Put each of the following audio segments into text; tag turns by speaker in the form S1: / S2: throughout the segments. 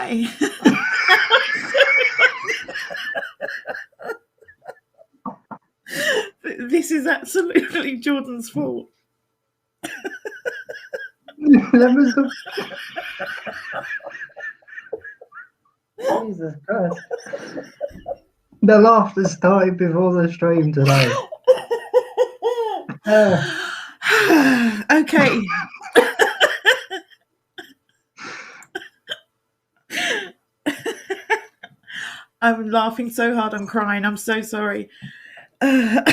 S1: Hi. This is absolutely Jordan's fault.
S2: That was the... Jesus Christ. The laughter started before the stream today.
S1: Okay. I'm laughing so hard I'm crying. I'm so sorry.
S2: 30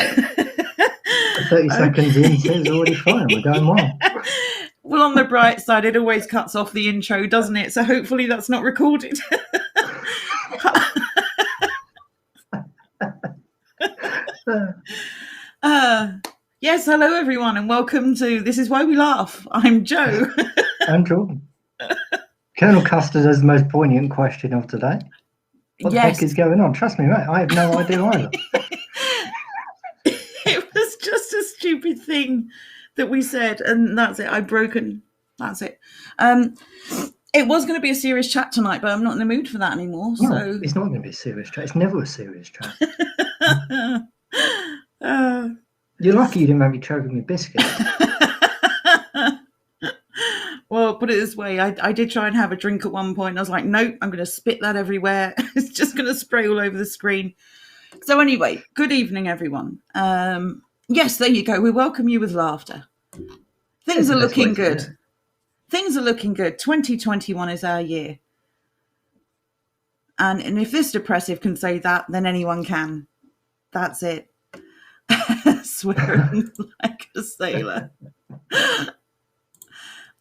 S2: seconds in, so it's already fine. We're going well.
S1: Well, on the bright side, it always cuts off the intro, doesn't it? So hopefully that's not recorded. Yes, hello everyone, and welcome to This Is Why We Laugh. I'm Joe.
S2: I'm Jordan. Colonel Custard has the most poignant question of today. What the heck is going on? Trust me, mate, I have no idea either.
S1: It was just a stupid thing that we said, and that's it. I've broken. That's it. It was going to be a serious chat tonight, but I'm not in the mood for that anymore.
S2: No,
S1: so
S2: it's not going to be a serious chat. It's never a serious chat. You're lucky you didn't make me choking with biscuits.
S1: Well, put it this way, I did try and have a drink at one point. I was like, nope, I'm going to spit that everywhere. It's just going to spray all over the screen. So anyway, good evening, everyone. Yes, there you go. We welcome you with laughter. Things are looking good. Things are looking good. 2021 is our year. And if this depressive can say that, then anyone can. That's it. Swearing like a sailor.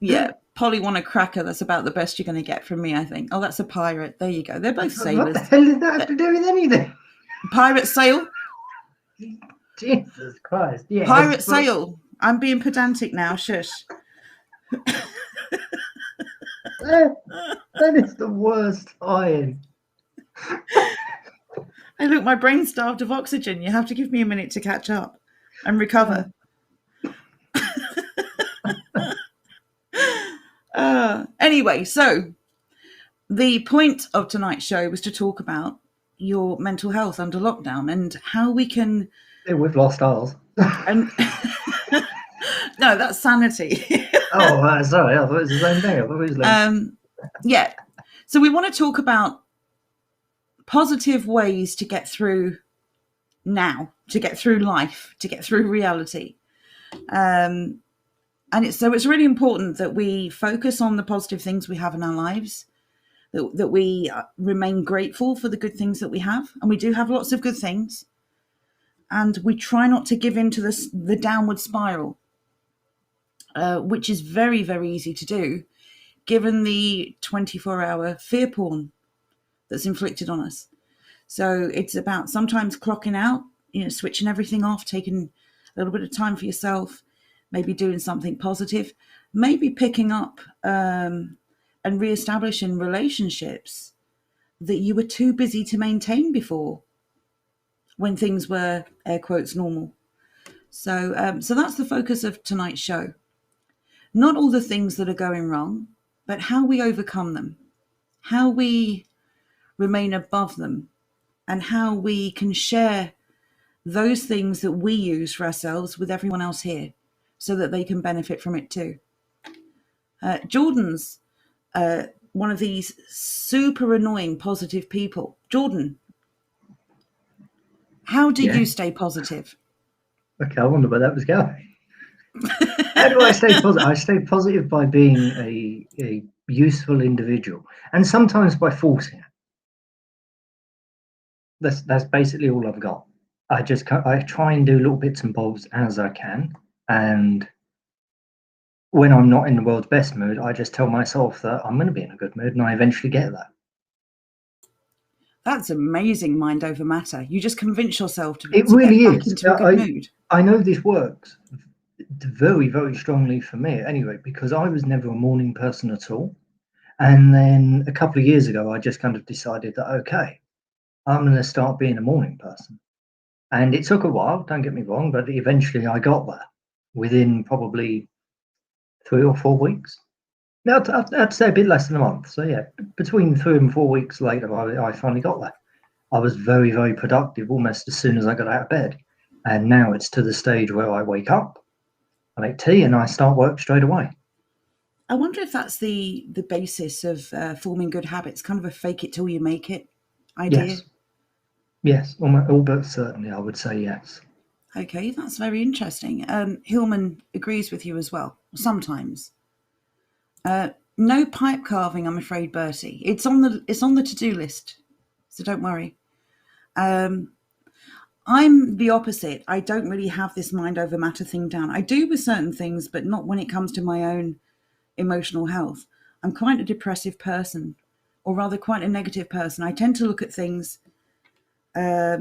S1: Yeah, Polly want a cracker. That's about the best you're going to get from me, I think. Oh, that's a pirate. There you go. They're both sailors.
S2: What the hell did that have to do with anything?
S1: Pirate sail.
S2: Jesus Christ. Yeah,
S1: pirate sail. I'm being pedantic now. Shush.
S2: That is the worst iron.
S1: Hey, look, my brain's starved of oxygen. You have to give me a minute to catch up and recover. Anyway, so the point of tonight's show was to talk about your mental health under lockdown and how we can...
S2: Yeah, we've lost ours.
S1: And no, that's sanity.
S2: Sorry, I thought it was the same thing.
S1: Yeah, so we want to talk about positive ways to get through now, to get through life, to get through reality. And it's really important that we focus on the positive things we have in our lives, that we remain grateful for the good things that we have. And we do have lots of good things. And we try not to give into the downward spiral, which is very, very easy to do, given the 24-hour fear porn that's inflicted on us. So it's about sometimes clocking out, switching everything off, taking a little bit of time for yourself, maybe doing something positive, maybe picking up and reestablishing relationships that you were too busy to maintain before, when things were, air quotes, normal. So that's the focus of tonight's show. Not all the things that are going wrong, but how we overcome them, how we remain above them, and how we can share those things that we use for ourselves with everyone else here so that they can benefit from it too. Jordan's one of these super annoying positive people. Jordan, how do you stay positive?
S2: Okay, I wonder where that was going. How do I stay positive? I stay positive by being a useful individual, and sometimes by forcing it. That's basically all I've got. I try and do little bits and bobs as I can, and when I'm not in the world's best mood, I just tell myself that I'm going to be in a good mood, and I eventually get that.
S1: That's amazing, mind over matter. You just convince yourself to
S2: it really
S1: get back
S2: is
S1: into a good mood.
S2: I know this works very, very strongly for me anyway, because I was never a morning person at all. And then a couple of years ago, I just kind of decided that, okay, I'm going to start being a morning person. And it took a while, don't get me wrong, but eventually I got there within probably 3 or 4 weeks. No, I'd say a bit less than a month. So yeah, between 3 and 4 weeks later, I finally got there. I was very, very productive almost as soon as I got out of bed. And now it's to the stage where I wake up, I make tea, and I start work straight away.
S1: I wonder if that's the basis of forming good habits, kind of a fake it till you make it idea.
S2: Yes, all but certainly, I would say yes.
S1: Okay, that's very interesting. Hillman agrees with you as well, sometimes. No pipe carving, I'm afraid, Bertie. It's on the to-do list, so don't worry. I'm the opposite. I don't really have this mind over matter thing down. I do with certain things, but not when it comes to my own emotional health. I'm quite a depressive person, or rather quite a negative person. I tend to look at things. I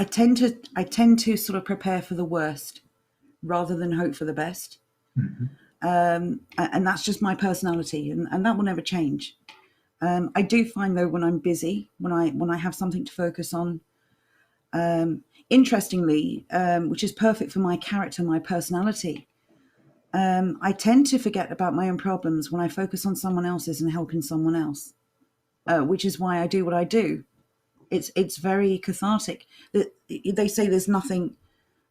S1: tend to sort of prepare for the worst rather than hope for the best.
S2: Mm-hmm.
S1: And that's just my personality, and that will never change. I do find though when I'm busy, when I have something to focus on, interestingly, which is perfect for my character, my personality, I tend to forget about my own problems when I focus on someone else's and helping someone else, which is why I do what I do. It's very cathartic. They say there's nothing,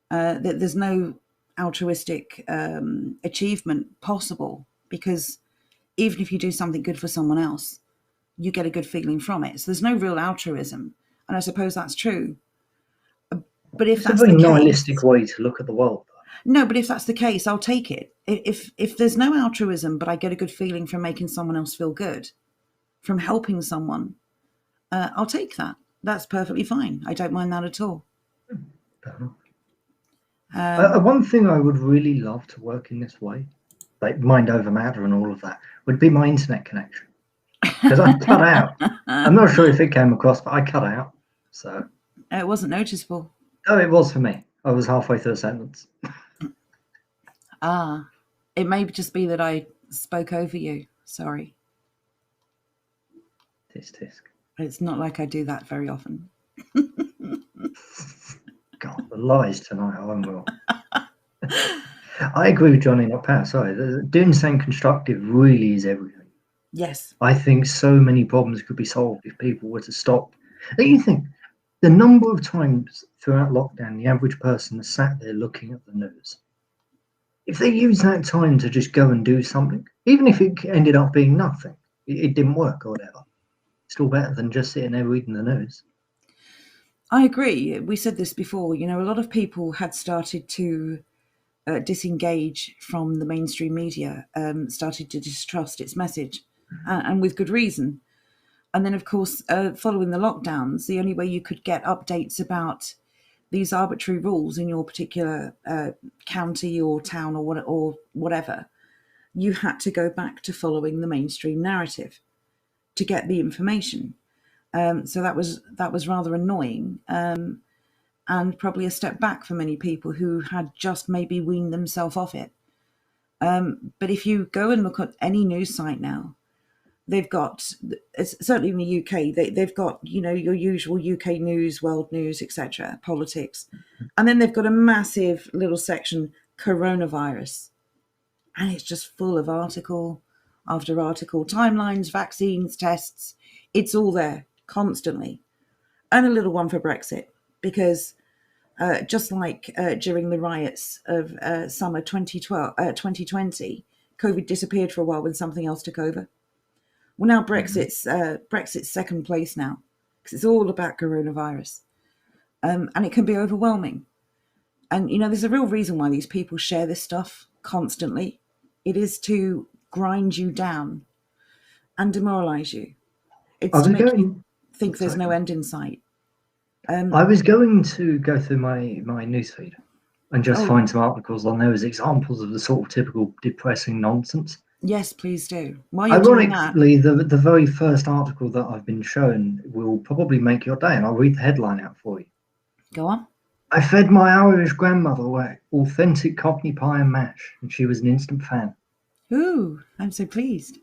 S1: that there's no altruistic achievement possible, because even if you do something good for someone else, you get a good feeling from it. So there's no real altruism, and I suppose that's true. But if
S2: It's a
S1: that's
S2: very
S1: the
S2: nihilistic
S1: case,
S2: way to look at the world.
S1: no. But if that's the case, I'll take it. If there's no altruism, but I get a good feeling from making someone else feel good, from helping someone, I'll take that. That's perfectly fine. I don't mind that at all.
S2: One thing I would really love to work in this way, like mind over matter and all of that, would be my internet connection. Because I cut out. I'm not sure if it came across, but I cut out. So
S1: It wasn't noticeable.
S2: oh, it was for me. I was halfway through a sentence.
S1: It may just be that I spoke over you. Sorry.
S2: Tisk tisk.
S1: It's not like I do that very often.
S2: God, the lies tonight are unreal. I agree with Johnny, not Pat. Sorry, doing something constructive really is everything.
S1: Yes.
S2: I think so many problems could be solved if people were to stop. And you think the number of times throughout lockdown the average person has sat there looking at the news. If they use that time to just go and do something, even if it ended up being nothing, it didn't work or whatever, still better than just sitting there reading the news.
S1: I agree. We said this before. You know, a lot of people had started to disengage from the mainstream media, started to distrust its message, and with good reason. And then, of course, following the lockdowns, the only way you could get updates about these arbitrary rules in your particular county or town or whatever, you had to go back to following the mainstream narrative to get the information. So that was rather annoying, and probably a step back for many people who had just maybe weaned themselves off it. But if you go and look at any news site now, they've got, certainly in the UK, they've got, you know, your usual UK news, world news, etc., politics, and then they've got a massive little section, coronavirus, and it's just full of article after article, timelines, vaccines, tests. It's all there constantly, and a little one for Brexit, because just like during the riots of summer 2020, COVID disappeared for a while when something else took over. Well, now Brexit's second place now, because it's all about coronavirus, and it can be overwhelming. And you know, there's a real reason why these people share this stuff constantly. It is to grind you down and demoralize you. It's to make you think there's no end in sight.
S2: I was going to go through my newsfeed and just find some articles on there as examples of the sort of typical depressing nonsense.
S1: Yes, please do. While you're doing that,
S2: ironically, the very first article that I've been shown will probably make your day, and I'll read the headline out for you.
S1: Go on.
S2: I fed my Irish grandmother authentic Cockney pie and mash, and she was an instant fan.
S1: Ooh, I'm so pleased.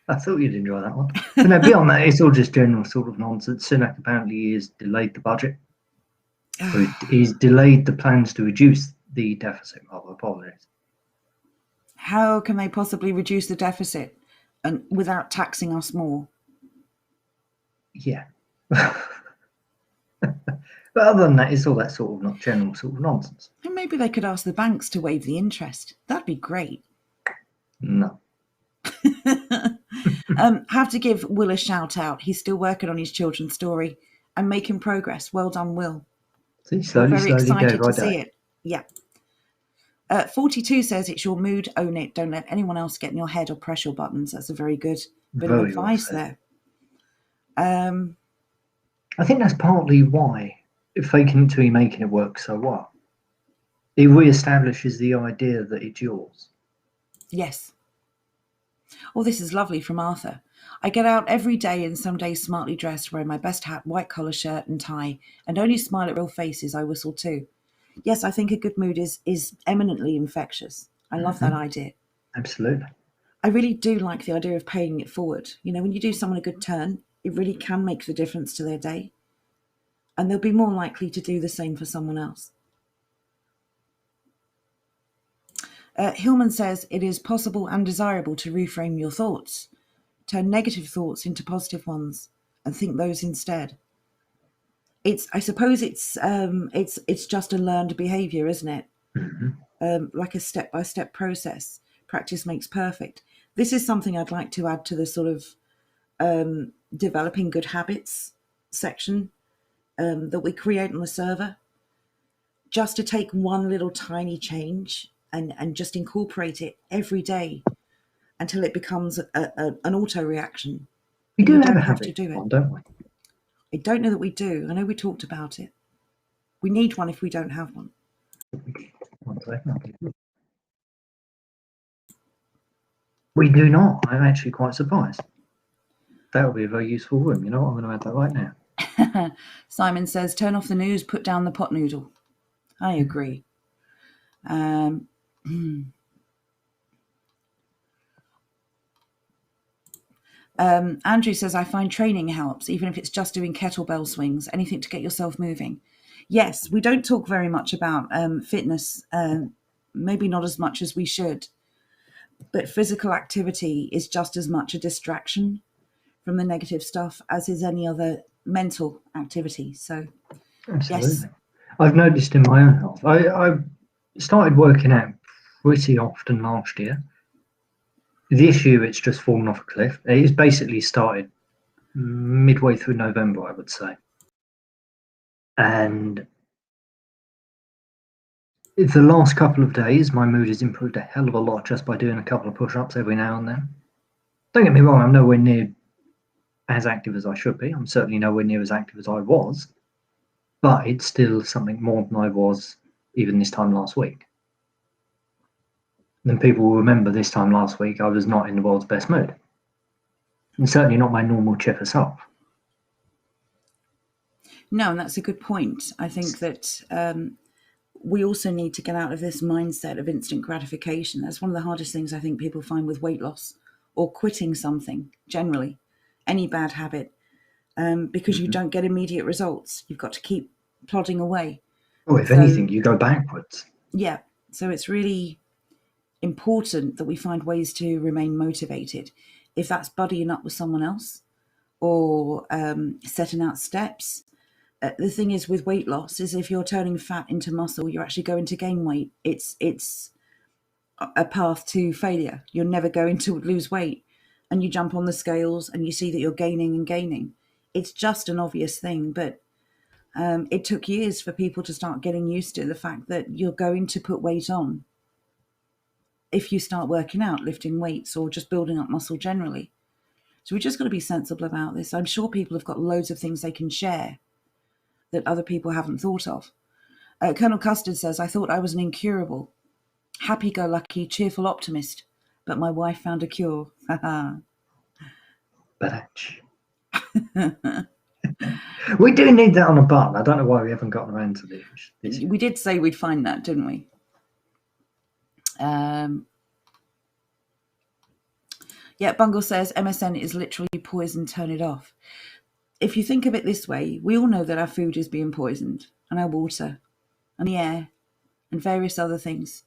S2: I thought you'd enjoy that one. But no, beyond that, it's all just general sort of nonsense. Sunak apparently has delayed the budget. So he's delayed the plans to reduce the deficit, rather, apologies.
S1: How can they possibly reduce the deficit and without taxing us more?
S2: Yeah. But other than that, it's all that sort of not general sort of nonsense.
S1: And maybe they could ask the banks to waive the interest. That'd be great.
S2: No.
S1: Have to give Will a shout out. He's still working on his children's story and making progress. Well done, Will.
S2: See,
S1: We're
S2: slowly,
S1: very
S2: slowly, day
S1: excited
S2: by
S1: to see
S2: day.
S1: it. Yeah. 42 says it's your mood, own it. Don't let anyone else get in your head or press your buttons. That's a very good bit of
S2: Very well
S1: advice
S2: said.
S1: there.
S2: I think that's partly why faking it till you're making it work so well. It re-establishes the idea that it's yours.
S1: Yes. Oh, this is lovely from Arthur. I get out every day and some days smartly dressed, wearing my best hat, white collar shirt and tie, and only smile at real faces. I whistle too. Yes, I think a good mood is eminently infectious. I love that idea.
S2: Absolutely.
S1: I really do like the idea of paying it forward. You know, when you do someone a good turn, it really can make the difference to their day. And they'll be more likely to do the same for someone else. Hillman says it is possible and desirable to reframe your thoughts. Turn negative thoughts into positive ones and think those instead. I suppose it's just a learned behavior, isn't it? Like a step-by-step process. Practice makes perfect. This is something I'd like to add to the sort of developing good habits section that we create on the server. Just to take one little tiny change and just incorporate it every day until it becomes an auto reaction.
S2: We do
S1: You
S2: have
S1: don't
S2: a
S1: have to
S2: habit,
S1: do it.
S2: don't we?
S1: I don't know that we do. I know we talked about it. We need one if we don't have one.
S2: One second. We do not. I'm actually quite surprised. That would be a very useful room. You know what? I'm going to add that right now.
S1: Simon says, turn off the news, put down the pot noodle. I agree. Andrew says, I find training helps, even if it's just doing kettlebell swings, anything to get yourself moving. Yes, we don't talk very much about fitness, maybe not as much as we should, but physical activity is just as much a distraction from the negative stuff as is any other mental activity. So,
S2: Absolutely.
S1: yes.
S2: I've noticed in my own health. I started working out pretty often last year. This year, it's just fallen off a cliff. It's basically started midway through November, I would say. And the last couple of days, my mood has improved a hell of a lot just by doing a couple of push-ups every now and then. Don't get me wrong, I'm nowhere near as active as I should be. I'm certainly nowhere near as active as I was. But it's still something more than I was even this time last week. Then people will remember this time last week I was not in the world's best mood. And certainly not my normal chipper self.
S1: No, and that's a good point. I think that we also need to get out of this mindset of instant gratification. That's one of the hardest things I think people find with weight loss or quitting something generally, any bad habit, because you don't get immediate results. You've got to keep plodding away.
S2: Oh, if anything, you go backwards.
S1: Yeah. So it's really important that we find ways to remain motivated. If that's buddying up with someone else or setting out steps. The thing is with weight loss is if you're turning fat into muscle, you're actually going to gain weight. It's a path to failure. You're never going to lose weight. And you jump on the scales and you see that you're gaining and gaining. It's just an obvious thing, but it took years for people to start getting used to the fact that you're going to put weight on if you start working out, lifting weights or just building up muscle generally. So we just got to be sensible about this. I'm sure people have got loads of things they can share that other people haven't thought of. Colonel Custard says, I thought I was an incurable, happy-go-lucky, cheerful optimist, but my wife found a cure.
S2: Batch. We do need that on a button. I don't know why we haven't gotten around to this.
S1: We did say we'd find that, didn't we? Yeah, Bungle says, MSN is literally poison, turn it off. If you think of it this way, we all know that our food is being poisoned, and our water, and the air, and various other things.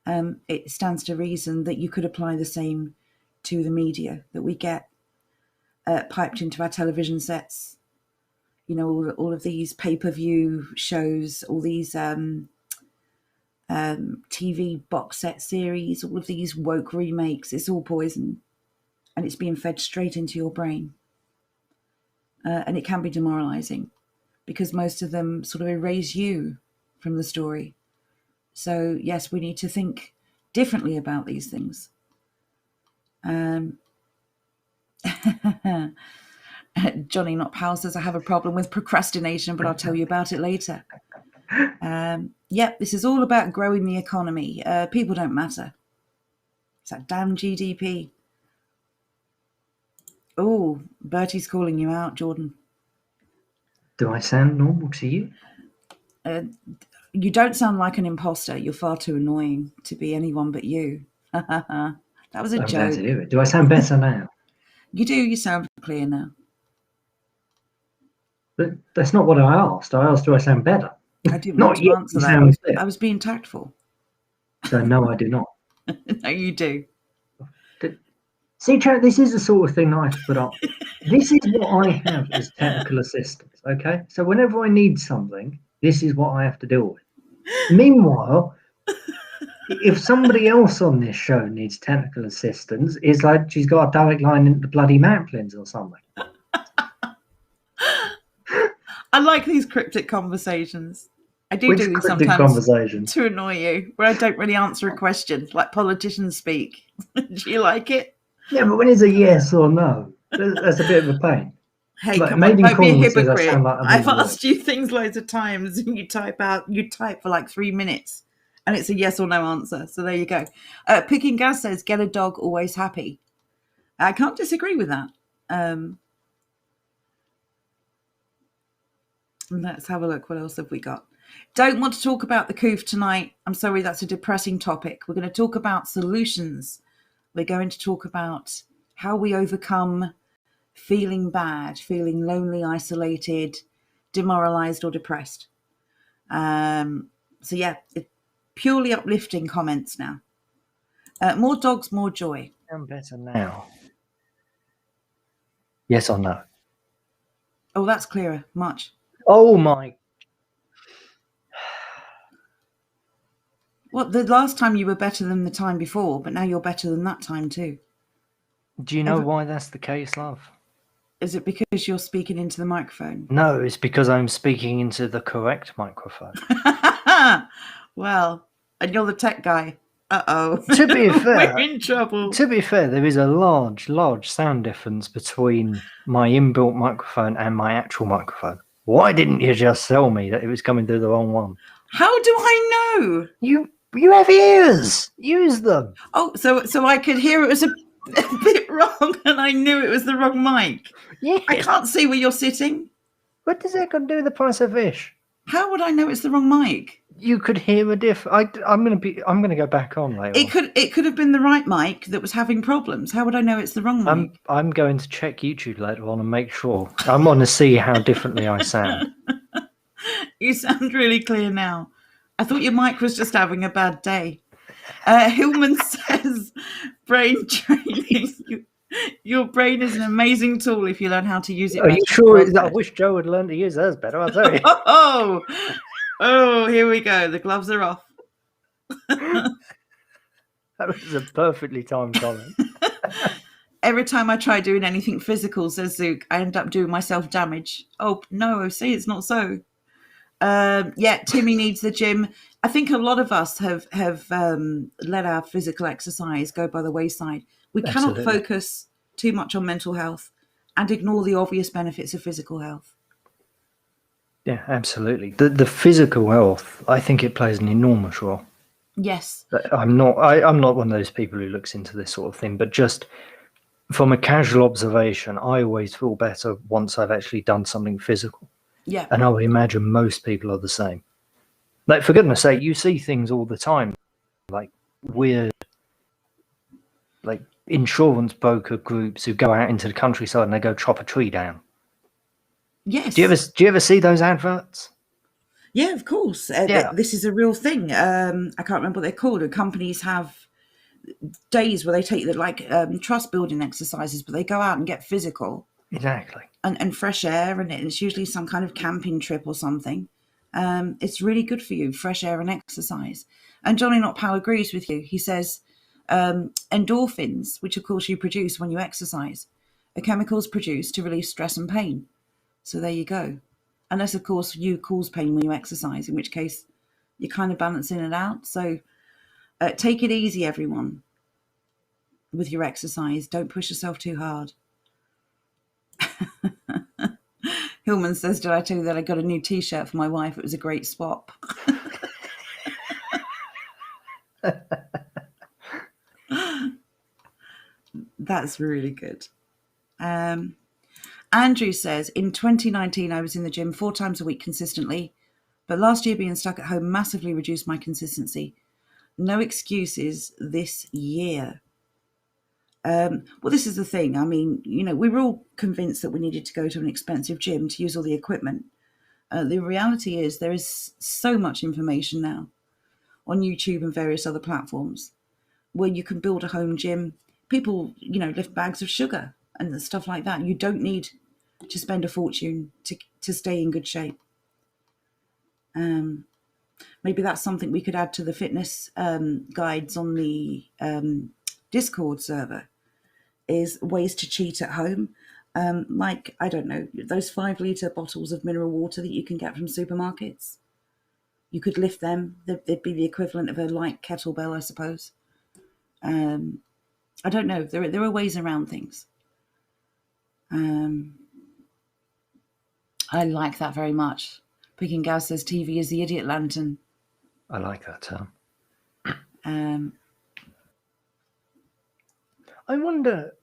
S1: it stands to reason that you could apply the same to the media that we get piped into our television sets. You know, all of these pay-per-view shows, all these TV box set series, all of these woke remakes, it's all poison. And it's being fed straight into your brain. And it can be demoralizing because most of them sort of erase you from the story. So, yes, we need to think differently about these things. Johnny Not Powell says, I have a problem with procrastination, but I'll tell you about it later. Yep, this is all about growing the economy. People don't matter. It's that damn GDP. Oh, Bertie's calling you out, Jordan.
S2: Do I sound normal to you?
S1: You don't sound like an imposter. You're far too annoying to be anyone but you. That was a
S2: I'm
S1: joke.
S2: glad to hear it. Do I sound better now?
S1: You do. You sound clear now.
S2: But that's not what I asked. I asked, do I sound better?
S1: I didn't want to answer that. I was being tactful.
S2: So no, I do not.
S1: No, you do.
S2: See, Chat, this is the sort of thing I have to put up. This is what I have as technical assistance, okay? So whenever I need something, this is what I have to deal with. Meanwhile, if somebody else on this show needs technical assistance, it's like she's got a direct line into bloody Maplins or something.
S1: I like these cryptic conversations. I do these sometimes to annoy you, where I don't really answer a question, like politicians speak. Do you like it?
S2: Yeah, but when it's a yes or no, that's a bit of a pain.
S1: Hey, like, come on, don't be a hypocrite. I've asked you things loads of times, and you type for like 3 minutes, and it's a yes or no answer. So there you go. Picking Gas says, "Get a dog, always happy." I can't disagree with that. Let's have a look. What else have we got? Don't want to talk about the coof tonight. I'm sorry, that's a depressing topic. We're going to talk about solutions. We're going to talk about how we overcome feeling bad, feeling lonely, isolated, demoralized, or depressed. So yeah, purely uplifting comments now. More dogs, more joy.
S2: I'm better now. Yes or no?
S1: Oh, that's clearer. Much.
S2: Oh my.
S1: Well, the last time you were better than the time before, but now you're better than that time too.
S2: Do you know why that's the case, love?
S1: Is it because you're speaking into the microphone?
S2: No, it's because I'm speaking into the correct microphone.
S1: Well, and you're the tech guy. Uh-oh.
S2: To be fair,
S1: we're in trouble.
S2: To be fair, there is a large sound difference between my inbuilt microphone and my actual microphone. Why didn't you just tell me that it was coming through the wrong one?
S1: How do I know?
S2: You have ears. Use them.
S1: Oh, so I could hear it was a bit wrong, and I knew it was the wrong mic.
S2: Yeah.
S1: I can't see where you're sitting.
S2: What does that got to do with the price of fish?
S1: How would I know it's the wrong mic?
S2: You could hear a diff. I'm gonna go back on later.
S1: It could have been the right mic that was having problems. How would I know it's the wrong mic?
S2: I'm going to check YouTube later on and make sure. I want to see how differently I sound.
S1: You sound really clear now. I thought your mic was just having a bad day. Hillman says, brain training. Your brain is an amazing tool if you learn how to use it.
S2: Are you sure? I wish Joe had learned to use hers better, I'll tell you.
S1: Oh, here we go. The gloves are off.
S2: That was a perfectly timed comment.
S1: Every time I try doing anything physical, says Zook, I end up doing myself damage. Oh, no, see, it's not so. Yeah, Timmy needs the gym. I think a lot of us have let our physical exercise go by the wayside. We cannot focus too much on mental health and ignore the obvious benefits of physical health.
S2: Yeah, absolutely. The physical health, I think it plays an enormous role.
S1: Yes.
S2: I'm not one of those people who looks into this sort of thing, but just from a casual observation, I always feel better once I've actually done something physical.
S1: Yeah.
S2: And I would imagine most people are the same. Like, for goodness sake, you see things all the time, like weird, like insurance broker groups who go out into the countryside and they go chop a tree down.
S1: Yes.
S2: Do you ever see those adverts?
S1: Yeah, of course.
S3: Yeah.
S1: This is a real thing. I can't remember what they're called. Companies have days where they take the trust building exercises, but they go out and get physical
S3: Exactly.
S1: and fresh air, and it's usually some kind of camping trip or something. It's really good for you, fresh air and exercise. And Johnny Not Powell agrees with you. He says endorphins, which of course you produce when you exercise, are chemicals produced to release stress and pain. So there you go. Unless, of course, you cause pain when you exercise, in which case you're kind of balancing it out. So take it easy, everyone, with your exercise. Don't push yourself too hard. Hillman says, did I tell you that I got a new T-shirt for my wife? It was a great swap. That's really good. Andrew says, in 2019, I was in the gym 4 times a week consistently, but last year being stuck at home massively reduced my consistency. No excuses this year. Well, this is the thing. I mean, we were all convinced that we needed to go to an expensive gym to use all the equipment. The reality is there is so much information now on YouTube and various other platforms where you can build a home gym. People, lift bags of sugar and stuff like that. You don't need to spend a fortune to stay in good shape. Maybe that's something we could add to the fitness guides on the Discord server, is ways to cheat at home. Like, I don't know, those 5-litre bottles of mineral water that you can get from supermarkets. You could lift them. They'd be the equivalent of a light kettlebell, I suppose. I don't know. There are ways around things. I like that very much. Peking Gao says TV is the idiot lantern.
S3: I like that term. I wonder,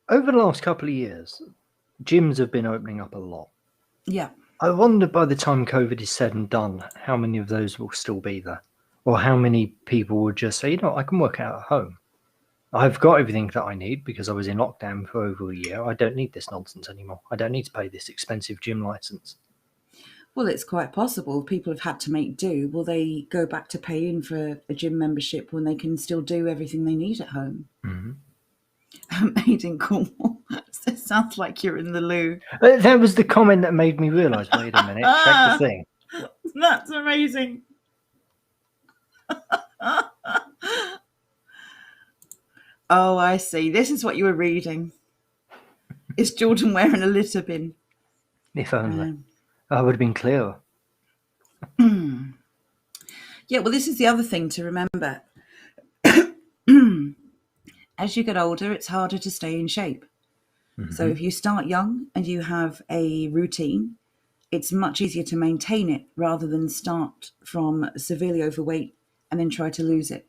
S3: over the last couple of years, gyms have been opening up a lot.
S1: Yeah.
S3: I wonder by the time COVID is said and done, how many of those will still be there? Or how many people will just say, I can work out at home. I've got everything that I need because I was in lockdown for over a year. I don't need this nonsense anymore. I don't need to pay this expensive gym license.
S1: Well, it's quite possible. People have had to make do. Will they go back to paying for a gym membership when they can still do everything they need at home? Made in Cornwall. It sounds like you're in the loo.
S3: That was the comment that made me realise, wait a minute, check the thing.
S1: That's amazing. Oh, I see. This is what you were reading. Is Jordan wearing a litter bin?
S3: If only. I would have been clearer.
S1: Yeah, well, this is the other thing to remember. As you get older, it's harder to stay in shape. So if you start young and you have a routine, it's much easier to maintain it rather than start from severely overweight and then try to lose it.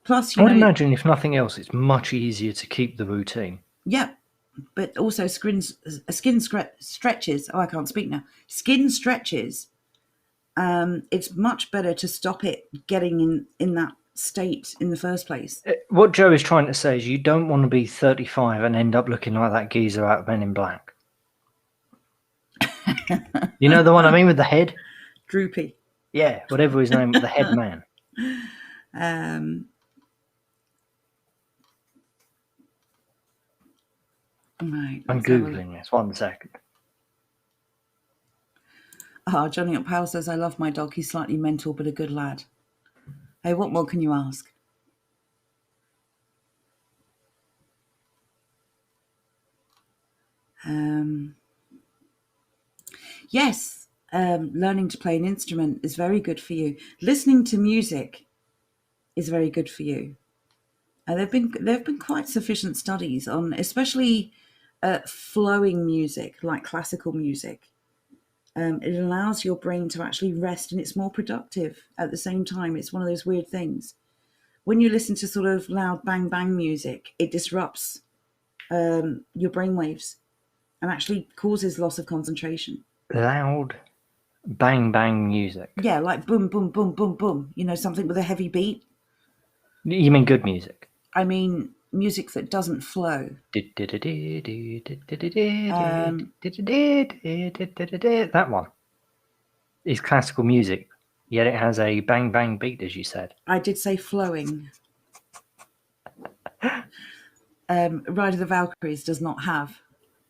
S1: Plus,
S3: I would imagine, if nothing else, it's much easier to keep the routine.
S1: Yeah, but also skin stretches. Oh, I can't speak now. Skin stretches. It's much better to stop it getting in that state in the first place.
S3: What Joe is trying to say is you don't want to be 35 and end up looking like that geezer out of Men in Black. You know the one I mean, with the head?
S1: Droopy.
S3: Yeah, whatever his name, the head man.
S1: Right.
S3: I'm Googling this. 1 second.
S1: Johnny Up Powell says, I love my dog. He's slightly mental, but a good lad. Hey, what more can you ask? Yes, learning to play an instrument is very good for you. Listening to music is very good for you. There have been quite sufficient studies on, especially flowing music, like classical music. It allows your brain to actually rest, and it's more productive at the same time. It's one of those weird things. When you listen to sort of loud bang bang music, it disrupts your brain waves and actually causes loss of concentration.
S3: Loud bang bang music.
S1: Yeah, like boom, boom, boom, boom, boom. Something with a heavy beat.
S3: You mean good music?
S1: I mean music that doesn't flow.
S3: That one. is classical music, yet it has a bang bang beat, as you said.
S1: I did say flowing. Ride of the Valkyries does not have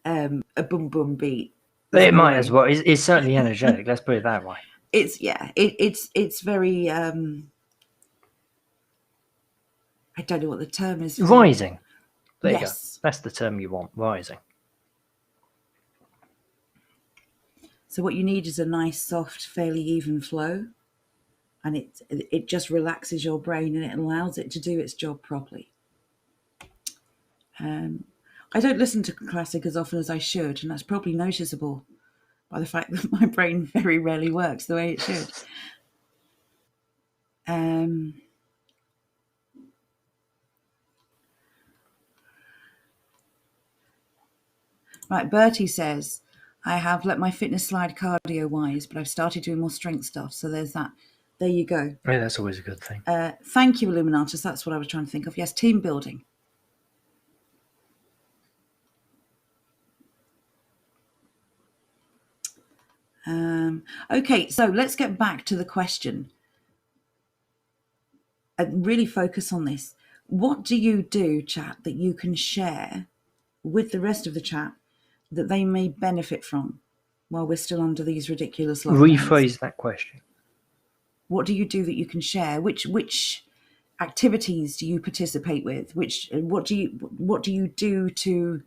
S1: a boom boom beat. There's
S3: It
S1: no
S3: might
S1: way.
S3: as well. It's certainly energetic. Let's put it that way.
S1: It's it's very I don't know what the term is.
S3: Rising. There you go.
S1: Yes.
S3: That's the term you want. Rising.
S1: So what you need is a nice, soft, fairly even flow, and it just relaxes your brain and it allows it to do its job properly. I don't listen to classic as often as I should, and that's probably noticeable by the fact that my brain very rarely works the way it should. Right, Bertie says, I have let my fitness slide cardio-wise, but I've started doing more strength stuff, so there's that. There you go.
S3: Yeah, that's always a good thing.
S1: Thank you, Illuminatus. That's what I was trying to think of. Yes, team building. Okay, so let's get back to the question and really focus on this. What do you do, chat, that you can share with the rest of the chat that they may benefit from while we're still under these ridiculous lockdowns?
S3: Rephrase that question.
S1: What do you do that you can share? Which activities do you participate with? What do you do to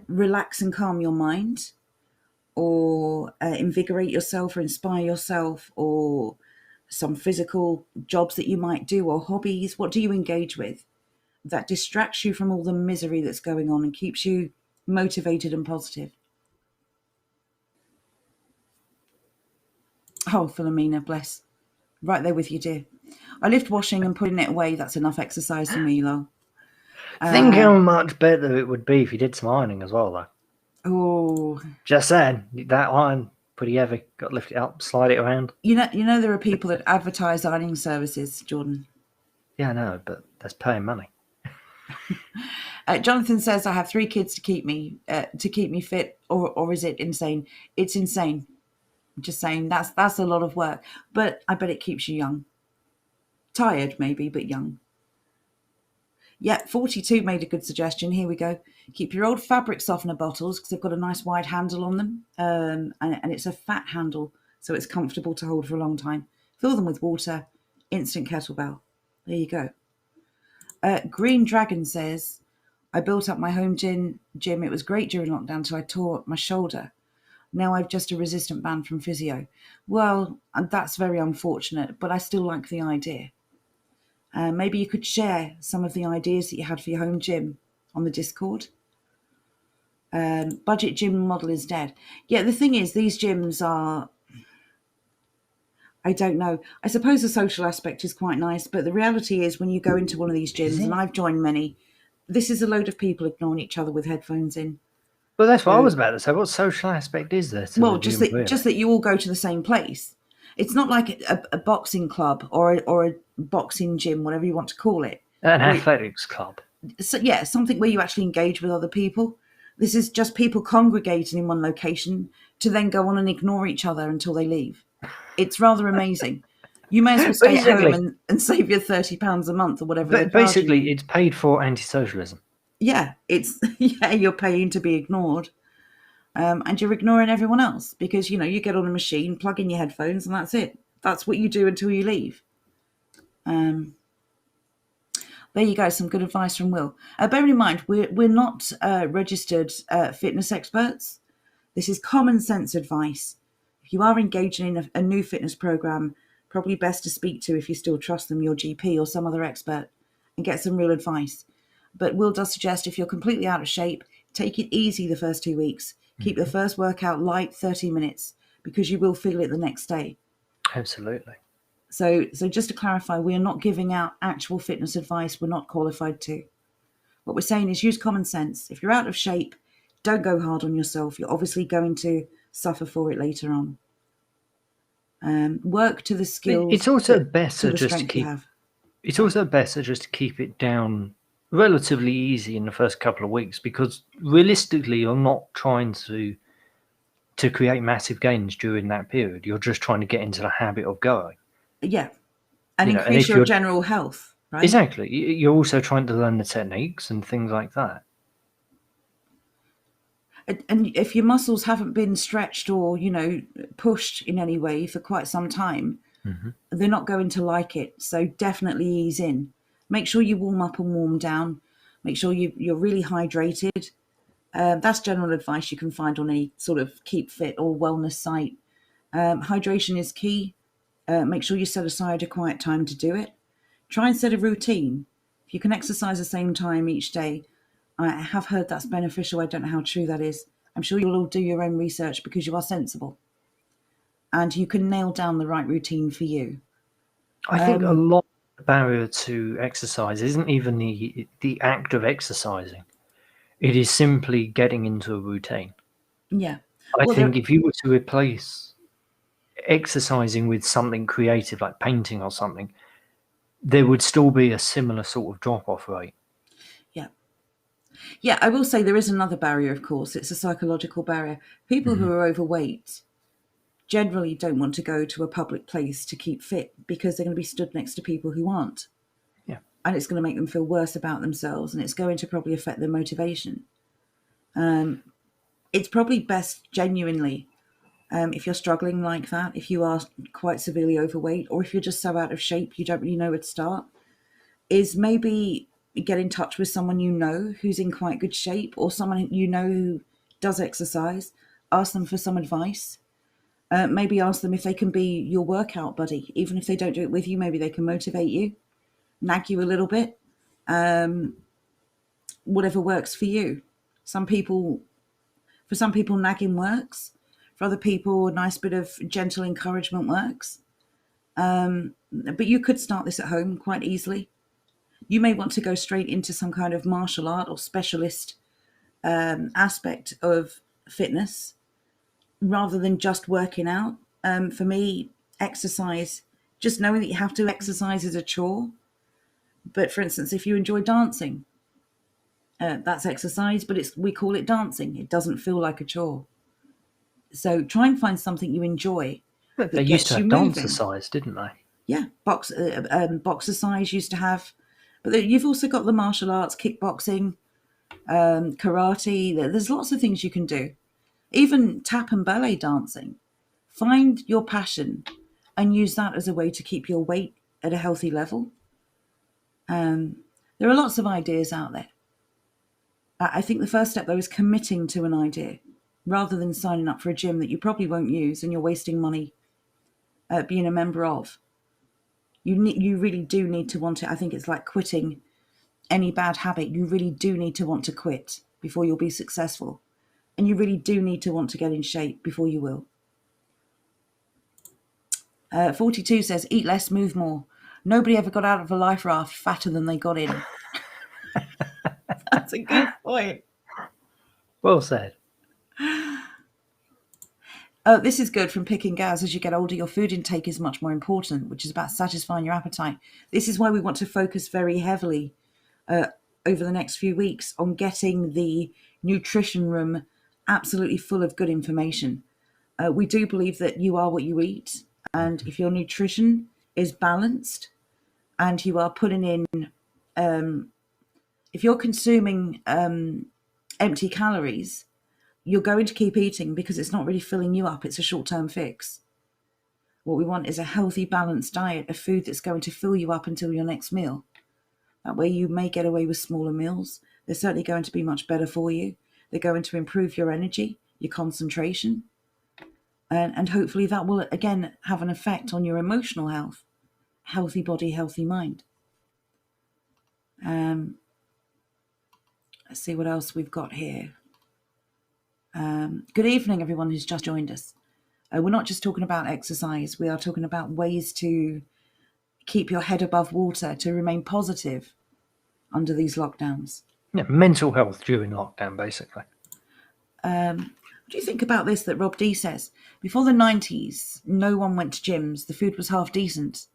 S1: relax and calm your mind, or invigorate yourself, or inspire yourself, or some physical jobs that you might do, or hobbies? What do you engage with that distracts you from all the misery that's going on and keeps you motivated and positive? Oh, Philomena, bless. Right there with you, dear. I lift washing and putting it away. That's enough exercise for me, lol.
S3: Think how much better it would be if you did some ironing as well, though.
S1: Oh,
S3: Just saying, that iron, pretty heavy. Got to lift it up, slide it around.
S1: you know there are people that advertise ironing services, Jordan.
S3: Yeah, I know, but that's paying money.
S1: Jonathan says, I have 3 kids to keep me fit, or is it insane? It's insane. I'm just saying that's a lot of work, but I bet it keeps you young. Tired maybe, but young. Yeah, 42 made a good suggestion. Here we go. Keep your old fabric softener bottles because they've got a nice wide handle on them, and it's a fat handle, so it's comfortable to hold for a long time. Fill them with water. Instant kettlebell. There you go. Green Dragon says, I built up my home gym. It was great during lockdown till I tore my shoulder. Now I've just a resistant band from physio. Well, that's very unfortunate, but I still like the idea. Maybe you could share some of the ideas that you had for your home gym on the Discord. Budget gym model is dead. Yeah, the thing is, these gyms are, I don't know. I suppose the social aspect is quite nice, but the reality is when you go into one of these gyms, and I've joined many, this is a load of people ignoring each other with headphones in.
S3: Well, that's what I was about to say. What social aspect is there?
S1: Well, just that you all go to the same place. It's not like a boxing club or a boxing gym, whatever you want to call it.
S3: An athletics club.
S1: So, yeah, something where you actually engage with other people. This is just people congregating in one location to then go on and ignore each other until they leave. It's rather amazing. You may as well stay at home and save your £30 a month or whatever.
S3: But basically, it's paid for anti-socialism.
S1: Yeah, you're paying to be ignored. And you're ignoring everyone else because, you get on a machine, plug in your headphones, and that's it. That's what you do until you leave. There you go, some good advice from Will. Bear in mind, we're not registered fitness experts. This is common sense advice. If you are engaging in a new fitness program, probably best to speak to, if you still trust them, your GP or some other expert, and get some real advice. But Will does suggest if you're completely out of shape, take it easy the first 2 weeks. Keep the first workout light, 30 minutes, because you will feel it the next day.
S3: Absolutely.
S1: So just to clarify, we are not giving out actual fitness advice. We're not qualified to. What we're saying is use common sense. If you're out of shape, don't go hard on yourself. You're obviously going to suffer for it later on. Work to the skills.
S3: It's also better just to keep. It's also better just to keep it down relatively easy in the first couple of weeks, because realistically, you're not trying to to create massive gains during that period. You're just trying to get into the habit of going.
S1: Yeah. And
S3: You know, and
S1: increase
S3: if
S1: your
S3: you're-
S1: general health, right?
S3: Exactly. You're also trying to learn the techniques and things like that.
S1: And if your muscles haven't been stretched or, pushed in any way for quite some time, they're not going to like it. So definitely ease in. Make sure you warm up and warm down. Make sure you're really hydrated. That's general advice you can find on any sort of keep fit or wellness site. Hydration is key. Make sure you set aside a quiet time to do it. Try and set a routine. If you can exercise the same time each day, I have heard that's beneficial. I don't know how true that is. I'm sure you'll all do your own research because you are sensible. And you can nail down the right routine for you.
S3: I think a lot of the barrier to exercise isn't even the act of exercising. It is simply getting into a routine.
S1: Yeah.
S3: I
S1: Well,
S3: think if you were to replace exercising with something creative like painting or something, there would still be a similar sort of drop-off rate.
S1: Yeah, I will say there is another barrier, of course. It's a psychological barrier. People who are overweight generally don't want to go to a public place to keep fit because they're going to be stood next to people who aren't.
S3: Yeah.
S1: And it's going to make them feel worse about themselves, and it's going to probably affect their motivation. It's probably best genuinely, if you're struggling like that, if you are quite severely overweight, or if you're just so out of shape you don't really know where to start, is maybe get in touch with someone you know who's in quite good shape, or someone you know who does exercise. Ask them for some advice. Maybe ask them if they can be your workout buddy. Even if they don't do it with you, maybe they can motivate you, nag you a little bit. Whatever works for you. For some people, nagging works. For other people, a nice bit of gentle encouragement works. But you could start this at home quite easily. You may want to go straight into some kind of martial art or specialist aspect of fitness rather than just working out. For me, exercise, just knowing that you have to exercise is a chore. But for instance, if you enjoy dancing, that's exercise, but we call it dancing. It doesn't feel like a chore. So try and find something you enjoy.
S3: They used to have dancercise, didn't they?
S1: Yeah, boxercise used to have. But you've also got the martial arts, kickboxing, karate. There's lots of things you can do. Even tap and ballet dancing. Find your passion and use that as a way to keep your weight at a healthy level. There are lots of ideas out there. I think the first step, though, is committing to an idea rather than signing up for a gym that you probably won't use and you're wasting money being a member of. You really do need to want it. I think it's like quitting any bad habit. You really do need to want to quit before you'll be successful. And you really do need to want to get in shape before you will. 42 says, eat less, move more. Nobody ever got out of a life raft fatter than they got in. That's a good point.
S3: Well said.
S1: This is good from Picking Gaz. As you get older, your food intake is much more important, which is about satisfying your appetite. This is why we want to focus very heavily over the next few weeks on getting the nutrition room absolutely full of good information. We do believe that you are what you eat. And if your nutrition is balanced and you are putting in, if you're consuming empty calories, you're going to keep eating because it's not really filling you up. It's a short-term fix. What we want is a healthy, balanced diet of food that's going to fill you up until your next meal. That way you may get away with smaller meals. They're certainly going to be much better for you. They're going to improve your energy, your concentration. And hopefully that will, again, have an effect on your emotional health. Healthy body, healthy mind. Let's see what else we've got here. Good evening, everyone who's just joined us. We're not just talking about exercise. We are talking about ways to keep your head above water, to remain positive under these lockdowns.
S3: Yeah, mental health during lockdown, basically.
S1: What do you think about this that Rob D says? Before the 90s, no one went to gyms. The food was half decent.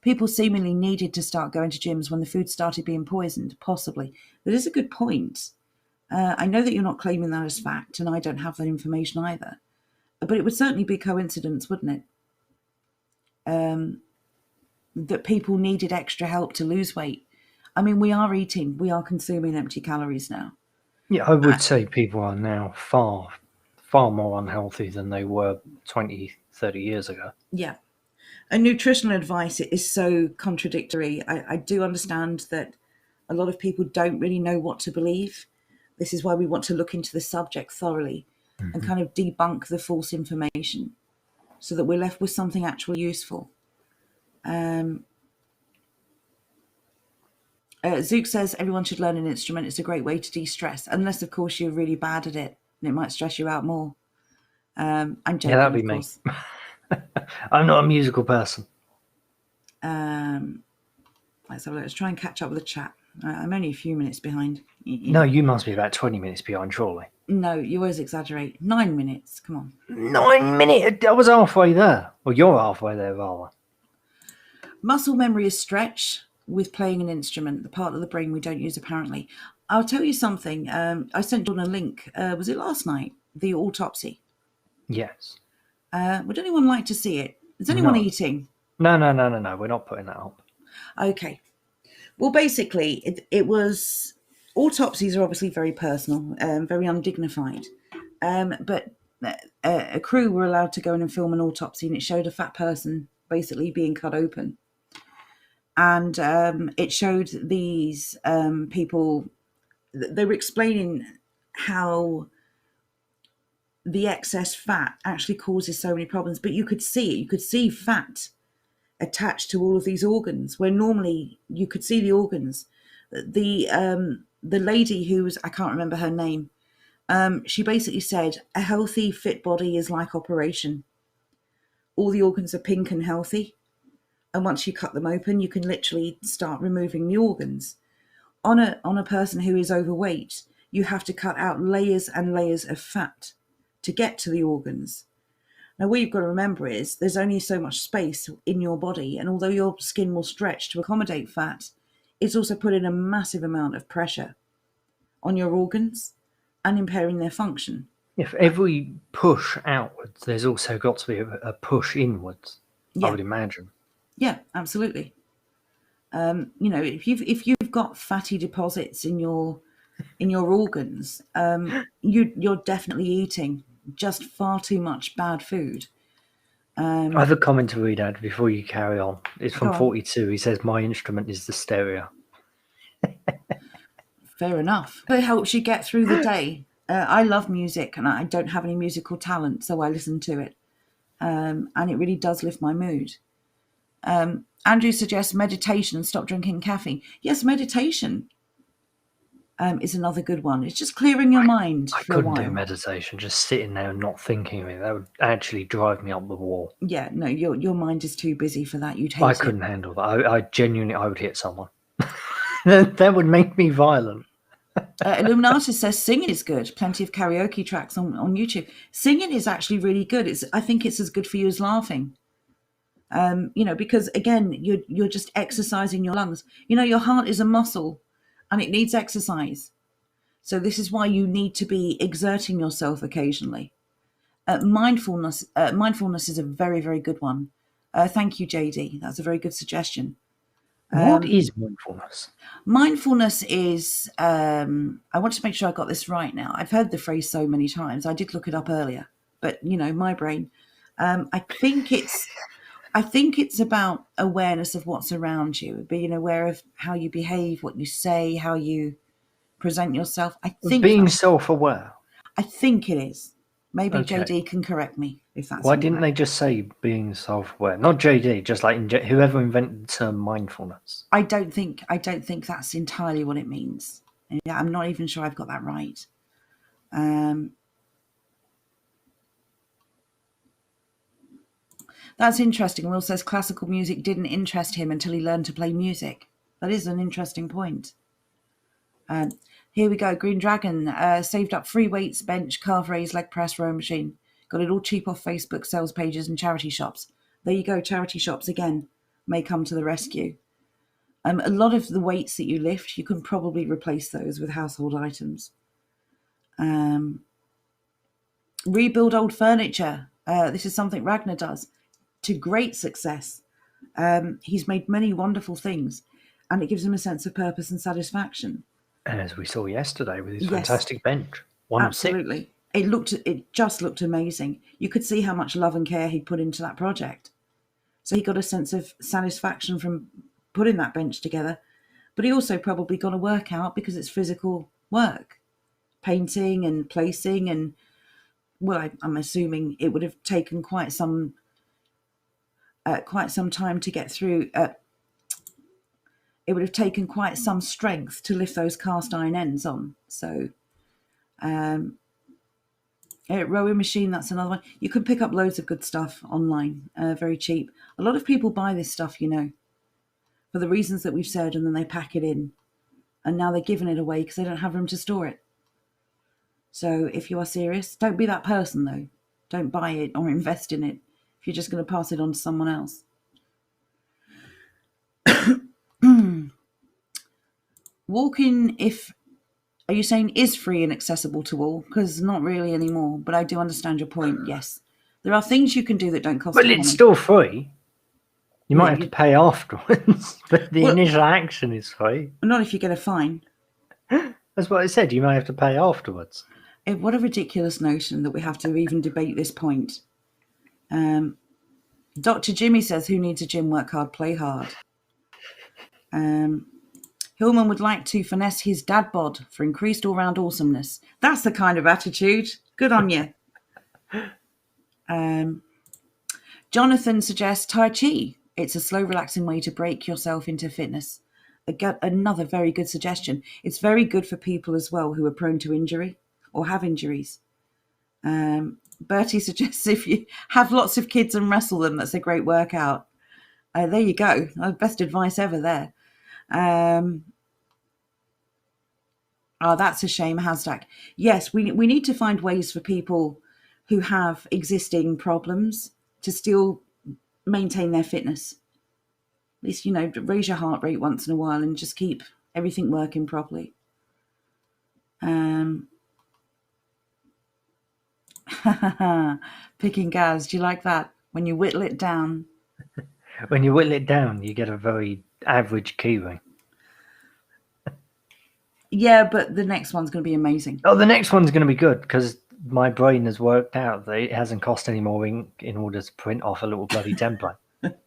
S1: People seemingly needed to start going to gyms when the food started being poisoned, possibly. That is a good point. I know that you're not claiming that as fact, and I don't have that information either. but it would certainly be coincidence, wouldn't it? That people needed extra help to lose weight. I mean, we are consuming empty calories now.
S3: Yeah, I would say people are now far more unhealthy than they were 20, 30 years ago.
S1: Yeah. And nutritional advice is so contradictory. I do understand that a lot of people don't really know what to believe. This is why we want to look into the subject thoroughly and kind of debunk the false information so that we're left with something actually useful. Zook says everyone should learn an instrument. It's a great way to de-stress, unless, of course, you're really bad at it and it might stress you out more. I'm joking,
S3: Yeah, that'd be
S1: of
S3: me.
S1: course.
S3: I'm not a musical person.
S1: Let's have a look. Let's try and catch up with the chat. I'm only a few minutes behind.
S3: No, you must be about 20 minutes behind, surely.
S1: No, you always exaggerate. 9 minutes. Come on.
S3: 9 minutes? I was halfway there. Well, you're halfway there, rather.
S1: Muscle memory is stretch with playing an instrument, the part of the brain we don't use apparently. I'll tell you something. I sent John a link. Was it last night? The autopsy.
S3: Yes.
S1: Would anyone like to see it? Is anyone eating?
S3: No. We're not putting that up.
S1: Okay. Well, basically, it was... Autopsies are obviously very personal, very undignified. But a crew were allowed to go in and film an autopsy, and it showed a fat person basically being cut open. And it showed these people... They were explaining how the excess fat actually causes so many problems. But you could see it. You could see fat attached to all of these organs, where normally you could see the organs. The lady who was, I can't remember her name, she basically said, a healthy, fit body is like operation. All the organs are pink and healthy. And once you cut them open, you can literally start removing the organs. On a person who is overweight, you have to cut out layers and layers of fat to get to the organs. Now, what you've got to remember is there's only so much space in your body, and although your skin will stretch to accommodate fat, it's also putting a massive amount of pressure on your organs and impairing their function.
S3: If every push outwards, there's also got to be a push inwards,
S1: Yeah.
S3: I would imagine.
S1: Yeah, absolutely. If you've got fatty deposits in your organs, you're definitely eating just far too much bad food.
S3: I have a comment to read out before you carry on. It's from
S1: Go on.
S3: 42. He says, my instrument is the stereo.
S1: Fair enough. It helps you get through the day. I love music, and I don't have any musical talent, so I listen to it. And it really does lift my mood. Andrew suggests meditation and stop drinking caffeine. Yes, meditation is another good one. It's just clearing your mind
S3: I
S1: for a
S3: couldn't
S1: while.
S3: do meditation, just sitting there and not thinking of it. That would actually drive me up the wall.
S1: Yeah, no, your mind is too busy for that. You'd hate
S3: I
S1: it.
S3: couldn't handle that. I genuinely, I would hit someone. That would make me violent.
S1: Illuminatus says singing is good. Plenty of karaoke tracks on YouTube. Singing is actually really good. I think it's as good for you as laughing. Because again, you're just exercising your lungs. Your heart is a muscle and it needs exercise. So this is why you need to be exerting yourself occasionally. Mindfulness is a very, very good one. Thank you, JD. That's a very good suggestion.
S3: What is mindfulness?
S1: Mindfulness is, I want to make sure I got this right now. I've heard the phrase so many times. I did look it up earlier, but my brain. I think it's about awareness of what's around you, being aware of how you behave, what you say, how you present yourself. I think
S3: Being self-aware.
S1: I think it is. Maybe
S3: Okay.
S1: JD can correct me if that's
S3: Why didn't
S1: incorrect.
S3: they just say being self-aware? Not JD, just like whoever invented the term mindfulness.
S1: I don't think that's entirely what it means. Yeah, I'm not even sure I've got that right. That's interesting. Will says classical music didn't interest him until he learned to play music. That is an interesting point. Here we go. Green Dragon saved up free weights, bench, calf raise, leg press, row machine. Got it all cheap off Facebook sales pages and charity shops. There you go. Charity shops again may come to the rescue. A lot of the weights that you lift, you can probably replace those with household items. Rebuild old furniture. This is something Ragnar does to great success. He's made many wonderful things, and it gives him a sense of purpose and satisfaction.
S3: And as we saw yesterday with his
S1: Yes.
S3: fantastic bench, 1 of 6.
S1: Absolutely. It just looked amazing. You could see how much love and care he put into that project. So he got a sense of satisfaction from putting that bench together. But he also probably got a workout because it's physical work, painting and placing, and I'm assuming it would have taken quite some time to get through. It would have taken quite some strength to lift those cast iron ends on. So, rowing machine, that's another one. You can pick up loads of good stuff online, very cheap. A lot of people buy this stuff, for the reasons that we've said, and then they pack it in, and now they're giving it away because they don't have room to store it. So if you are serious, don't be that person though. Don't buy it or invest in it if you're just going to pass it on to someone else. Walking, are you saying is free and accessible to all? Because not really anymore, but I do understand your point. Yes, there are things you can do that don't cost.
S3: Well,
S1: you
S3: it's
S1: money.
S3: still free. You might
S1: Yeah,
S3: have to pay afterwards, but the
S1: Well-
S3: initial action is free.
S1: Not if you get a fine.
S3: That's what I said. You may have to pay afterwards.
S1: What a ridiculous notion that we have to even debate this point. Dr. Jimmy says, who needs a gym? Work hard, play hard. Hillman would like to finesse his dad bod for increased all-round awesomeness. That's the kind of attitude. Good on you. Jonathan suggests Tai Chi. It's a slow, relaxing way to break yourself into fitness. Another very good suggestion. It's very good for people as well who are prone to injury or have injuries. Bertie suggests if you have lots of kids and wrestle them, that's a great workout. There you go. Best advice ever there. That's a shame, Hasdak. Yes, we need to find ways for people who have existing problems to still maintain their fitness. At least, raise your heart rate once in a while and just keep everything working properly. Picking gas, do you like that? When you whittle it down.
S3: When you whittle it down, you get a very average keyring.
S1: Yeah, but the next one's going to be amazing.
S3: Oh, the next one's going to be good because my brain has worked out that it hasn't cost any more ink in order to print off a little bloody template.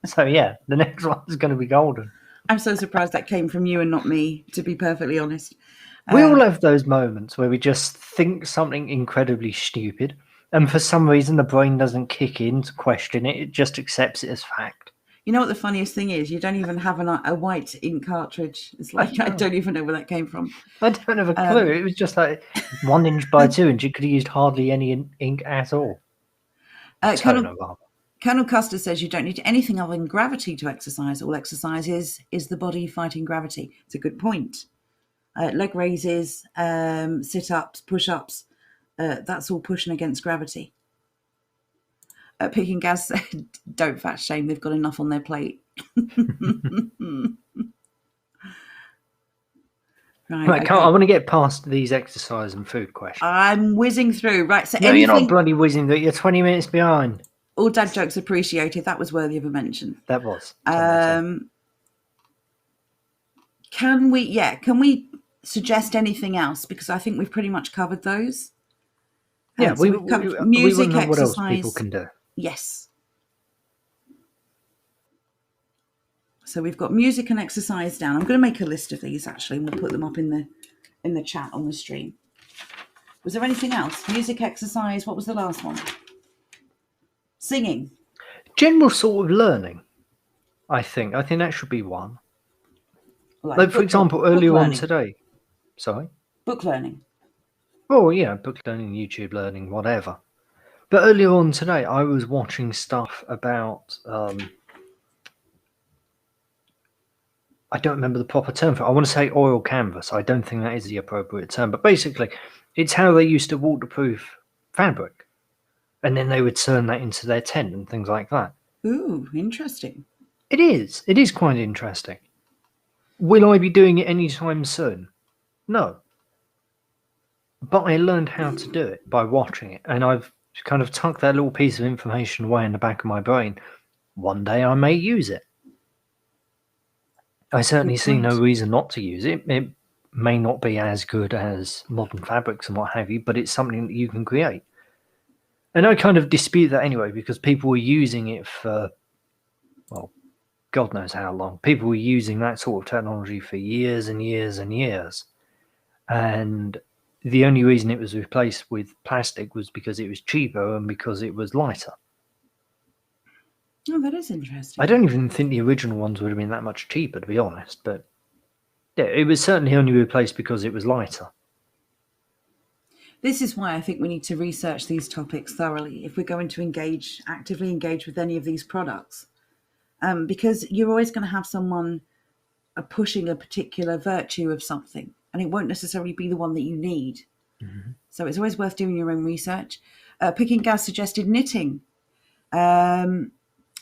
S3: So, yeah, the next one's going to be golden.
S1: I'm so surprised that came from you and not me, to be perfectly honest.
S3: We all have those moments where we just think something incredibly stupid, and for some reason the brain doesn't kick in to question it. It just accepts it as fact.
S1: You know what the funniest thing is? You don't even have a white ink cartridge. It's like, I don't even know where that came from.
S3: I don't have a clue. It was just like 1 inch by 2 inch. You could have used hardly any ink at all.
S1: Colonel Custer says you don't need anything other than gravity to exercise. All exercise is the body fighting gravity. It's a good point. Leg raises, sit-ups, push-ups, that's all pushing against gravity. Picking gas said, don't fat shame, they've got enough on their plate. Right, okay.
S3: I want to get past these exercise and food questions.
S1: I'm whizzing through. Right, so
S3: no, you're not bloody whizzing through. You're 20 minutes behind.
S1: All dad jokes appreciated. That was worthy of a mention.
S3: That was.
S1: Can we suggest anything else? Because I think we've pretty much covered those.
S3: Yeah,
S1: so
S3: we've
S1: covered music,
S3: know what else
S1: exercise.
S3: people can do.
S1: Yes. So we've got music and exercise down. I'm going to make a list of these actually, and we'll put them up in the chat on the stream. Was there anything else? Music, exercise. What was the last one? Singing.
S3: General sort of learning. I think that should be one. Like for example, earlier on today. Sorry.
S1: Book learning.
S3: Oh yeah, book learning, YouTube learning, whatever. But earlier on today, I was watching stuff about. I don't remember the proper term for it. I want to say oil canvas. I don't think that is the appropriate term. But basically, it's how they used to waterproof fabric. And then they would turn that into their tent and things like that.
S1: Ooh, interesting.
S3: It is. It is quite interesting. Will I be doing it anytime soon? No. But I learned how to do it by watching it. And I've Just kind of tuck that little piece of information away in the back of my brain. One day I may use it. I certainly see no
S1: point.
S3: reason not to use it. It may not be as good as modern fabrics and what have you, but it's something that you can create. And I kind of dispute that anyway, because people were using it for, well, God knows how long. People were using that sort of technology for years and years and years. And the only reason it was replaced with plastic was because it was cheaper and because it was lighter.
S1: Oh, that is interesting.
S3: I don't even think the original ones would have been that much cheaper, to be honest. But yeah, it was certainly only replaced because it was lighter.
S1: This is why I think we need to research these topics thoroughly if we're going to actively engage with any of these products. Because you're always going to have someone pushing a particular virtue of something, and it won't necessarily be the one that you need. Mm-hmm. So it's always worth doing your own research. Picking Gaz suggested knitting.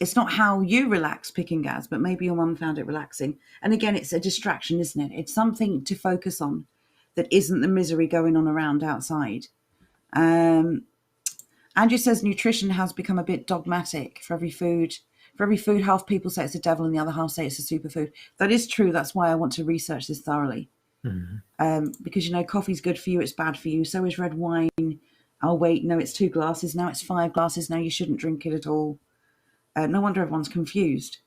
S1: It's not how you relax, Picking Gaz, but maybe your mum found it relaxing. And again, it's a distraction, isn't it? It's something to focus on that isn't the misery going on around outside. Andrew says nutrition has become a bit dogmatic. For every food, half people say it's a devil and the other half say it's a superfood. That is true. That's why I want to research this thoroughly. Mm-hmm. Because, coffee's good for you, it's bad for you. So is red wine. Oh, wait, no, it's 2 glasses. Now it's 5 glasses. Now you shouldn't drink it at all. No wonder everyone's confused.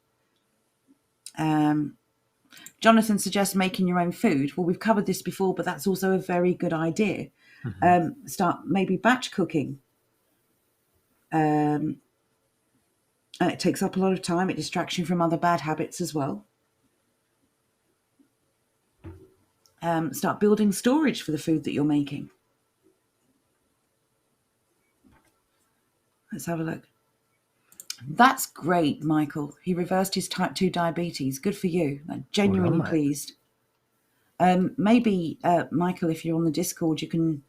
S1: Jonathan suggests making your own food. Well, we've covered this before, but that's also a very good idea. Mm-hmm. Start maybe batch cooking. And it takes up a lot of time. It distracts you from other bad habits as well. Start building storage for the food that you're making. Let's have a look. That's great, Michael. He reversed his type 2 diabetes. Good for you. I'm genuinely pleased. Maybe, Michael, if you're on the Discord, you can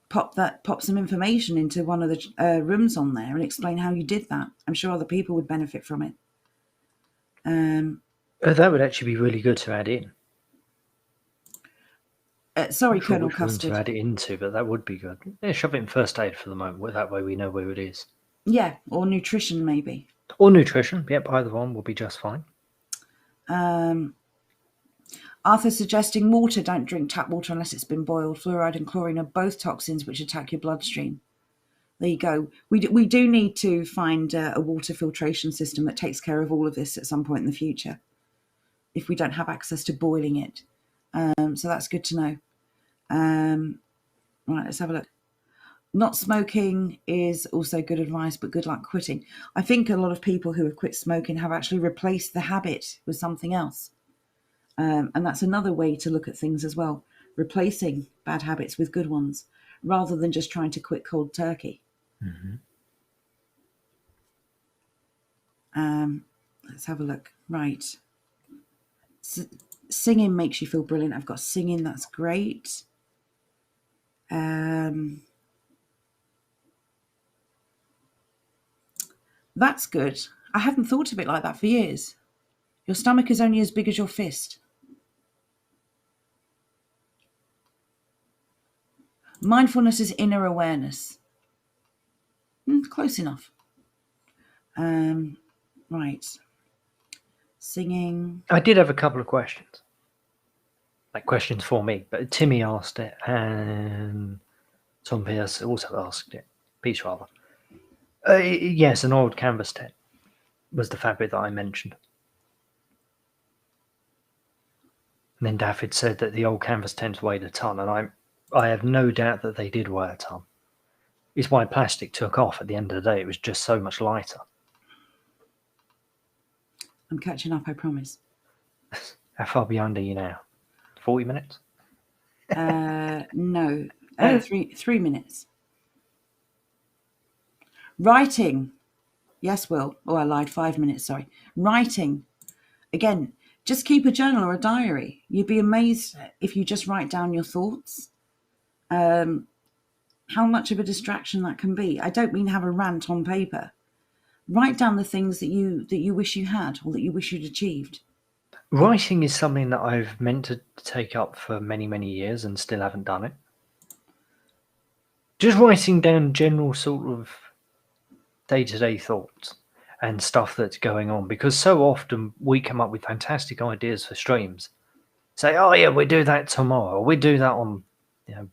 S1: pop some information into one of the rooms on there and explain how you did that. I'm sure other people would benefit from it.
S3: That would actually be really good to add in.
S1: Sorry, Colonel Custard.
S3: To add it into, but that would be good. Yeah, shove it in first aid for the moment. That way we know where it is.
S1: Yeah, or nutrition maybe.
S3: Or nutrition. Yep, either one will be just fine.
S1: Arthur suggesting water. Don't drink tap water unless it's been boiled. Fluoride and chlorine are both toxins which attack your bloodstream. There you go. We do need to find a water filtration system that takes care of all of this at some point in the future, if we don't have access to boiling it. So that's good to know. Right, let's have a look. Not smoking is also good advice, but good luck quitting. I think a lot of people who have quit smoking have actually replaced the habit with something else. And that's another way to look at things as well. Replacing bad habits with good ones, rather than just trying to quit cold turkey. Mm-hmm. Let's have a look. Right. Singing makes you feel brilliant. I've got singing. That's great. That's good. I haven't thought of it like that for years. Your stomach is only as big as your fist. Mindfulness is inner awareness. Close enough. Right. Singing.
S3: I did have a couple of questions. Like questions for me, but Timmy asked it and Tom Pierce also asked it. Peace rather. Yes, an old canvas tent was the fabric that I mentioned. And then Daffyd said that the old canvas tents weighed a ton, and I have no doubt that they did weigh a ton. It's why plastic took off at the end of the day. It was just so much lighter.
S1: I'm catching up, I promise.
S3: How far behind are you now? 40 minutes?
S1: No, 3 minutes. Writing. Yes, Will. Oh, I lied. 5 minutes, sorry. Writing. Again, just keep a journal or a diary. You'd be amazed if you just write down your thoughts. How much of a distraction that can be. I don't mean have a rant on paper. Write down the things that you wish you had or that you wish you'd achieved.
S3: Writing is something that I've meant to take up for many, many years and still haven't done it. Just writing down general sort of day-to-day thoughts and stuff that's going on, because so often we come up with fantastic ideas for streams. Say, oh yeah, we do that tomorrow, or we do that on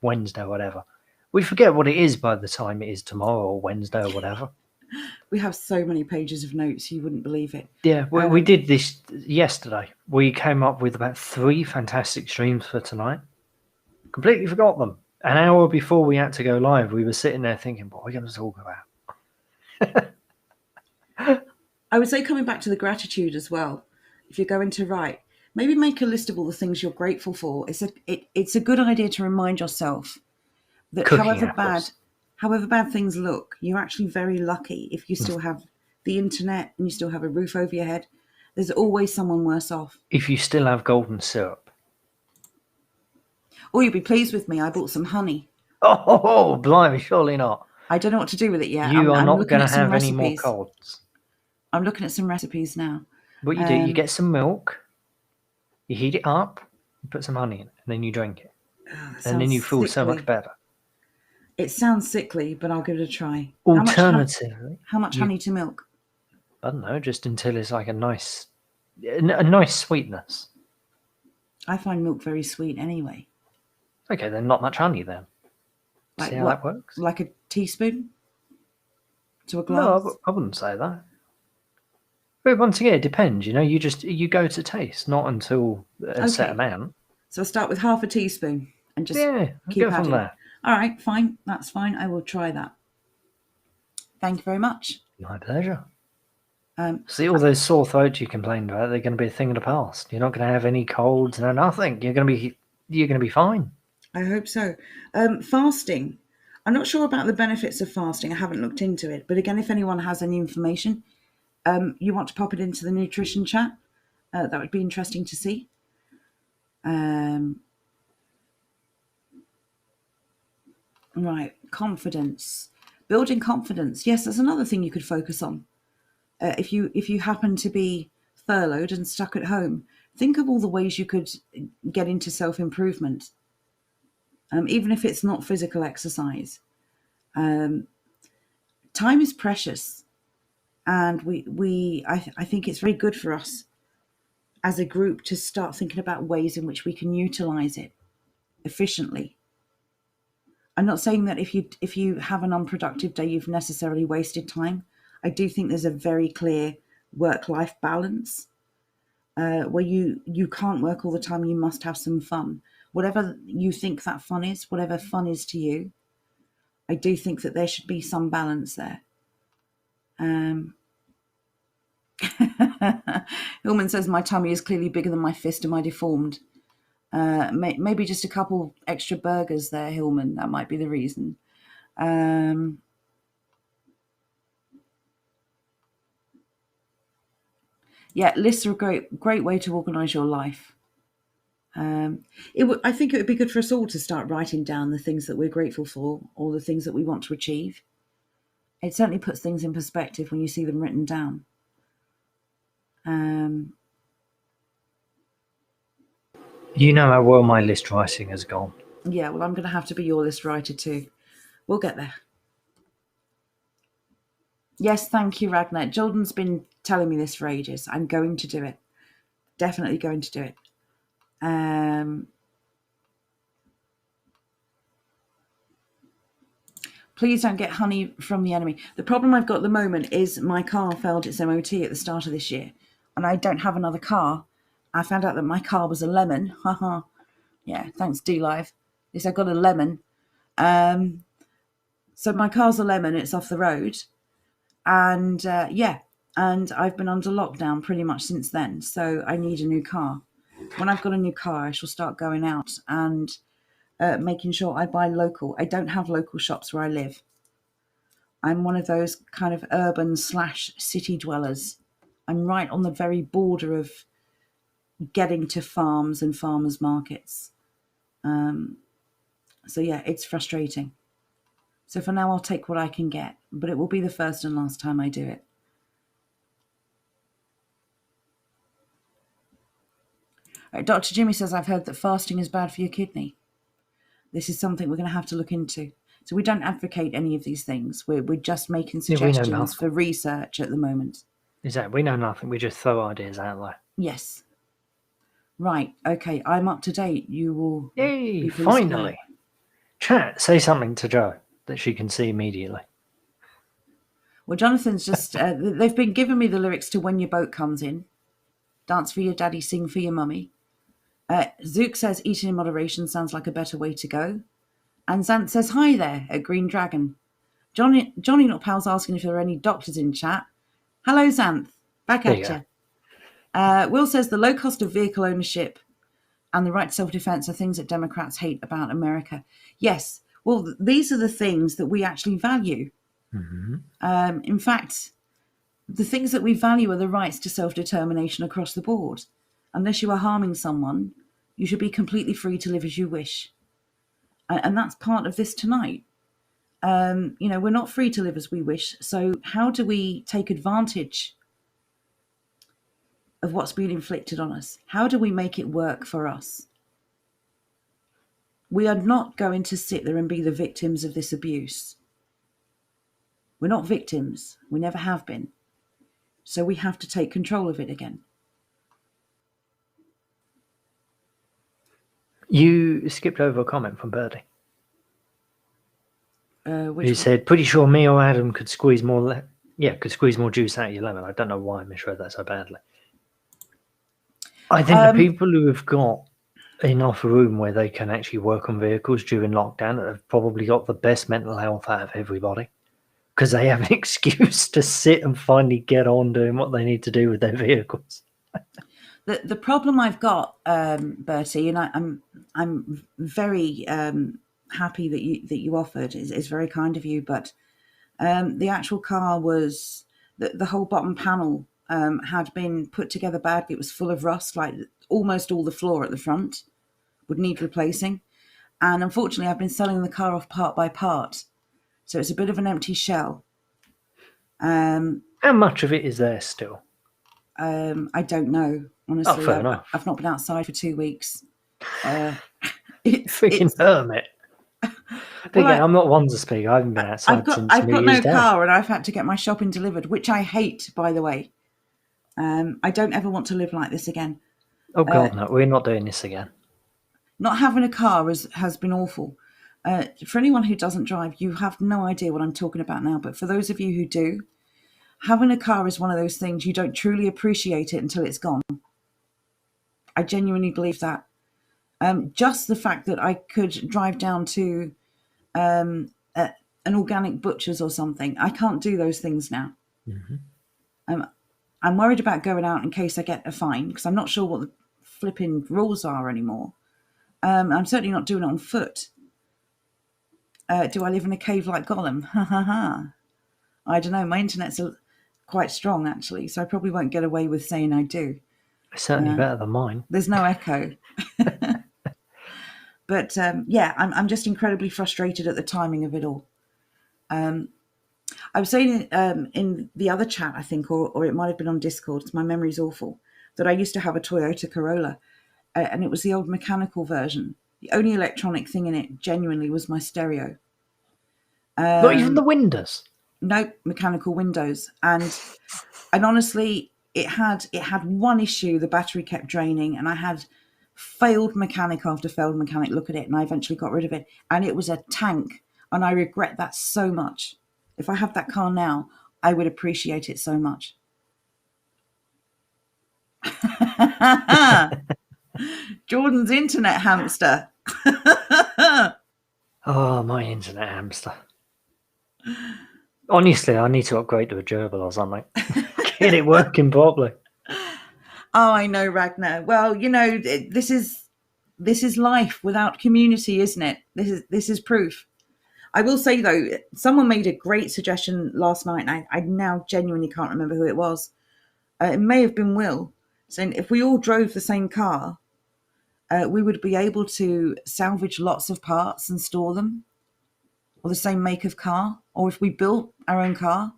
S3: Wednesday or whatever. We forget what it is by the time it is tomorrow or Wednesday or whatever.
S1: We have so many pages of notes, you wouldn't believe it.
S3: Yeah, we did this yesterday. We came up with about 3 fantastic streams for tonight. Completely forgot them. An hour before we had to go live, we were sitting there thinking, what are we going to talk about?
S1: I would say, coming back to the gratitude as well, if you're going to write, maybe make a list of all the things you're grateful for. It's a good idea to remind yourself that
S3: Cooking
S1: however bad things look, you're actually very lucky if you still have the internet and you still have a roof over your head. There's always someone worse off.
S3: If you still have golden syrup.
S1: Or you'll be pleased with me, I bought some honey.
S3: Oh, blimey, surely not.
S1: I don't know what to do with it yet.
S3: You are not going to
S1: some
S3: have any more
S1: recipes.
S3: colds.
S1: I'm looking at some recipes now.
S3: What you do, you get some milk, you heat it up, you put some honey in it, and then you drink it. And then you feel so much better.
S1: It sounds sickly, but I'll give it a try.
S3: Alternatively,
S1: how much honey to milk?
S3: I don't know, just until it's like a nice sweetness.
S1: I find milk very sweet anyway.
S3: Okay, then not much honey then. See how that works?
S1: Like a teaspoon to a glass?
S3: No, I wouldn't say that. But once again, it depends. You go to taste, not until a set amount.
S1: So I'll start with half a teaspoon and just keep
S3: go from there.
S1: All right, fine. That's fine. I will try that. Thank you very much.
S3: My pleasure. See, all those sore throats you complained about, they're going to be a thing of the past. You're not going to have any colds, no nothing. You're going to be fine.
S1: I hope so. Fasting. I'm not sure about the benefits of fasting. I haven't looked into it. But again, if anyone has any information, you want to pop it into the nutrition chat, that would be interesting to see. Right, confidence. Building confidence. Yes, that's another thing you could focus on. If you happen to be furloughed and stuck at home, think of all the ways you could get into self-improvement. Even if it's not physical exercise. Time is precious. And I think it's very good for us as a group to start thinking about ways in which we can utilize it efficiently. I'm not saying that if you have an unproductive day, you've necessarily wasted time. I do think there's a very clear work-life balance where you can't work all the time. You must have some fun. Whatever you think that fun is, whatever fun is to you, I do think that there should be some balance there. Hillman says, my tummy is clearly bigger than my fist. Am I deformed? Maybe just a couple extra burgers there, Hillman. That might be the reason. Yeah, lists are a great way to organise your life. I think it would be good for us all to start writing down the things that we're grateful for or the things that we want to achieve. It certainly puts things in perspective when you see them written down.
S3: You know how well my list writing has gone.
S1: Yeah, well, I'm going to have to be your list writer too. We'll get there. Yes, thank you, Ragnar. Jordan's been telling me this for ages. I'm going to do it. Definitely going to do it. Please don't get honey from the enemy. The problem I've got at the moment is my car failed its MOT at the start of this year, and I don't have another car. I found out that my car was a lemon. Haha. Yeah, thanks, DLive. At least I got a lemon. So my car's a lemon. It's off the road. And and I've been under lockdown pretty much since then. So I need a new car. When I've got a new car, I shall start going out and making sure I buy local. I don't have local shops where I live. I'm one of those kind of urban / city dwellers. I'm right on the very border of getting to farms and farmers markets. So yeah, it's frustrating. So for now, I'll take what I can get, but it will be the first and last time I do it. Right, Dr. Jimmy says, I've heard that fasting is bad for your kidney. This is something we're going to have to look into. So we don't advocate any of these things. We're just making
S3: Yeah, we know
S1: suggestions
S3: nothing.
S1: for research at the moment.
S3: Exactly. We know nothing. We just throw ideas out there.
S1: Yes. Right. Okay. I'm up to date. You will.
S3: Yay!
S1: be pleased to
S3: Finally.
S1: know.
S3: Chat. Say something to Jo that she can see immediately.
S1: Well, Jonathan's just. They've been giving me the lyrics to When Your Boat Comes In. Dance for your daddy, sing for your mummy. Zook says eating in moderation sounds like a better way to go. And Zant says hi there at Green Dragon. Johnny Not Pal's asking if there are any doctors in chat. Hello, Xanth. Back
S3: There
S1: at
S3: you
S1: you. Will says the low cost of vehicle ownership and the right to self-defense are things that Democrats hate about America. Yes. Well, these are the things that we actually value.
S3: Mm-hmm.
S1: In fact, the things that we value are the rights to self-determination across the board. Unless you are harming someone, you should be completely free to live as you wish. And that's part of this tonight. We're not free to live as we wish. So how do we take advantage of what's been inflicted on us? How do we make it work for us? We are not going to sit there and be the victims of this abuse. We're not victims. We never have been. So we have to take control of it again.
S3: You skipped over a comment from Birdie.
S1: Which
S3: Who said, pretty sure me or Adam could squeeze more could squeeze more juice out of your lemon. I don't know why I misread that so badly. I think the people who have got enough room where they can actually work on vehicles during lockdown have probably got the best mental health out of everybody, because they have an excuse to sit and finally get on doing what they need to do with their vehicles.
S1: The problem I've got, Bertie, and I'm very happy that you offered, is very kind of you, but the actual car was the whole bottom panel had been put together badly. It was full of rust, like almost all the floor at the front would need replacing, and unfortunately I've been selling the car off part by part, so it's a bit of an empty shell.
S3: How much of it is there still?
S1: I don't know, honestly.
S3: Fair enough.
S1: I've not been outside for 2 weeks.
S3: Freaking hermit. I'm not one to speak. I haven't been outside since
S1: I've
S3: New
S1: got
S3: Year's
S1: no
S3: Day.
S1: car, and I've had to get my shopping delivered, which I hate, by the way. I don't ever want to live like this again.
S3: Oh God, no! We're not doing this again.
S1: Not having a car has been awful. For anyone who doesn't drive, you have no idea what I'm talking about now. But for those of you who do, having a car is one of those things you don't truly appreciate it until it's gone. I genuinely believe that. Just the fact that I could drive down to an organic butcher's or something. I can't do those things now.
S3: Mm-hmm.
S1: I'm worried about going out in case I get a fine, because I'm not sure what the flipping rules are anymore. I'm certainly not doing it on foot. Do I live in a cave like Gollum? Ha ha ha. I don't know. My internet's quite strong, actually, so I probably won't get away with saying I do.
S3: It's certainly better than mine.
S1: There's no echo. But I'm just incredibly frustrated at the timing of it all. I was saying in the other chat, I think, or it might have been on Discord, because my memory's awful, that I used to have a Toyota Corolla, and it was the old mechanical version. The only electronic thing in it, genuinely, was my stereo.
S3: Not even the windows.
S1: No, mechanical windows. And honestly, it had one issue. The battery kept draining, and I had failed mechanic after failed mechanic look at it, and I eventually got rid of it. And it was a tank, and I regret that so much. If I had that car now, I would appreciate it so much. Jordan's internet hamster.
S3: Oh, my internet hamster. Honestly, I need to upgrade to a gerbil or something. Get it working properly.
S1: Oh, I know, Ragnar. Well, this is life without community, isn't it? This is proof. I will say, though, someone made a great suggestion last night, and I now genuinely can't remember who it was. It may have been Will, saying if we all drove the same car, we would be able to salvage lots of parts and store them, or the same make of car, or if we built our own car.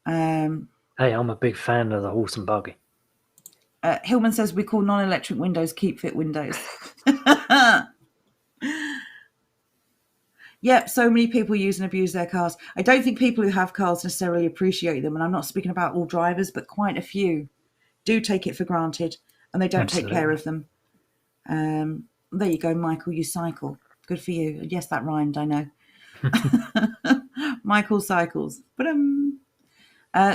S3: Hey, I'm a big fan of the horse and buggy.
S1: Hillman says we call non-electric windows keep fit windows. Yeah, so many people use and abuse their cars. I don't think people who have cars necessarily appreciate them, and I'm not speaking about all drivers, but quite a few do take it for granted, and they don't take care of them. There you go, Michael, you cycle. Good for you. Yes, that rhymed, I know. Michael cycles. But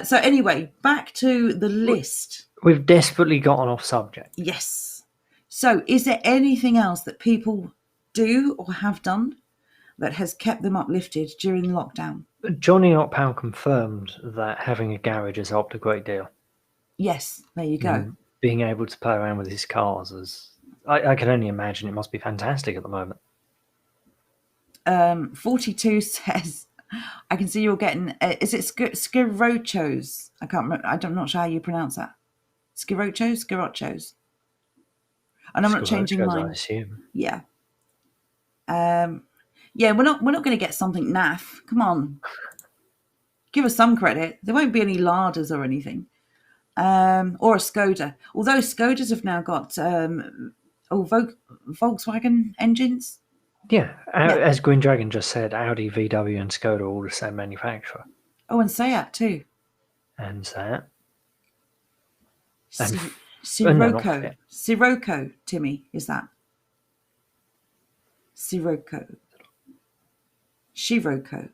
S1: so anyway, back to the list.
S3: We've desperately gotten off subject.
S1: Yes. So is there anything else that people do or have done that has kept them uplifted during lockdown?
S3: Johnny Knockpowell confirmed that having a garage has helped a great deal.
S1: Yes, there you go.
S3: Being able to play around with his cars is, I can only imagine it must be fantastic at the moment.
S1: 42 says, I can see you're getting, is it Skirochos? I can't remember, I'm not sure how you pronounce that. Skirochos? And I'm not changing mine.
S3: I assume.
S1: Yeah. Yeah, we're not going to get something naff. Come on. Give us some credit. There won't be any larders or anything. Or a Skoda. Although Skodas have now got Volkswagen engines.
S3: Yeah, as Green Dragon just said, Audi, VW and Skoda are all the same manufacturer.
S1: Oh, and Seat too.
S3: And Seat.
S1: Sirocco. Sirocco, Timmy, is that? Sirocco. Shiroko.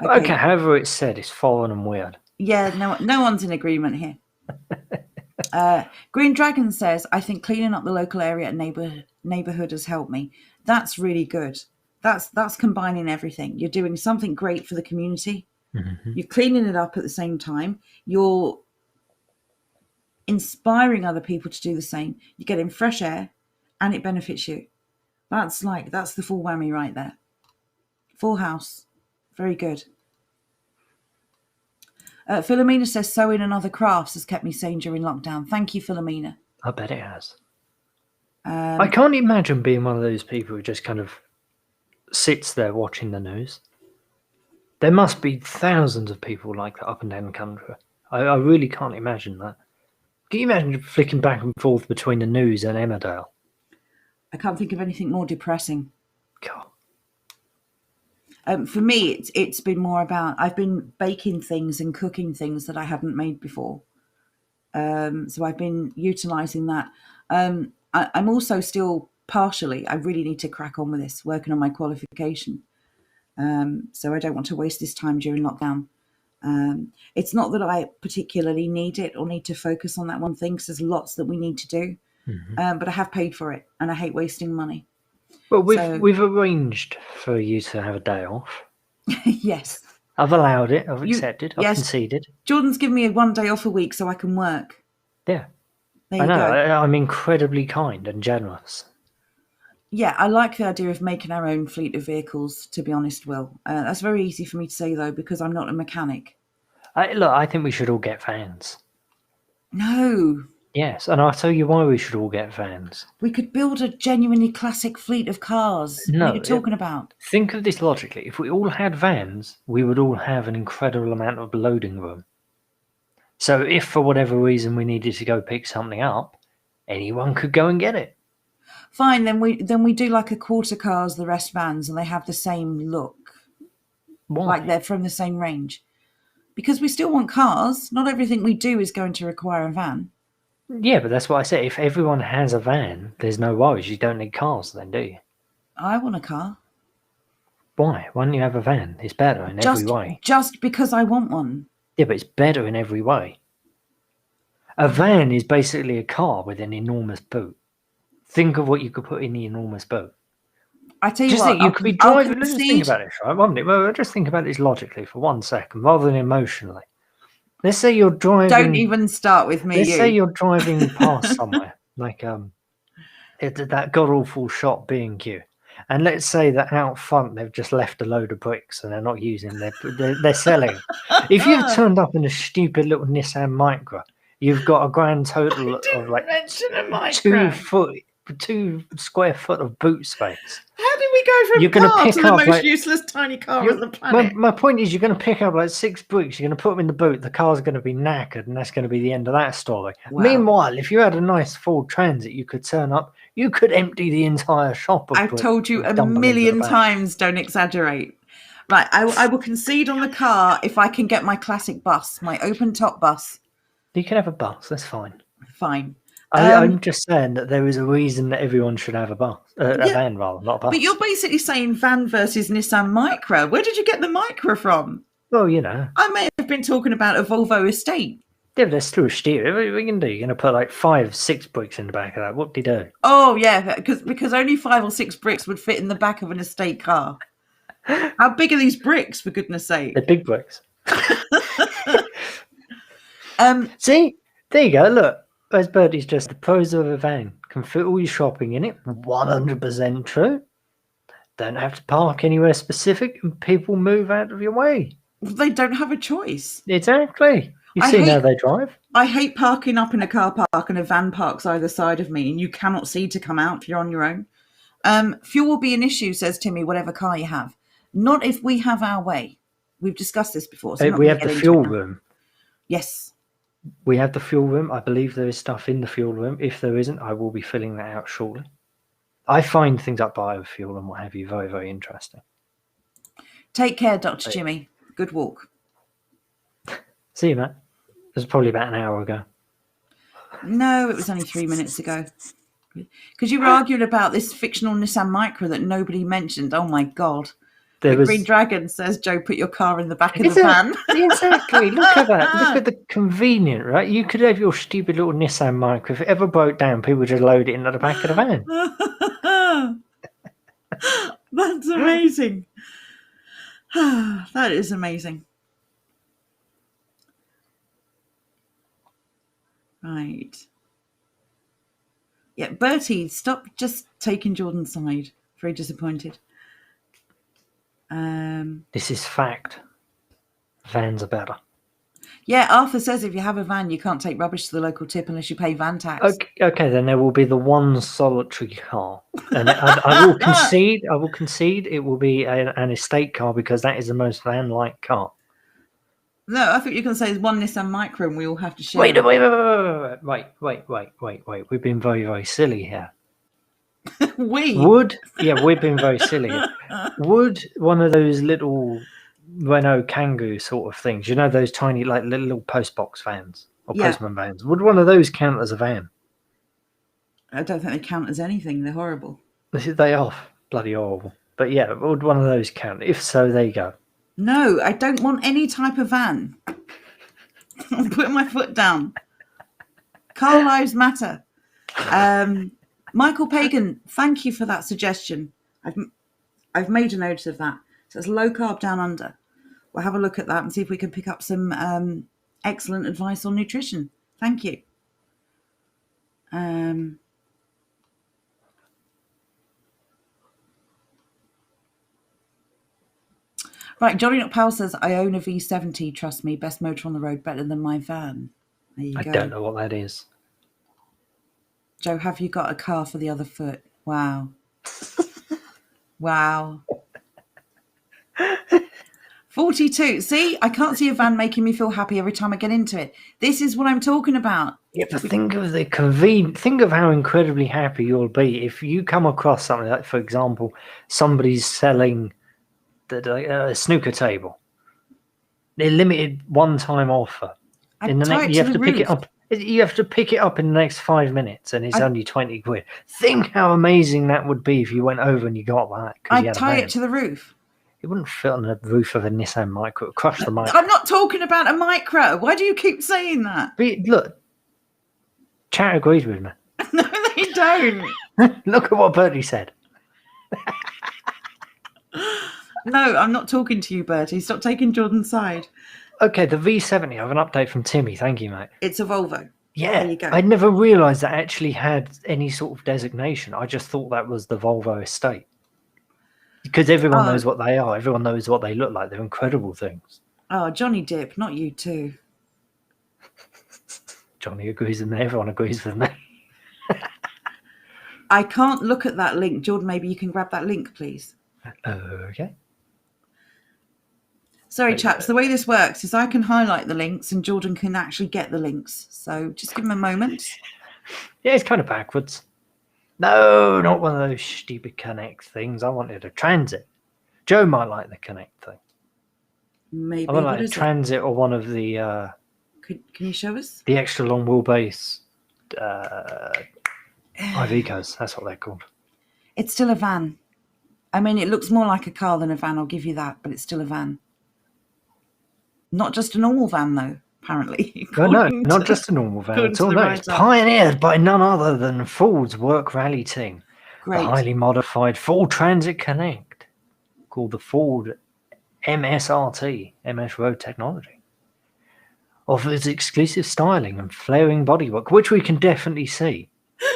S3: Okay, however it's said, it's foreign and weird.
S1: Yeah, no one's in agreement here. Green Dragon says, I think cleaning up the local area and neighborhood has helped me. That's really good. That's combining everything. You're doing something great for the community.
S3: Mm-hmm.
S1: You're cleaning it up at the same time. You're inspiring other people to do the same. You're getting fresh air and it benefits you. That's the full whammy right there. Full house. Very good. Philomena says sewing and other crafts has kept me sane during lockdown. Thank you, Philomena.
S3: I bet it has. I can't imagine being one of those people who just kind of sits there watching the news. There must be thousands of people like that up and down the country. I really can't imagine that. Can you imagine flicking back and forth between the news and Emmerdale?
S1: I can't think of anything more depressing.
S3: God.
S1: For me, it's been more about I've been baking things and cooking things that I hadn't made before. So I've been utilising that. I'm also still partially, I really need to crack on with this, working on my qualification. So I don't want to waste this time during lockdown. It's not that I particularly need it or need to focus on that one thing, because there's lots that we need to do. Mm-hmm. But I have paid for it and I hate wasting money.
S3: Well, we've arranged for you to have a day off.
S1: Yes.
S3: I've allowed it. I've accepted. I've conceded.
S1: Jordan's given me one day off a week so I can work.
S3: Yeah.
S1: There you go.
S3: I'm incredibly kind and generous.
S1: Yeah, I like the idea of making our own fleet of vehicles, to be honest, Will. That's very easy for me to say, though, because I'm not a mechanic.
S3: I think we should all get vans.
S1: No.
S3: Yes, and I'll tell you why we should all get vans.
S1: We could build a genuinely classic fleet of cars.
S3: No,
S1: what are you talking about?
S3: Think of this logically. If we all had vans, we would all have an incredible amount of loading room. So if for whatever reason we needed to go pick something up, anyone could go and get it.
S1: Fine, then we do like a quarter cars, the rest vans, and they have the same look.
S3: Why?
S1: Like they're from the same range. Because we still want cars. Not everything we do is going to require a van.
S3: Yeah, but that's what I said. If everyone has a van, there's no worries. You don't need cars then, do you?
S1: I want a car.
S3: Why? Why don't you have a van? It's better in every way.
S1: Just because I want one.
S3: Yeah, but it's better in every way. A van is basically a car with an enormous boot. Think of what you could put in the enormous boat.
S1: I tell you
S3: just
S1: what,
S3: think you could be driving. Let's just think about this, right? Well, just think about this logically for 1 second, rather than emotionally. Let's say you're driving.
S1: Don't even start with me.
S3: Let's say you're driving past somewhere, like that god awful shop B&Q, and let's say that out front they've just left a load of bricks and they're not using they're selling. If you've turned up in a stupid little Nissan Micra, you've got a grand total of like 2 square foot of boot space.
S1: How do we go from car to the most useless tiny car on the planet?
S3: My point is, you're going to pick up like 6 bricks, you're going to put them in the boot, the car's going to be knackered, and that's going to be the end of that story. Wow. Meanwhile, if you had a nice Ford Transit, you could turn up, You could empty the entire shop. Of
S1: I've
S3: bricks
S1: told you
S3: and
S1: a
S3: dump them into the
S1: million
S3: back.
S1: times, don't exaggerate. Right, I will concede on the car if I can get my classic bus, my open top bus.
S3: You can have a bus. That's fine.
S1: Fine.
S3: I'm just saying that there is a reason that everyone should have a bus, a
S1: Yeah.
S3: van rather, not a bus.
S1: But you're basically saying van versus Nissan Micra. Where did you get the Micra from?
S3: Well, you know,
S1: I may have been talking about a Volvo estate.
S3: yeah, but that's still a steer. What are you going to do? You're going to put like 5, 6 bricks in the back of that. What do you do?
S1: Oh, yeah, because only 5 or 6 bricks would fit in the back of an estate car. How big are these bricks, for goodness sake?
S3: They're big bricks.
S1: Um,
S3: See? There you go. Look. As Bertie's just the pros of a van. Can fit all your shopping in it. 100% true. Don't have to park anywhere specific and people move out of your way.
S1: they don't have a choice.
S3: Exactly. You've
S1: I
S3: seen how
S1: hate-
S3: they drive.
S1: I hate parking up in a car park and a van parks either side of me, and you cannot see to come out if you're on your own. Fuel will be an issue, says Timmy, whatever car you have. Not if we have our way. We've discussed this before. So I'm not
S3: We
S1: gonna
S3: have
S1: get
S3: the
S1: into
S3: fuel
S1: it now.
S3: room.
S1: Yes.
S3: We have the fuel room. I believe there is stuff in the fuel room. If there isn't, I will be filling that out shortly. I find things like biofuel and what have you very, very interesting.
S1: Take care, Dr. Jimmy. Good walk.
S3: See you, Matt. It was probably about an hour ago.
S1: No, it was only 3 minutes ago. Because you were arguing about this fictional Nissan Micra that nobody mentioned. Oh my God.
S3: There
S1: The
S3: was
S1: Green Dragon says, Joe, put your car in the back of
S3: Is
S1: the
S3: it?
S1: van.
S3: Exactly. Look at that. Look at the convenient, right? You could have your stupid little Nissan Micra. If it ever broke down, people would just load it into the back of the van.
S1: That's amazing. That is amazing. Right. Yeah, Bertie, stop just taking Jordan's side. Very disappointed.
S3: This is fact. Vans are better.
S1: Yeah, Arthur says if you have a van, you can't take rubbish to the local tip unless you pay van tax.
S3: Okay, then there will be the one solitary car, and I will concede. I will concede it will be an estate car because that is the most van-like car.
S1: No, I thought you were going to say there's one Nissan Micra and we all have to share.
S3: Wait. We've been very, very silly here. We've been very silly here. Would one of those little Renault Kangoo sort of things, you know, those tiny like little postbox vans or
S1: Yeah.
S3: postman vans, would one of those count as a van?
S1: I don't think they count as anything. They're horrible.
S3: They are bloody horrible. But yeah, would one of those count? If so, there you go.
S1: No, I don't want any type of van. I'm putting my foot down. Car lives matter. Michael Pagan, thank you for that suggestion. I've made a note of that. So it's low carb down under. We'll have a look at that and see if we can pick up some excellent advice on nutrition. Thank you. Right, Johnny Not Powell says, I own a V70, trust me, best motor on the road, better than my van. There you
S3: I
S1: go.
S3: don't know what that is.
S1: Joe, have you got a car for the other foot? Wow. Wow. 42. See, I can't see a van making me feel happy every time I get into it. This is what I'm talking about.
S3: Yeah, but think of the think of how incredibly happy you'll be if you come across something like, for example, somebody's selling a snooker table. They're limited one-time offer.
S1: I'd
S3: In the
S1: tie
S3: next,
S1: it
S3: you
S1: to
S3: have
S1: the
S3: to pick
S1: roof.
S3: it up. You have to pick it up in the next 5 minutes, and it's only 20 quid. Think how amazing that would be if you went over and you got that. 'cause you
S1: I'd
S3: had a
S1: tie
S3: van.
S1: it to the roof.
S3: It wouldn't fit on the roof of a Nissan Micra. It would crush the Micra.
S1: I'm not talking about a Micro. Why do you keep saying that?
S3: But look, chat agrees with me.
S1: No, they don't.
S3: Look at what Bertie said.
S1: No, I'm not talking to you, Bertie. Stop taking Jordan's side.
S3: Okay, the V70. I have an update from Timmy. Thank you, mate.
S1: It's a Volvo.
S3: Yeah,
S1: There you go.
S3: I never realised that actually had any sort of designation. I just thought that was the Volvo estate. Because everyone knows what they are. Everyone knows what they look like. They're incredible things.
S1: Oh, Johnny Dip, not you too.
S3: Johnny agrees with me. Everyone agrees with me.
S1: I can't look at that link. Jordan, maybe you can grab that link, please.
S3: Okay.
S1: Sorry, chaps. The way this works is I can highlight the links and Jordan can actually get the links. So just give him a moment.
S3: Yeah, it's kind of backwards. No, not one of those stupid Connect things. I wanted a Transit. Joe might like the Connect thing.
S1: Maybe.
S3: I want
S1: What
S3: like a
S1: is it?
S3: Transit or one of the
S1: Can you show us?
S3: extra long wheelbase Ivecos. That's what they're called.
S1: It's still a van. I mean, it looks more like a car than a van, I'll give you that, but it's still a van. Not just a normal van, though, apparently.
S3: No,
S1: according
S3: not
S1: to-
S3: just a normal van
S1: according
S3: at
S1: to
S3: all.
S1: the
S3: No, it's
S1: write-up.
S3: pioneered by none other than Ford's work rally team.
S1: Great.
S3: The highly modified Ford Transit Connect, called the Ford MSRT, MS Road Technology, offers exclusive styling and flaring bodywork, which we can definitely see.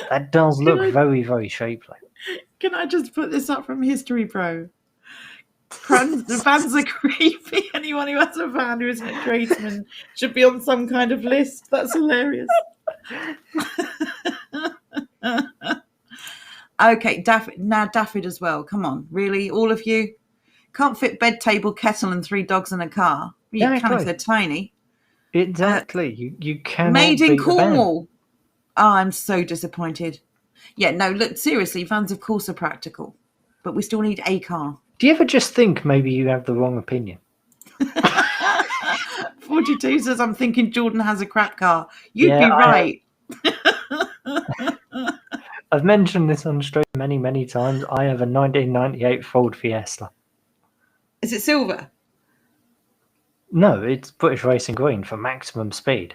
S3: That does look very, very shapely.
S1: Can I just put this up from History Pro? The vans are creepy. Anyone who has a van who isn't a tradesman should be on some kind of list. That's hilarious. Okay, Daffyd as well. Come on, really? All of you? Can't fit bed, table, kettle and 3 dogs in a car. You can if
S3: Exactly.
S1: they're tiny.
S3: Exactly. You cannot
S1: Made in
S3: beat a van.
S1: Cornwall. Oh, I'm so disappointed. Yeah, no, look, seriously, vans of course are practical, but we still need a car.
S3: Do you ever just think maybe you have the wrong opinion?
S1: 42 says, I'm thinking Jordan has a crap car. You'd
S3: Yeah,
S1: be right.
S3: I've mentioned this on stream many, many times. I have a 1998 Ford Fiesta.
S1: Is it silver?
S3: No, it's British Racing Green for maximum speed.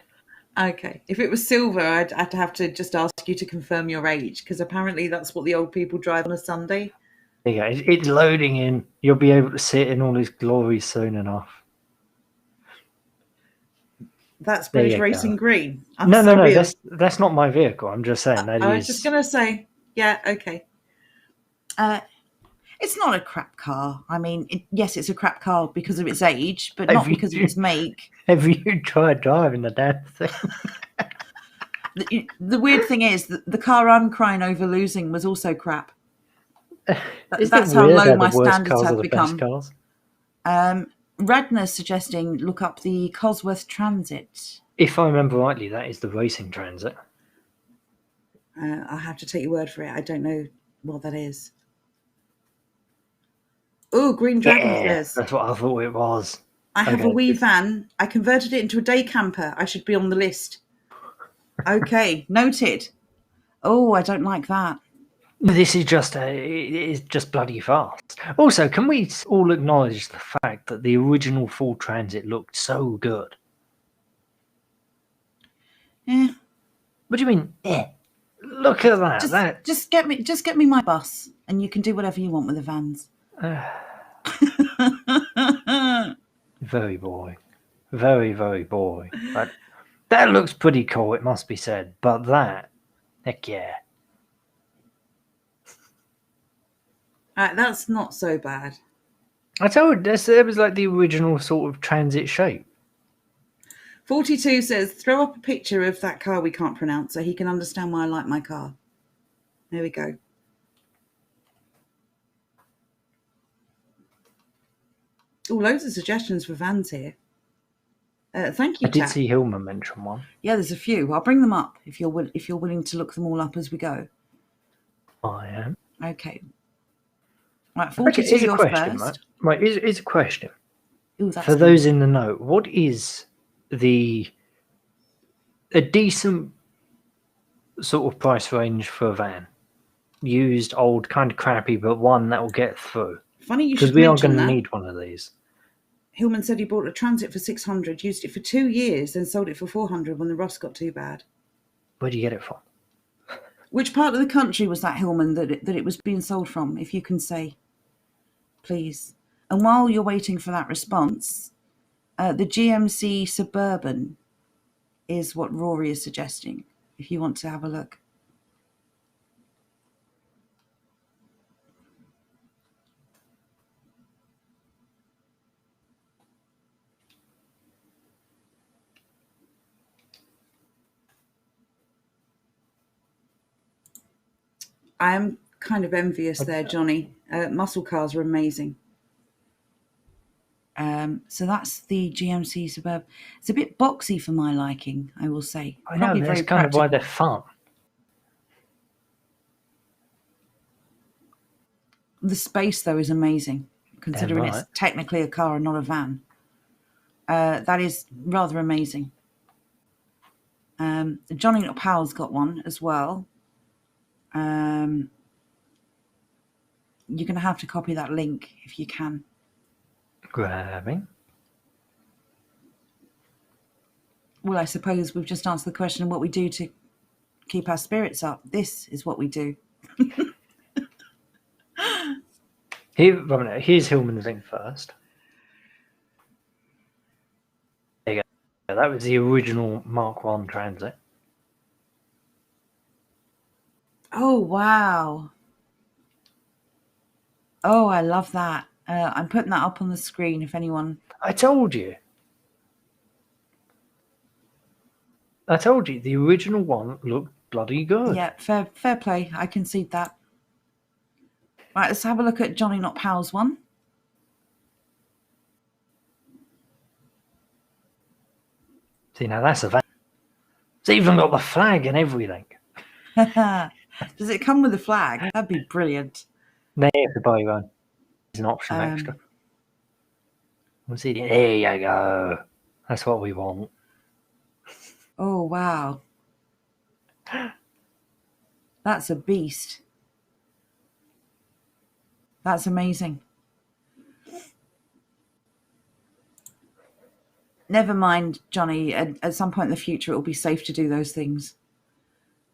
S1: Okay. If it was silver, I'd have to just ask you to confirm your age, because apparently that's what the old people drive on a Sunday.
S3: There you go. It's loading in. You'll be able to see it in all its glory soon enough.
S1: That's
S3: There
S1: British
S3: you
S1: Racing
S3: go.
S1: Green.
S3: No, that's not my vehicle. I'm just saying that
S1: I
S3: is.
S1: was just going to say, yeah, okay. It's not a crap car. I mean, yes, it's a crap car because of its age, but not because of its make.
S3: Have you tried driving the damn thing?
S1: The weird thing is that the car I'm crying over losing was also crap. That's how low my standards have become. Ragnar suggesting look up the Cosworth Transit.
S3: If I remember rightly, that is the racing transit.
S1: I'll have to take your word for it. I don't know what that is. Oh, Green Dragon says.
S3: That's what I thought it was.
S1: I have a wee van. I converted it into a day camper. I should be on the list. Okay, noted. Oh, I don't like that.
S3: This is just it's just bloody fast. Also, can we all acknowledge the fact that the original Ford Transit looked so good?
S1: Yeah.
S3: What do you mean? Look at that.
S1: Just get me my bus, and you can do whatever you want with the vans.
S3: Very boring. Very, very boring. But that looks pretty cool, it must be said. But that, heck yeah.
S1: That's not so bad.
S3: I told you, it was like the original sort of transit shape.
S1: 42 says, throw up a picture of that car we can't pronounce so he can understand why I like my car. There we go. Oh, loads of suggestions for vans here. Thank you,
S3: I did
S1: Tat.
S3: see Hillman mention one.
S1: Yeah, there's a few. I'll bring them up if you're willing to look them all up as we go.
S3: I am.
S1: Okay. Right, 42
S3: Here's a
S1: you're
S3: question,
S1: first.
S3: right? Here's a question.
S1: Ooh, that's
S3: For
S1: good.
S3: those in the know, what is a decent sort of price range for a van? Used, old, kind of crappy, but one that will get through.
S1: Funny you
S3: Because
S1: should
S3: we are
S1: mention
S3: going to
S1: that.
S3: need one of these.
S1: Hillman said he bought a Transit for 600, used it for 2 years, then sold it for 400 when the rust got too bad.
S3: Where do you get it from?
S1: Which part of the country was that, Hillman, that it was being sold from, if you can say, please? And while you're waiting for that response, the GMC Suburban is what Rory is suggesting, if you want to have a look. I am kind of envious there, Johnny. Muscle cars are amazing. So that's the GMC Suburban. It's a bit boxy for my liking, I will say.
S3: I know, that's kind of why they're fun.
S1: The space, though, is amazing, considering
S3: right.
S1: it's technically a car and not a van. That is rather amazing. Johnny Not Powell's got one as well. You're going to have to copy that link if you can.
S3: Grabbing.
S1: Well, I suppose we've just answered the question of what we do to keep our spirits up. This is what we do.
S3: Here's Hillman's link first. There you go. That was the original Mark 1 Transit.
S1: Oh, wow. Oh, I love that. I'm putting that up on the screen if anyone...
S3: I told you. The original one looked bloody good.
S1: Yeah, fair play. I concede that. Right, let's have a look at Johnny Not Powell's one.
S3: See, now that's a van. It's even got the flag and everything.
S1: Does it come with a flag? That'd be brilliant.
S3: No, you have to buy your own. It's an option extra. We'll see. There you go. That's what we want.
S1: Oh, wow. That's a beast. That's amazing. Never mind, Johnny. At some point in the future, it will be safe to do those things.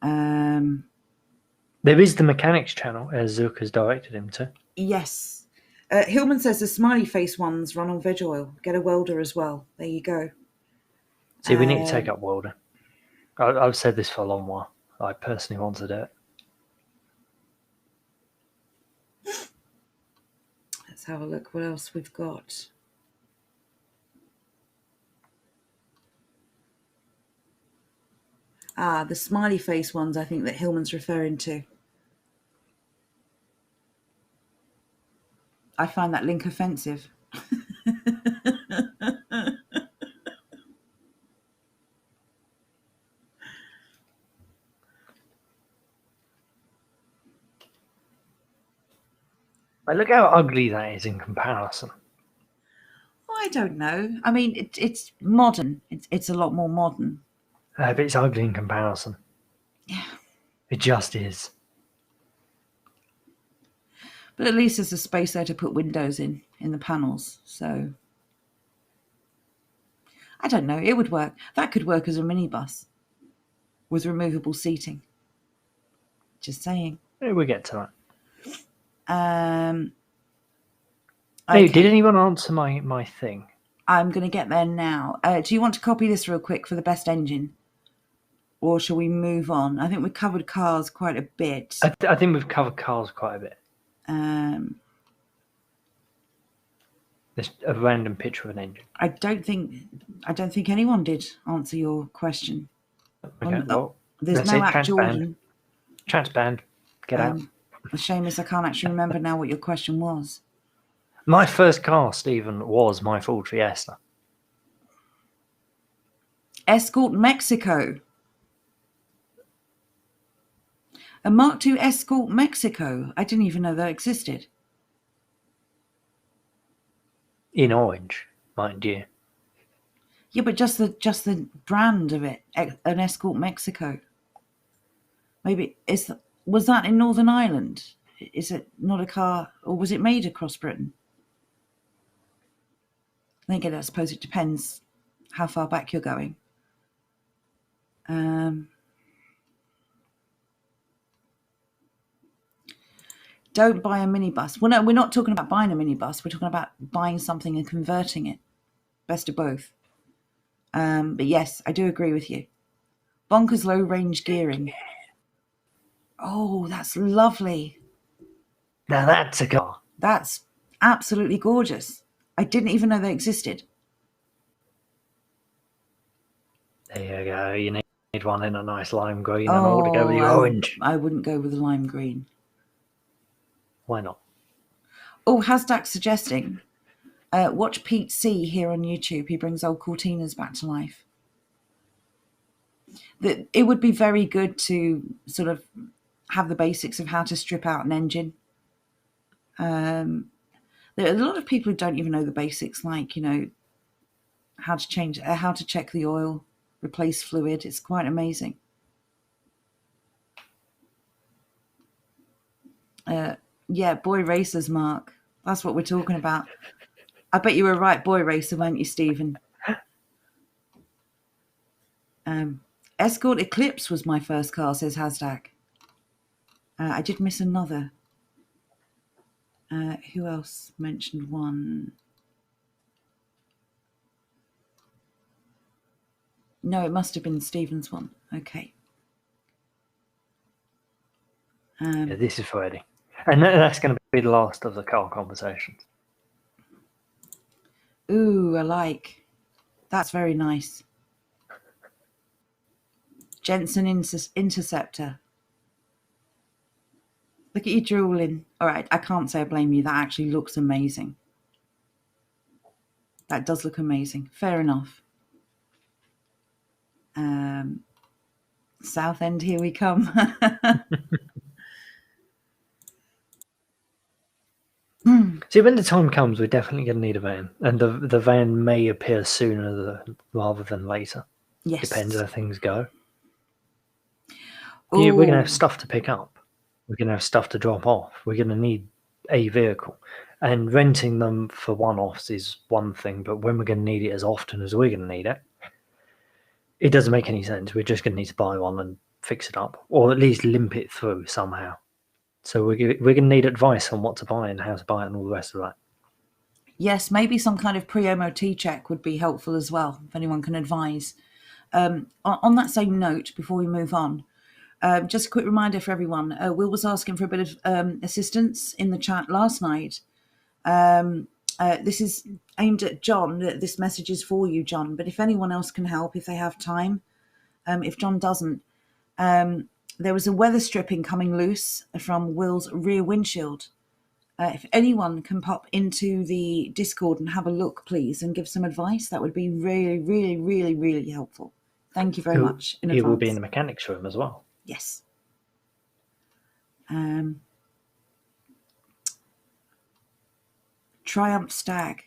S3: There is the mechanics channel, as Zook has directed him to.
S1: Yes. Hillman says the smiley face ones run on veg oil. Get a welder as well. There you go.
S3: See, we need to take up welder. I've said this for a long while. I personally want to do it.
S1: Let's have a look what else we've got. The smiley face ones, I think that Hillman's referring to. I find that link offensive.
S3: Look how ugly that is in comparison.
S1: I don't know. I mean, it's modern. It's a lot more modern.
S3: But it's ugly in comparison.
S1: Yeah.
S3: It just is.
S1: But at least there's a space there to put windows in the panels. So, I don't know. It would work. That could work as a minibus with removable seating. Just saying.
S3: We'll get to that.
S1: Okay.
S3: Hey, did anyone answer my thing?
S1: I'm going to get there now. Do you want to copy this real quick for the best engine? Or shall we move on? I think we covered cars quite a bit.
S3: I think we've covered cars quite a bit. There's a random picture of an engine.
S1: I don't think anyone did answer your question.
S3: Okay, well,
S1: there's no at Jordan.
S3: Chat's banned. Get out.
S1: The shame is I can't actually remember now what your question was.
S3: My first car, Stephen, was my Ford Fiesta.
S1: Escort Mexico. A Mark II Escort Mexico. I didn't even know that existed.
S3: In orange, mind you.
S1: Yeah, but just the brand of it, an Escort Mexico. Maybe was that in Northern Ireland? Is it not a car, or was it made across Britain? Then again, I suppose it depends how far back you're going. Don't buy a minibus. Well, no, we're not talking about buying a minibus. We're talking about buying something and converting it. Best of both. But yes, I do agree with you. Bonkers low range gearing. Oh, that's lovely.
S3: Now that's a car.
S1: That's absolutely gorgeous. I didn't even know they existed.
S3: There you go. You need one in a nice lime green and all to go with the orange.
S1: I wouldn't go with the lime green.
S3: Why not?
S1: Oh, Hasdak suggesting, watch Pete C here on YouTube. He brings old Cortinas back to life. It would be very good to sort of have the basics of how to strip out an engine. There are a lot of people who don't even know the basics, like, how to check the oil, replace fluid. It's quite amazing. Yeah, boy racers, Mark. That's what we're talking about. I bet you were right, boy racer, weren't you, Stephen? Escort Eclipse was my first car, says Hashtag. I did miss another. Who else mentioned one? No, it must have been Stephen's one. Okay.
S3: Yeah, this is for Eddie. And that's going to be the last of the car conversations.
S1: Ooh, I like. That's very nice. Jensen Interceptor. Look at you drooling. All right, I can't say I blame you. That actually looks amazing. That does look amazing. Fair enough. Southend, here we come.
S3: See, when the time comes, we're definitely going to need a van, and the van may appear sooner rather than later.
S1: Yes.
S3: Depends how things go. Yeah, we're going to have stuff to pick up. We're going to have stuff to drop off. We're going to need a vehicle. And renting them for one-offs is one thing, but when we're going to need it as often as we're going to need it, it doesn't make any sense. We're just going to need to buy one and fix it up, or at least limp it through somehow. So we're going to need advice on what to buy and how to buy it and all the rest of that.
S1: Yes, maybe some kind of pre-MOT check would be helpful as well, if anyone can advise. On that same note, before we move on, just a quick reminder for everyone. Will was asking for a bit of assistance in the chat last night. This is aimed at John. This message is for you, John. But if anyone else can help, if they have time, if John doesn't, there was a weather stripping coming loose from Will's rear windshield. If anyone can pop into the Discord and have a look, please, and give some advice, that would be really, really, really, really helpful. Thank you very much in advance.
S3: It will be in the mechanics room as well.
S1: Yes. Triumph Stag.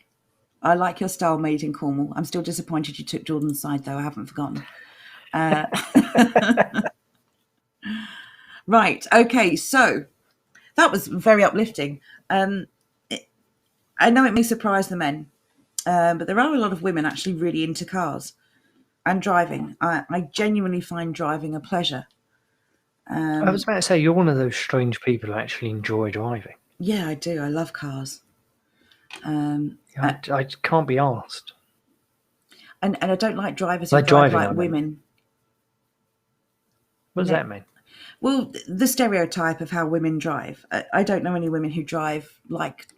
S1: I like your style, made in Cornwall. I'm still disappointed you took Jordan's side, though. I haven't forgotten. Right. Okay. So that was very uplifting. I know it may surprise the men, but there are a lot of women actually really into cars and driving. I genuinely find driving a pleasure.
S3: I was about to say, you're one of those strange people who actually enjoy driving.
S1: Yeah, I do. I love cars.
S3: I can't be asked.
S1: And I don't like drivers who
S3: Like
S1: drive
S3: driving,
S1: like women.
S3: What does that mean?
S1: Well, the stereotype of how women drive. I don't know any women who drive like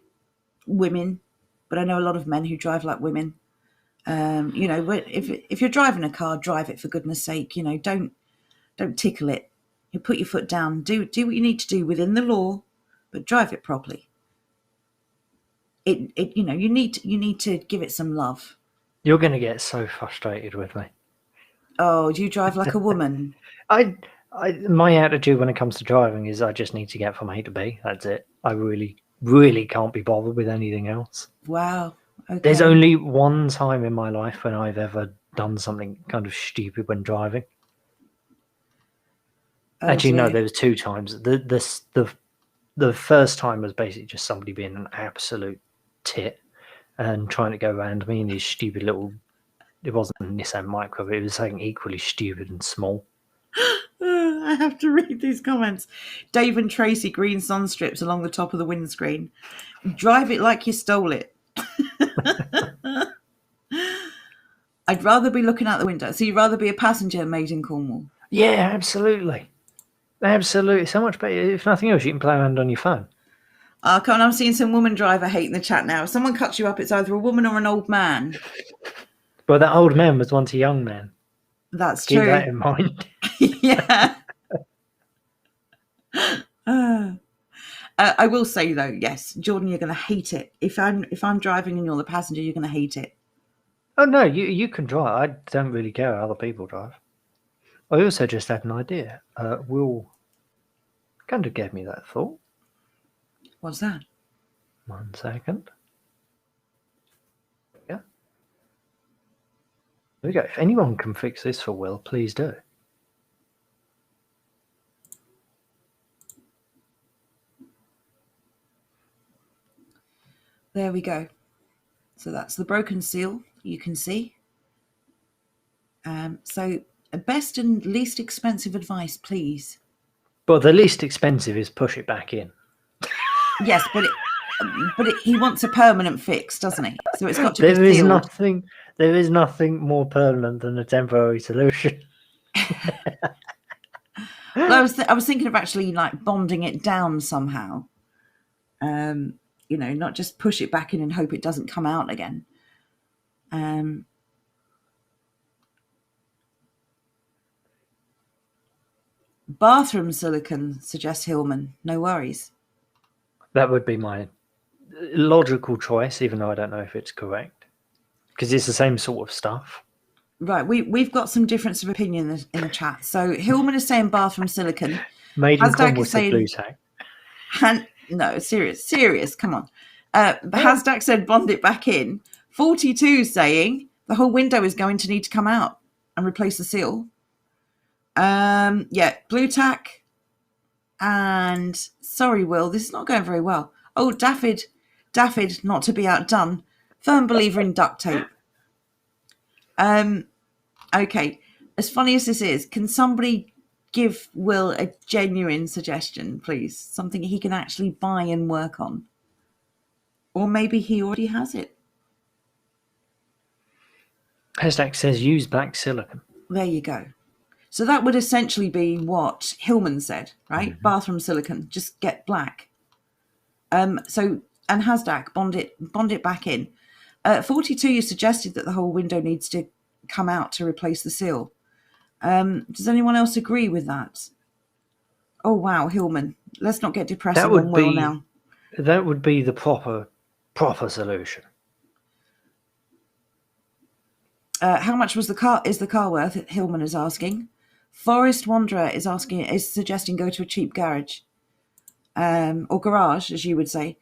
S1: women, but I know a lot of men who drive like women. If you're driving a car, drive it for goodness sake. Don't tickle it. You put your foot down. Do what you need to do within the law, but drive it properly. You need to give it some love.
S3: You're going to get so frustrated with me.
S1: Oh, do you drive like a woman?
S3: My attitude when it comes to driving is I just need to get from A to B. That's it. I really, really can't be bothered with anything else.
S1: Wow. Okay.
S3: There's only one time in my life when I've ever done something kind of stupid when driving. Actually, no, there was two times. The first time was basically just somebody being an absolute tit and trying to go around me in these stupid little. It wasn't a Nissan Micra, but it was something equally stupid and small.
S1: I have to read these comments. Dave and Tracy, green sun strips along the top of the windscreen. Drive it like you stole it. I'd rather be looking out the window. So you'd rather be a passenger made in Cornwall?
S3: Yeah, absolutely. Absolutely. So much better. If nothing else, you can play around on your phone.
S1: Come on, I'm seeing some woman driver hate in the chat now. If someone cuts you up, it's either a woman or an old man.
S3: Well, that old man was once a young man.
S1: That's
S3: Keep
S1: true.
S3: that in mind.
S1: Yeah. I will say though, yes, Jordan, you're going to hate it. If I'm driving and you're the passenger, you're going to hate it.
S3: Oh no, you can drive. I don't really care how other people drive. I also just had an idea. Will kind of gave me that thought.
S1: What's that?
S3: 1 second. Yeah. There we go. If anyone can fix this for Will, please do.
S1: There we go. So that's the broken seal, you can see. So best and least expensive advice, please.
S3: Well, the least expensive is push it back in.
S1: Yes, but he wants a permanent fix, doesn't he? So it's got to be sealed.
S3: There is nothing more permanent than a temporary solution.
S1: Well, I was thinking of actually like bonding it down somehow. You know, not just push it back in and hope it doesn't come out again. Bathroom silicone, suggests Hillman. No worries.
S3: That would be my logical choice, even though I don't know if it's correct, because it's the same sort of stuff.
S1: Right, we've got some difference of opinion in the chat. So Hillman is saying bathroom silicone.
S3: Made in
S1: Hashtag
S3: Cornwall
S1: is saying-
S3: blue tack.
S1: No, serious. Come on. Hashtag said bond it back in. 42 saying the whole window is going to need to come out and replace the seal. Yeah, blue tack. And sorry, Will, this is not going very well. Oh, Daffyd, not to be outdone. Firm believer in duct tape. Okay. As funny as this is, can somebody give Will a genuine suggestion, please? Something he can actually buy and work on. Or maybe he already has it.
S3: Hashtag says use black silicone.
S1: There you go. So that would essentially be what Hillman said, right?
S3: Mm-hmm.
S1: Bathroom silicone, just get black. So, and Hashtag, bond it back in. 42, you suggested that the whole window needs to come out to replace the seal. Does anyone else agree with that? Oh, wow, Hillman. Let's not get depressing on Will now.
S3: That would be the proper solution.
S1: How much was the car worth? Hillman is asking. Forest Wanderer is suggesting go to a cheap garage, or garage, as you would say.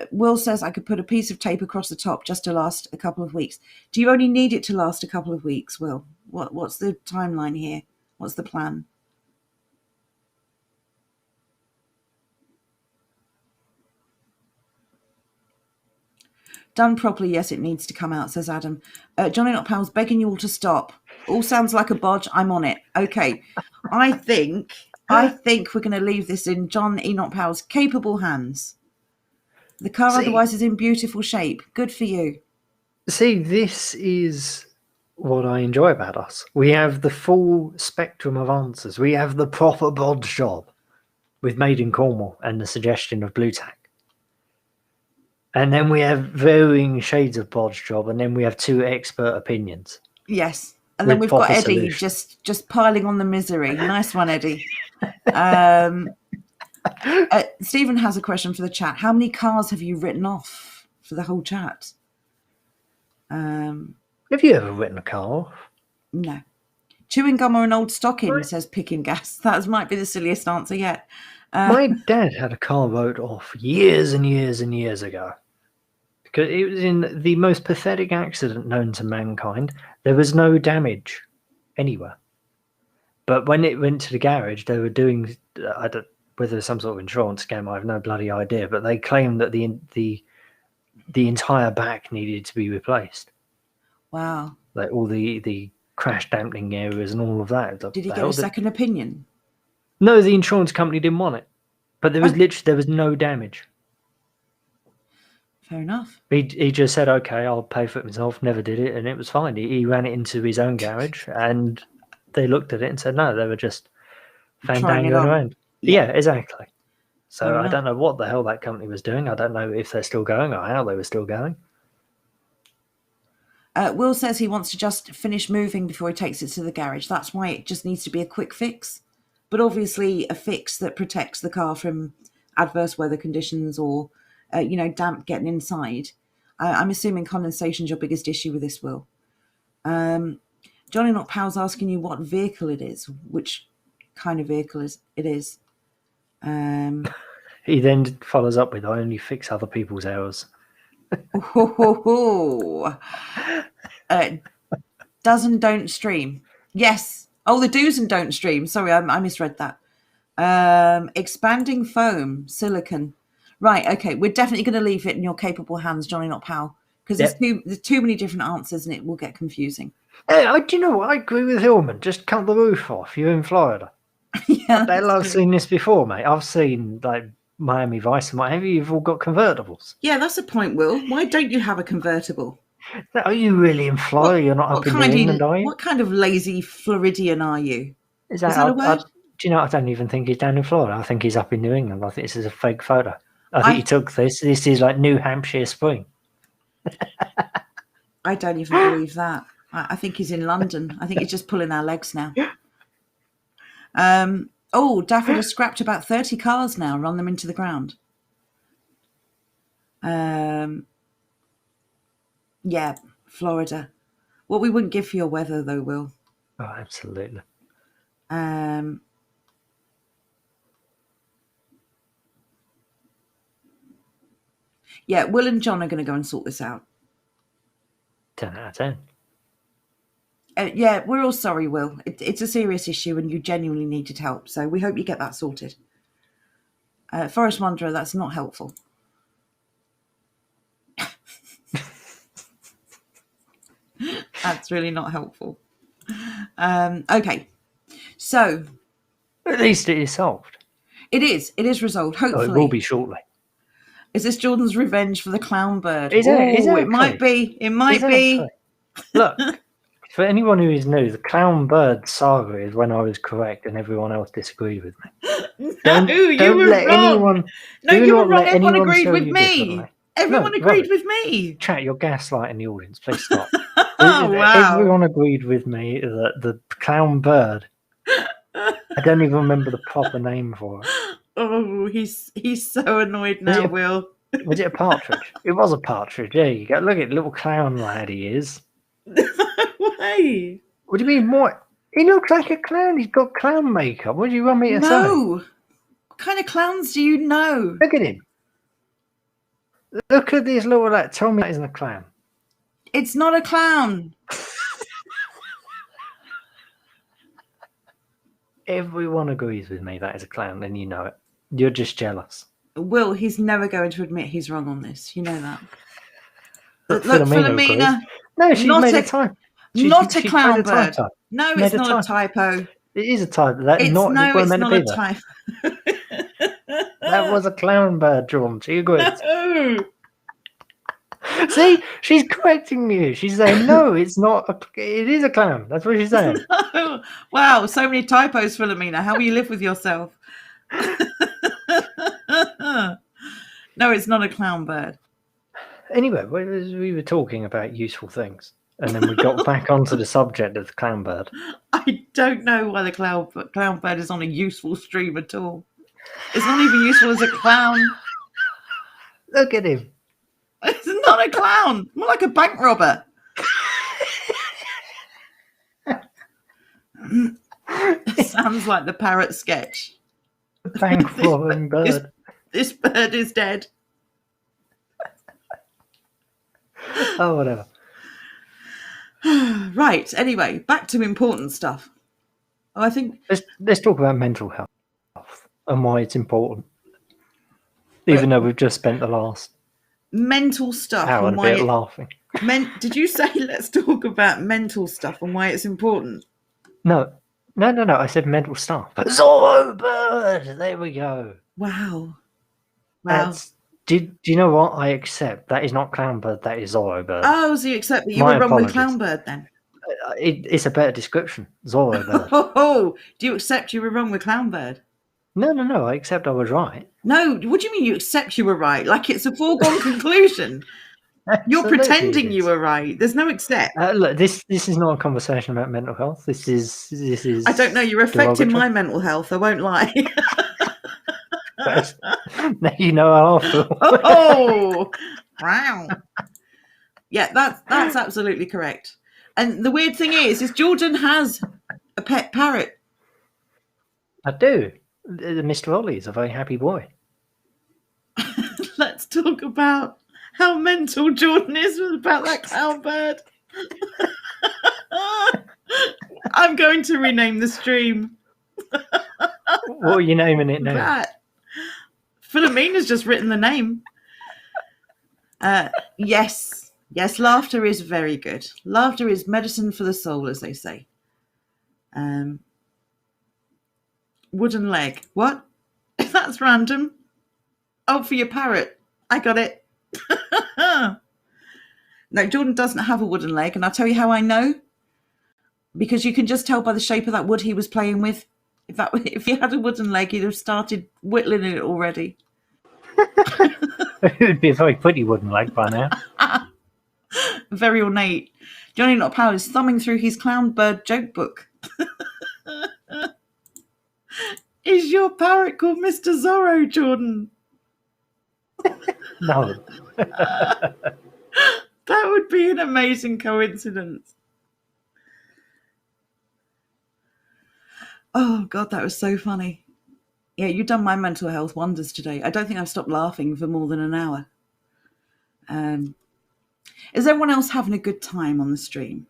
S1: Will says I could put a piece of tape across the top just to last a couple of weeks. Do you only need it to last a couple of weeks, Will? What's the timeline here? What's the plan? Done properly, yes, it needs to come out, says Adam. Johnny Not Powell's begging you all to stop. All sounds like a bodge. I'm on it. Okay. I think we're going to leave this in John Enoch Powell's capable hands. The car otherwise is in beautiful shape. Good for you.
S3: See, this is what I enjoy about us. We have the full spectrum of answers. We have the proper bodge job with Made in Cornwall and the suggestion of blue tack. And then we have varying shades of bodge job, and then we have two expert opinions.
S1: Yes. And then we've got Eddie just piling on the misery. Nice one, Eddie. Stephen has a question for the chat. How many cars have you written off for the whole chat?
S3: Have you ever written a car off?
S1: No. Chewing gum or an old stocking, says Picking Gas. That might be the silliest answer yet.
S3: My dad had a car wrote off years and years and years ago. Because it was in the most pathetic accident known to mankind. There was no damage anywhere. But when it went to the garage, they were doing, I don't, whether it's some sort of insurance scam, I have no bloody idea. But they claimed that the entire back needed to be replaced.
S1: Wow.
S3: Like all the crash dampening areas and all of that.
S1: Did he get a second opinion?
S3: No, the insurance company didn't want it. But there was there was no damage.
S1: Fair enough.
S3: He just said, okay, I'll pay for it myself, never did it, and it was fine. He ran it into his own garage, and they looked at it and said, no, they were just fandangoing around. Yeah, exactly. So I don't know what the hell that company was doing. I don't know if they're still going or how they were still going.
S1: Will says he wants to just finish moving before he takes it to the garage. That's why it just needs to be a quick fix. But obviously a fix that protects the car from adverse weather conditions or, damp getting inside. I'm assuming condensation's your biggest issue with this, Will. Johnny Not Powell's asking you what vehicle it is, which kind of vehicle it is.
S3: He then follows up with, "I only fix other people's errors."
S1: Does and don't stream. Yes. Oh, the do's and don't stream. Sorry, I misread that. Expanding foam, silicon. Right, okay. We're definitely going to leave it in your capable hands, Johnny, not Pal, because there's too many different answers and it will get confusing.
S3: Do you know what? I agree with Hillman. Just cut the roof off. You're in Florida.
S1: Yeah,
S3: I've seen this before, mate. I've seen like Miami Vice and what have you. You've all got convertibles.
S1: yeah, that's a point, Will. Why don't you have a convertible?
S3: Are you really in Florida? You're not up in New England, are you?
S1: What kind of lazy Floridian are you?
S3: Is that a word? Do you know, I don't even think he's down in Florida. I think he's up in New England. I think this is a fake photo. I think he took this. This is like New Hampshire spring.
S1: I don't even believe that. I think he's in London. I think he's just pulling our legs now. Daffodil has scrapped about 30 cars now, run them into the ground. Yeah, Florida. What we wouldn't give for your weather, though, Will.
S3: Oh, absolutely.
S1: Yeah, Will and John are going to go and sort this out.
S3: 10 out of 10.
S1: Yeah, we're all sorry, Will. It's a serious issue and you genuinely needed help. So we hope you get that sorted. Forest Wanderer, that's not helpful. That's really not helpful. Okay. So.
S3: At least it is solved.
S1: It is. It is resolved, hopefully.
S3: Oh, it will be shortly.
S1: Is this Jordan's revenge for the clown bird?
S3: It
S1: might be. It might be.
S3: Look, for anyone who is new, the clown bird saga is when I was correct and everyone else disagreed with me.
S1: You were wrong. You were wrong. Everyone agreed with me. Everyone agreed with me.
S3: Chat, you're gaslighting the audience. Please stop.
S1: Oh, wow.
S3: Everyone agreed with me that the clown bird, I don't even remember the proper name for it.
S1: Oh, he's so annoyed now, Will.
S3: Was it a partridge? It was a partridge. There you go. Look at the little clown lad he is.
S1: Why?
S3: What do you mean? What? He looks like a clown. He's got clown makeup. What do you want me to say?
S1: No. What kind of clowns do you know?
S3: Look at him. Look at this little lad. Tell me that isn't a clown.
S1: It's not a clown.
S3: Everyone agrees with me that is a clown, and you know it. You're just jealous.
S1: Will, he's never going to admit he's wrong on this. You know that.
S3: Look, Philomena. No, she's made a typo.
S1: Not a clown bird. No, it's not a typo.
S3: It is a typo. It's not a typo. That was a clown bird, John. She agrees.
S1: No.
S3: See, she's correcting me. She's saying, no, it's not. It is a clown. That's what she's saying.
S1: No. Wow, so many typos, Philomena. How will you live with yourself? No, it's not a clown bird.
S3: Anyway, we were talking about useful things, and then we got back onto the subject of the clown bird.
S1: I don't know why the clown bird is on a useful stream at all. It's not even useful as a clown.
S3: Look at him.
S1: It's not a clown. More like a bank robber. Sounds like the parrot sketch.
S3: Bank robbing bird.
S1: This bird is dead.
S3: Oh, whatever.
S1: Right. Anyway, back to important stuff. I think
S3: let's talk about mental health and why it's important. Even though we've just spent the last
S1: mental stuff
S3: hour and a bit laughing.
S1: Did you say let's talk about mental stuff and why it's important?
S3: No. I said mental stuff. Zorro bird. There we go.
S1: Wow.
S3: Do you know what? I accept that is not clown bird. That is Zorro bird.
S1: Oh, so you accept that you were wrong with clown bird then?
S3: It's a better description. Zorro bird.
S1: Oh, do you accept you were wrong with clown bird?
S3: No. I accept I was right.
S1: No, what do you mean you accept you were right? Like it's a foregone conclusion. You're pretending you were right. There's no accept.
S3: Look, this is not a conversation about mental health. This is.
S1: I don't know. You're affecting my mental health. I won't lie.
S3: Now you know how I feel.
S1: Oh, wow. Yeah, that's absolutely correct. And the weird thing is Jordan has a pet parrot.
S3: I do. Mr. Ollie is a very happy boy.
S1: talk about how mental Jordan is about that clown bird. I'm going to rename the stream.
S3: What are you naming it now?
S1: That. Philomena's just written the name. Yes, laughter is very good. Laughter is medicine for the soul, as they say. Wooden leg. What? That's random. Oh, for your parrot. I got it. No, Jordan doesn't have a wooden leg, and I'll tell you how I know. Because you can just tell by the shape of that wood he was playing with. If he had a wooden leg, he'd have started whittling it already.
S3: It would be a very pretty wooden leg by now.
S1: Very ornate. Johnny Not Power is thumbing through his clown bird joke book. Is your parrot called Mr. Zorro, Jordan?
S3: No.
S1: That would be an amazing coincidence. Oh, God, that was so funny. Yeah, you've done my mental health wonders today. I don't think I've stopped laughing for more than an hour. Is everyone else having a good time on the stream?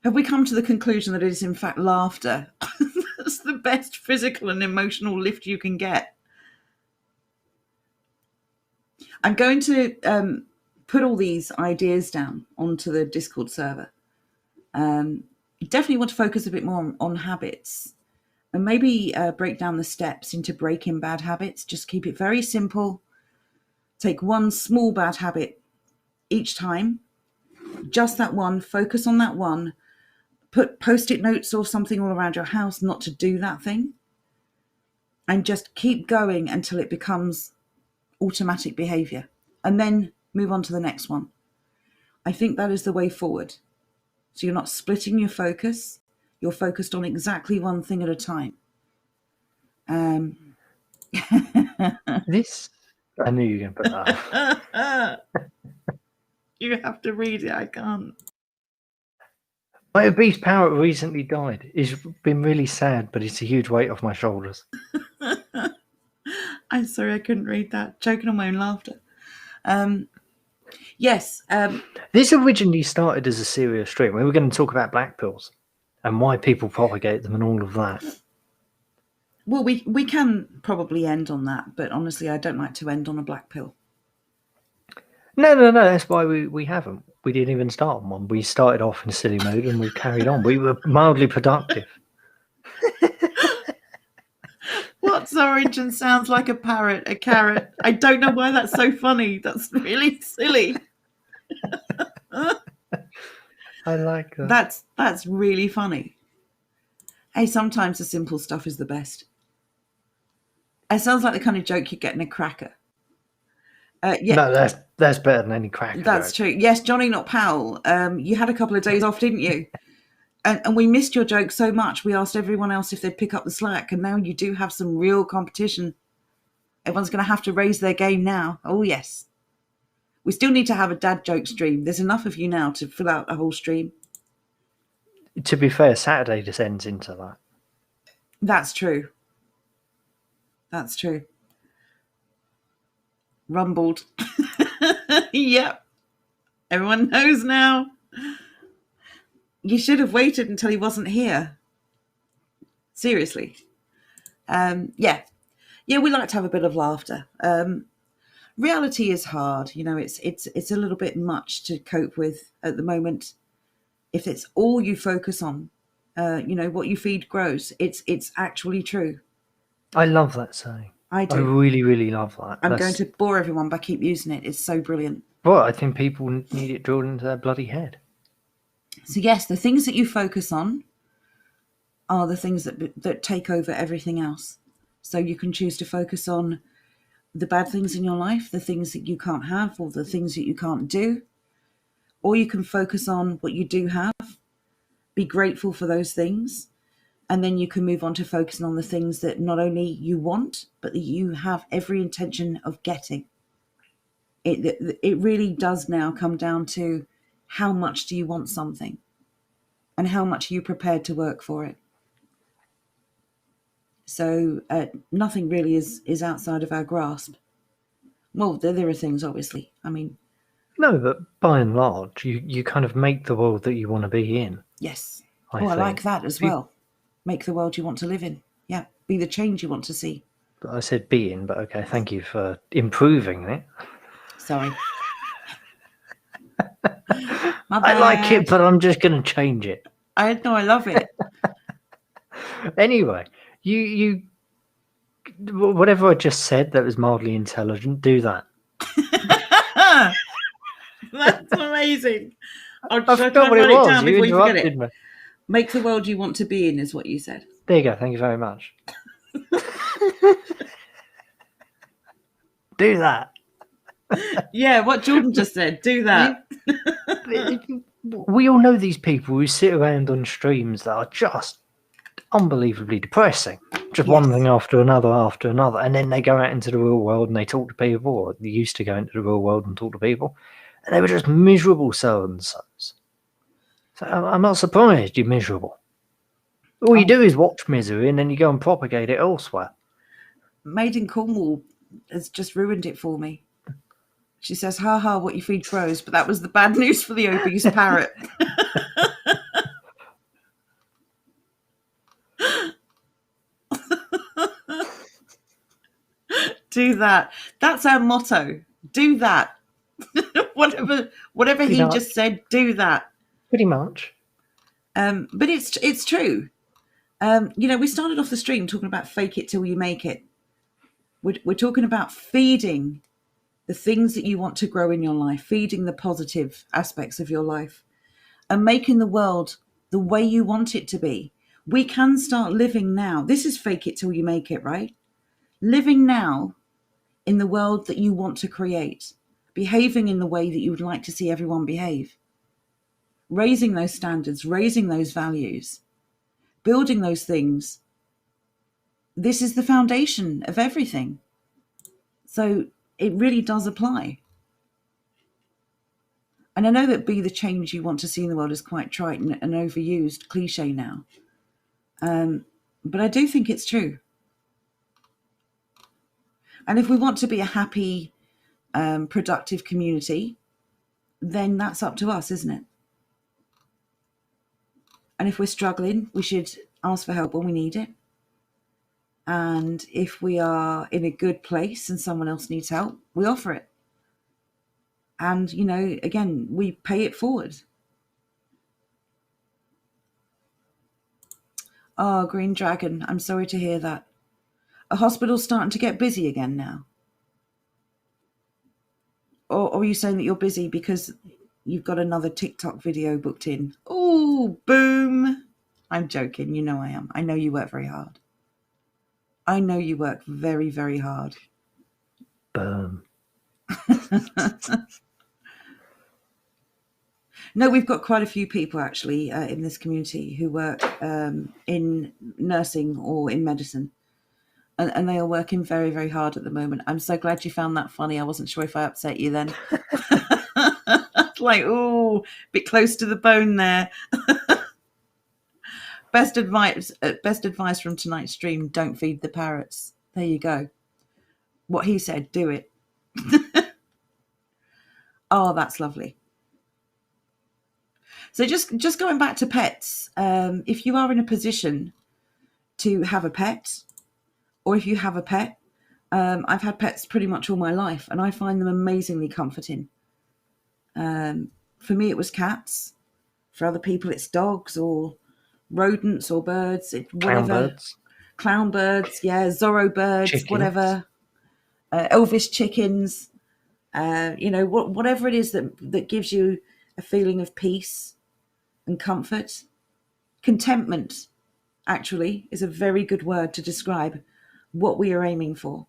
S1: Have we come to the conclusion that it is, in fact, laughter? That's the best physical and emotional lift you can get. I'm going to put all these ideas down onto the Discord server. You definitely want to focus a bit more on habits and maybe break down the steps into breaking bad habits. Just keep it very simple. Take one small bad habit each time, just that one, focus on that one, put post-it notes or something all around your house not to do that thing, and just keep going until it becomes automatic behavior, and then move on to the next one. I think that is the way forward. So you're not splitting your focus, you're focused on exactly one thing at a time.
S3: This, I knew you were going to put that up.
S1: You have to read it, I can't.
S3: My obese parrot recently died. It's been really sad, but it's a huge weight off my shoulders.
S1: I'm sorry I couldn't read that. Choking on my own laughter. Yes.
S3: This originally started as a serious stream. We were going to talk about black pills and why people propagate them and all of that.
S1: Well, we can probably end on that, but honestly, I don't like to end on a black pill.
S3: No. That's why we haven't. We didn't even start on one. We started off in silly mode and we carried on. We were mildly productive.
S1: What's orange and sounds like a parrot? A carrot. I don't know why that's so funny. That's really silly.
S3: I like that.
S1: That's really funny. Hey, sometimes the simple stuff is the best. It sounds like the kind of joke you get in a cracker. Yeah,
S3: no, that's better than any cracker.
S1: That's
S3: joke.
S1: true. Yes, Johnny Not Powell. You had a couple of days off, didn't you? And we missed your joke so much. We asked everyone else if they'd pick up the slack, and now you do have some real competition. Everyone's going to have to raise their game now. Oh, yes. We still need to have a dad joke stream. There's enough of you now to fill out a whole stream.
S3: To be fair, Saturday descends into that.
S1: That's true. That's true. Rumbled. Yep. Everyone knows now. You should have waited until he wasn't here. Seriously. Yeah, we like to have a bit of laughter. Reality is hard. You know, it's a little bit much to cope with at the moment. If it's all you focus on, what you feed grows. It's actually true.
S3: I love that saying.
S1: I do.
S3: I really, really love that.
S1: I'm going to bore everyone by keep using it. It's so brilliant.
S3: Well, I think people need it drilled into their bloody head.
S1: So yes, the things that you focus on are the things that take over everything else. So you can choose to focus on the bad things in your life, the things that you can't have, or the things that you can't do. Or you can focus on what you do have, be grateful for those things, and then you can move on to focusing on the things that not only you want, but that you have every intention of getting. It really does now come down to how much do you want something and how much are you prepared to work for it. So nothing really is outside of our grasp. Well, there are things, obviously. I mean,
S3: No, but by and large, you kind of make the world that you want to be in.
S1: yes.
S3: I
S1: I like
S3: think.
S1: that as well. Make the world you want to live in. Yeah. Be the change you want to see.
S3: I said be in, but okay, thank you for improving it.
S1: Sorry. My
S3: I like
S1: bad.
S3: it, but I'm just going to change it.
S1: I know, I love it.
S3: Anyway, you whatever I just said that was mildly intelligent, do that.
S1: That's amazing.
S3: I forgot what it was. You interrupted me.
S1: Make the world you want to be in is what you said.
S3: There you go. Thank you very much. Do that.
S1: Yeah, what Jordan just said. Do that.
S3: We all know these people who sit around on streams that are just unbelievably depressing. Just one thing after another, and then they go out into the real world and they talk to people, or they used to go into the real world and talk to people, and they were just miserable so-and-sos. So I'm not surprised you're miserable. All you do is watch misery and then you go and propagate it elsewhere.
S1: Made in Cornwall has just ruined it for me. She says, ha ha, what you feed crows, but that was the bad news for the obese parrot. Do that. That's our motto. Do that. whatever he just said, do that.
S3: Pretty much.
S1: But it's true. We started off the stream talking about fake it till you make it. We're talking about feeding the things that you want to grow in your life, feeding the positive aspects of your life, and making the world the way you want it to be. We can start living now. This is fake it till you make it, right? Living now in the world that you want to create, behaving in the way that you would like to see everyone behave, raising those standards, raising those values, building those things. This is the foundation of everything. So it really does apply. And I know that be the change you want to see in the world is quite trite and overused cliche now. But I do think it's true. And if we want to be a happy, productive community, then that's up to us, isn't it? And if we're struggling, we should ask for help when we need it. And if we are in a good place and someone else needs help, we offer it. And, again, we pay it forward. Oh, Green Dragon, I'm sorry to hear that. A hospital's starting to get busy again now. Or are you saying that you're busy because you've got another TikTok video booked in? Oh, boom. I'm joking. You know I am. I know you work very hard. I know you work very, very hard.
S3: Boom.
S1: No, we've got quite a few people actually in this community who work in nursing or in medicine. And they are working very, very hard at the moment. I'm so glad you found that funny. I wasn't sure if I upset you then. Like, oh, bit close to the bone there. Best advice from tonight's stream, don't feed the parrots. There you go. What he said, do it. Oh, that's lovely. So just going back to pets, if you are in a position to have a pet, or if you have a pet, I've had pets pretty much all my life, and I find them amazingly comforting. For me, it was cats. For other people, it's dogs or rodents or birds. Clown birds, yeah, Zorro birds, chickens. Whatever. Elvis chickens. Whatever it is that gives you a feeling of peace and comfort. Contentment, actually, is a very good word to describe what we are aiming for.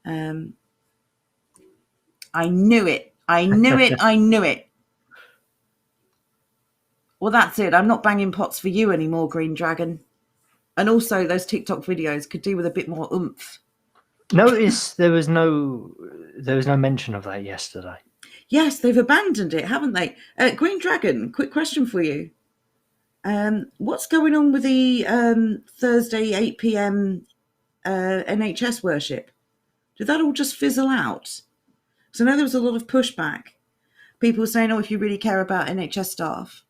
S1: I knew it. I knew it. Well, that's it. I'm not banging pots for you anymore, Green Dragon. And also, those TikTok videos could do with a bit more oomph.
S3: Notice there was no mention of that yesterday.
S1: Yes, they've abandoned it, haven't they? Green Dragon, quick question for you. What's going on with the Thursday 8 p.m. NHS worship? Did that all just fizzle out? So I know there was a lot of pushback. People were saying, "Oh, if you really care about NHS staff,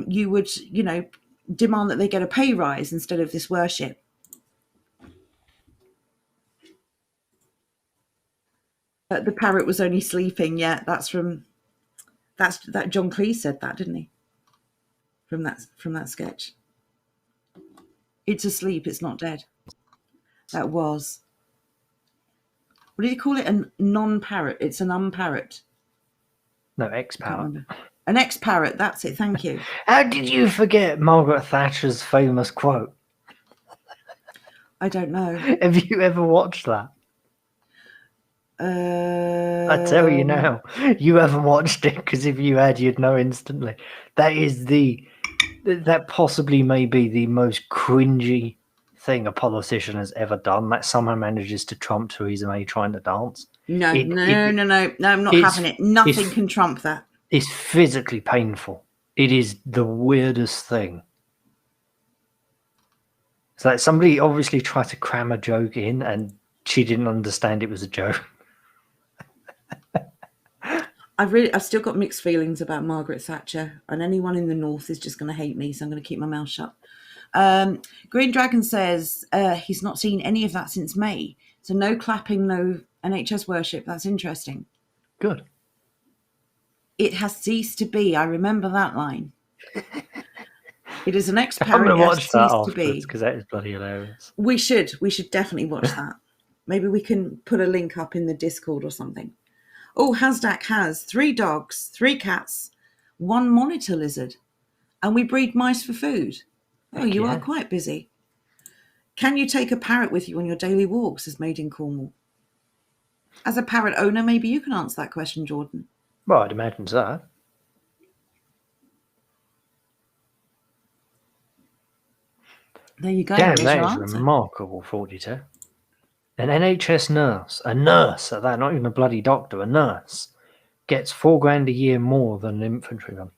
S1: you would, demand that they get a pay rise instead of this worship." The parrot was only sleeping. Yeah, that's that John Cleese said that, didn't he? From that sketch. It's asleep. It's not dead. That was. What did you call it? A non-parrot. It's an unparrot.
S3: No,
S1: Can't
S3: ex-parrot.
S1: remember. An ex-parrot. That's it. Thank you.
S3: How did you forget Margaret Thatcher's famous quote?
S1: I don't know.
S3: Have you ever watched that? I tell you now, you haven't watched it, because if you had, you'd know instantly. That possibly may be the most cringy thing a politician has ever done, that somehow manages to trump Theresa May trying to dance.
S1: No, I'm not having it. Nothing can trump that.
S3: It's physically painful. It is the weirdest thing. It's like somebody obviously tried to cram a joke in and she didn't understand it was a joke.
S1: I've still got mixed feelings about Margaret Thatcher, and anyone in the north is just going to hate me, so I'm going to keep my mouth shut. Green Dragon says he's not seen any of that since May, so no clapping, no NHS worship. That's interesting.
S3: Good.
S1: It has ceased to be. I remember that line. It is an
S3: I'm
S1: ex-parrot.
S3: going to watch that
S1: ceased to be.
S3: afterwards, because that is bloody hilarious.
S1: We should definitely watch that. Maybe we can put a link up in the Discord or something. Oh, Hasdak has 3 dogs, 3 cats, 1 monitor lizard, and we breed mice for food. Oh, you are quite busy. Can you take a parrot with you on your daily walks, as Made in Cornwall? As a parrot owner, maybe you can answer that question, Jordan.
S3: Well, I'd imagine so.
S1: There you go.
S3: Damn,
S1: There's
S3: that
S1: your
S3: is
S1: answer.
S3: remarkable, 42. An NHS nurse, a nurse at that, not even a bloody doctor, a nurse, gets $4,000 a year more than an infantryman.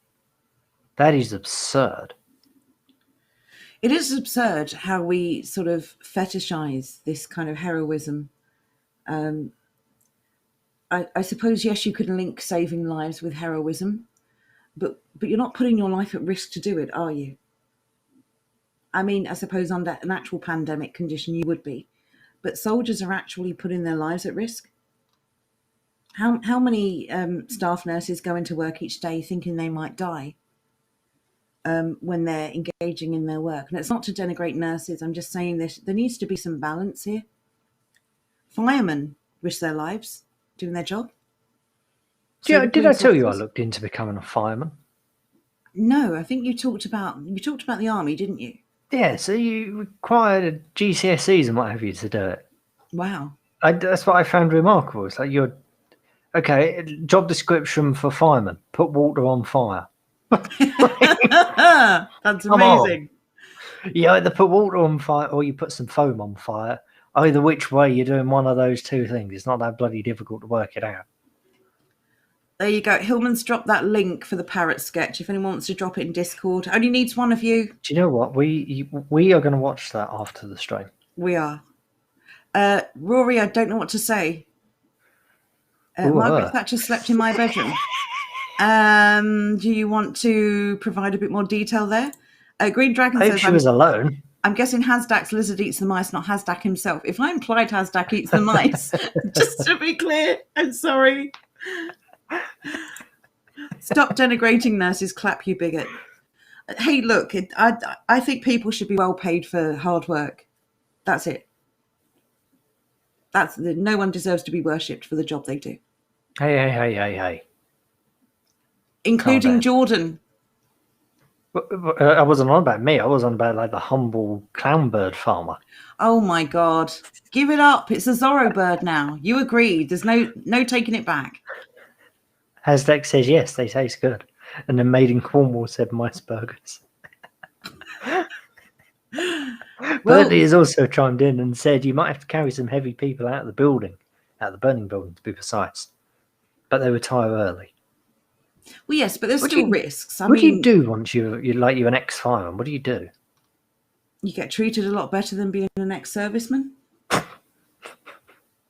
S3: That is absurd.
S1: It is absurd how we sort of fetishize this kind of heroism. I suppose, yes, you could link saving lives with heroism, but you're not putting your life at risk to do it, are you? I mean, I suppose under an actual pandemic condition you would be, but soldiers are actually putting their lives at risk. How many staff nurses go into work each day thinking they might die when they're engaging in their work? And it's not to denigrate nurses. I'm just saying there needs to be some balance here. Firemen risk their lives doing their job.
S3: Did I tell you I looked into becoming a fireman?
S1: No, I think you talked about the army, didn't you?
S3: Yeah, so you required GCSEs and what have you to do it.
S1: Wow.
S3: That's what I found remarkable. It's like job description for fireman, put water on fire.
S1: That's amazing.
S3: You either put water on fire or you put some foam on fire. Either which way, you're doing one of those 2 things. It's not that bloody difficult to work it out.
S1: There you go. Hillman's dropped that link for the parrot sketch. If anyone wants to drop it in Discord, only needs one of you.
S3: Do you know what? We are going to watch that after the stream.
S1: We are. Rory, I don't know what to say. Margaret Thatcher slept in my bedroom. Do you want to provide a bit more detail there? Green Dragon
S3: I
S1: says
S3: hope she was alone.
S1: I'm guessing Hasdak's lizard eats the mice, not Hasdak himself. If I implied Hasdak eats the mice, just to be clear, I'm sorry. Stop denigrating nurses, clap, you bigot. Hey, look, I think people should be well paid for hard work. That's it. No one deserves to be worshipped for the job they do.
S3: Hey.
S1: Including Jordan.
S3: I wasn't on about me. I was on about like the humble clownbird farmer.
S1: Oh my God. Give it up. It's a Zorro bird now. You agreed. There's no taking it back.
S3: Hasdak says yes, they taste good. And then Made in Cornwall said mice burgers. Bertie has also chimed in and said you might have to carry some heavy people out of the building, out of the burning building to be precise. But they retire early.
S1: Well, yes, but there's still risks.
S3: What do you do once you're an ex-fireman? What do you do?
S1: You get treated a lot better than being an ex-serviceman.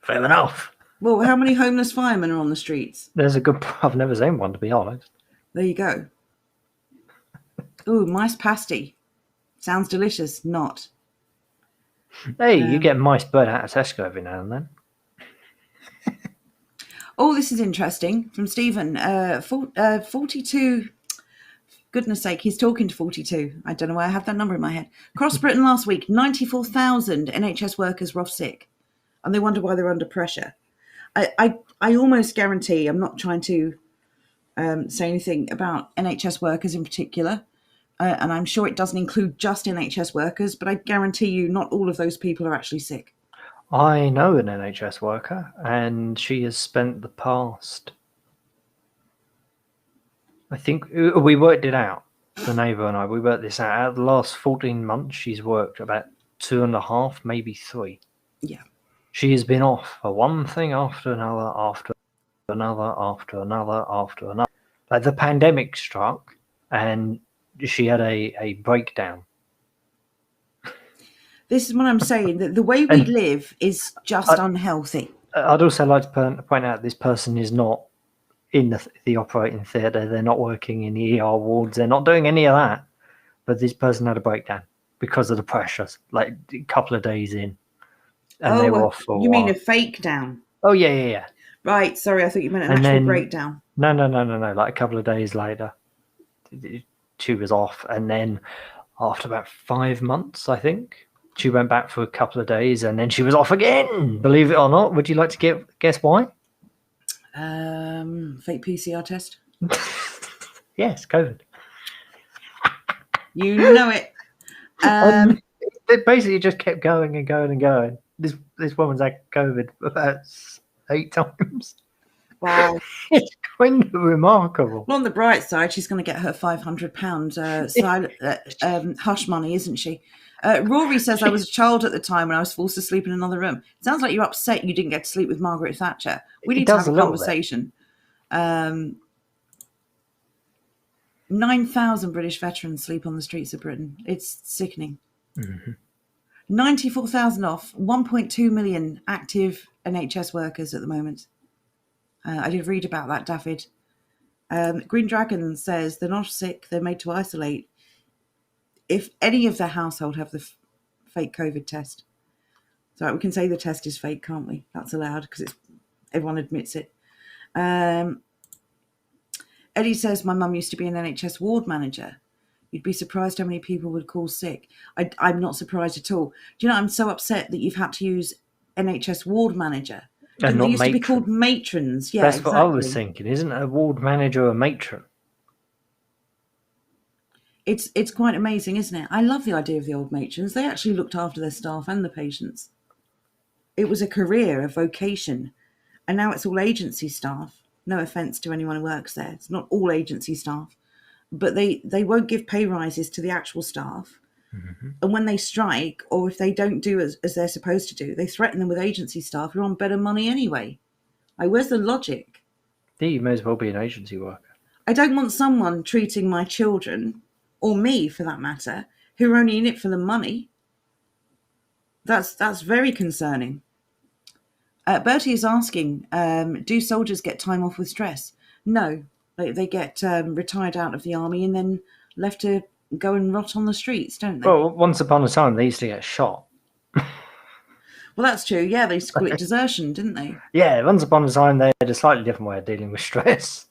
S3: Fair enough.
S1: Well, how many homeless firemen are on the streets?
S3: There's a good. I've never seen one, to be honest.
S1: There you go. Ooh, mice pasty. Sounds delicious. Not.
S3: Hey, you get mice bird out of Tesco every now and then.
S1: Oh, this is interesting from Stephen. 42. Goodness sake, he's talking to 42. I don't know why I have that number in my head. Across Britain last week, 94,000 NHS workers were off sick, and they wonder why they're under pressure. I almost guarantee, I'm not trying to say anything about NHS workers in particular, and I'm sure it doesn't include just NHS workers, but I guarantee you not all of those people are actually sick.
S3: I know an NHS worker, and she has spent the past. I think we worked it out. The neighbour and I, we worked this out. Out of the last 14 months, she's worked about 2.5, maybe 3.
S1: Yeah.
S3: She has been off for one thing after another, after another, after another, after another. Like the pandemic struck, and she had a breakdown.
S1: This is what I'm saying, that the way we live is just unhealthy.
S3: I'd also like to point out this person is not in the operating theatre. They're not working in the ER wards. They're not doing any of that. But this person had a breakdown because of the pressures, like a couple of days in. And they were off for a
S1: you
S3: while.
S1: mean a fake down?
S3: Oh, yeah.
S1: Right, sorry, I thought you meant an actual breakdown.
S3: No. Like a couple of days later, she was off. And then after about 5 months, I think, she went back for a couple of days and then she was off again. Believe it or not. Would you like to guess why?
S1: Fake PCR test?
S3: Yes, COVID.
S1: You know it.
S3: It basically just kept going and going and going. This woman's had COVID about 8 times.
S1: Wow.
S3: It's kind of remarkable.
S1: Well, on the bright side, she's going to get her £500 hush money, isn't she? Rory says, I was a child at the time when I was forced to sleep in another room. It sounds like you're upset you didn't get to sleep with Margaret Thatcher. We need to have a conversation. 9,000 British veterans sleep on the streets of Britain. It's sickening.
S3: Mm-hmm.
S1: 94,000 off, 1.2 million active NHS workers at the moment. I did read about that, David. Green Dragon says they're not sick, they're made to isolate. If any of their household have the fake COVID test. So we can say the test is fake, can't we? That's allowed because everyone admits it. Eddie says, my mum used to be an NHS ward manager. You'd be surprised how many people would call sick. I'm not surprised at all. Do you know, I'm so upset that you've had to use NHS ward manager.
S3: And
S1: they used to be called matrons. Yeah,
S3: that's exactly what I was thinking. Isn't a ward manager a matron?
S1: It's quite amazing, isn't it? I love the idea of the old matrons. They actually looked after their staff and the patients. It was a career, a vocation. And now it's all agency staff. No offence to anyone who works there. It's not all agency staff. But they won't give pay rises to the actual staff. Mm-hmm. And when they strike, or if they don't do as they're supposed to do, they threaten them with agency staff who are on better money anyway. Where's the logic?
S3: Yeah, you may as well be an agency worker.
S1: I don't want someone treating my children, or me for that matter, who are only in it for the money. That's very concerning. Bertie is asking, do soldiers get time off with stress? No, they get retired out of the army and then left to go and rot on the streets, don't they?
S3: Well, once upon a time, they used to get shot.
S1: Well, that's true. Yeah, they used to call it desertion, didn't they?
S3: Yeah, once upon a time, they had a slightly different way of dealing with stress.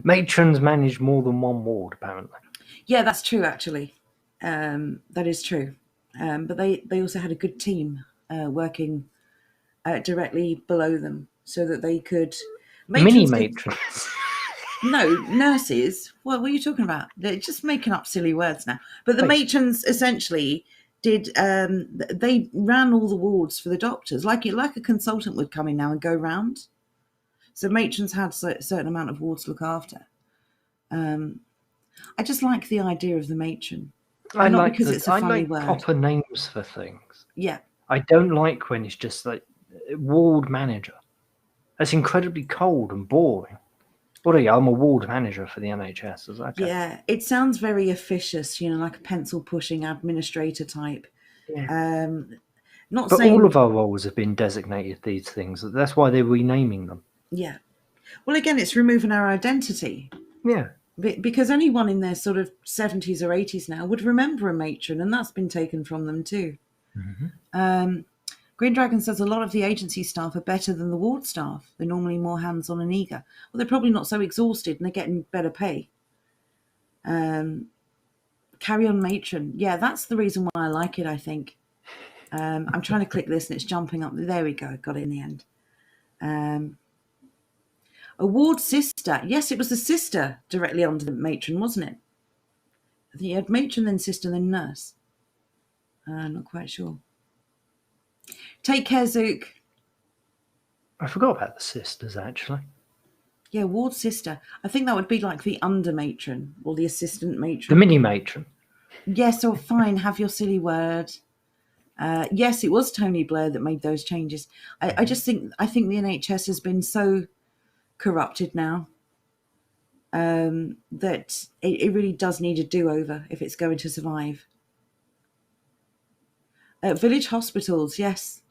S3: Matrons manage more than one ward, apparently.
S1: Yeah, that's true, actually. That is true. But they also had a good team working directly below them so that they could...
S3: Mini-matrons.
S1: No, nurses. What are you talking about? They're just making up silly words now. But the matrons essentially did... they ran all the wards for the doctors, like a consultant would come in now and go round. So matrons had a certain amount of wards to look after. I just like the idea of the matron.
S3: I like
S1: because it's a funny word.
S3: Proper names for things.
S1: Yeah.
S3: I don't like when it's just like ward manager. That's incredibly cold and boring. What are you? I'm a ward manager for the NHS. Is that okay?
S1: Yeah, it sounds very officious, like a pencil pushing administrator type.
S3: Yeah.
S1: Not
S3: But
S1: saying
S3: all of our roles have been designated these things. That's why they're renaming them.
S1: yeah. Well, again, it's removing our identity.
S3: Yeah.
S1: Because anyone in their sort of 70s or 80s now would remember a matron, and that's been taken from them too. Green Dragon says a lot of the agency staff are better than the ward staff. They're normally more hands-on and eager. Well, they're probably not so exhausted, and they're getting better pay. Carry on matron. Yeah, that's the reason why I like it, I think. I'm trying to click this and it's jumping up. There we go. Got it in the end. A ward sister. Yes, it was the sister directly under the matron, wasn't it? I think you had matron, then sister, then nurse. I'm not quite sure. Take care, Zook.
S3: I forgot about the sisters, actually.
S1: Yeah, ward sister. I think that would be like the under matron or the assistant
S3: The
S1: matron.
S3: mini matron.
S1: Yes, or fine, have your silly word. Yes, it was Tony Blair that made those changes. I think the NHS has been so corrupted now that it really does need a do-over if it's going to survive. Village hospitals, yes.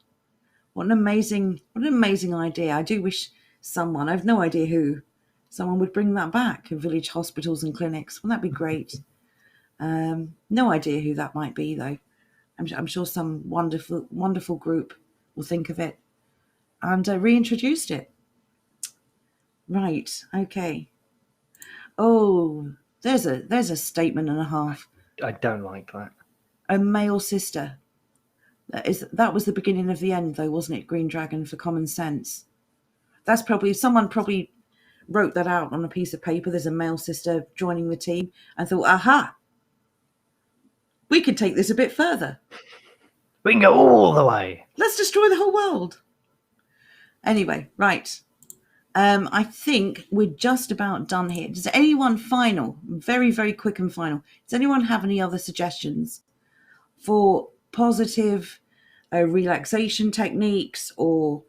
S1: What an amazing idea. I do wish someone, I've no idea who, someone would bring that back, village hospitals and clinics. Wouldn't that be great? No idea who that might be, though. I'm sure some wonderful group will think of it and reintroduced it. Right, okay. Oh, there's a statement and a half.
S3: I don't like that.
S1: A male sister. That was the beginning of the end, though, wasn't it? Green Dragon for common sense. That's someone wrote that out on a piece of paper. There's a male sister joining the team and thought, aha, we could take this a bit further.
S3: We can go all the way.
S1: Let's destroy the whole world. Anyway, right. I think we're just about done here. Does anyone very, very quick and final, does anyone have any other suggestions for positive relaxation techniques or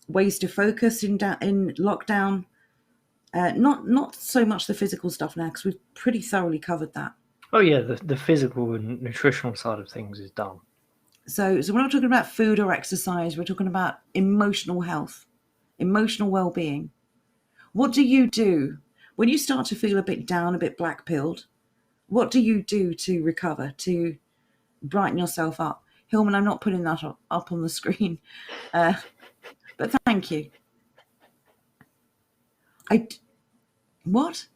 S1: ways to focus in lockdown? Not so much the physical stuff now, because we've pretty thoroughly covered that.
S3: Oh yeah, the physical and nutritional side of things is done.
S1: So we're not talking about food or exercise. We're talking about emotional health, emotional well-being. What do you do when you start to feel a bit down, a bit black-pilled? What do you do to recover, to brighten yourself up? Hillman, I'm not putting that up on the screen, but thank you. What?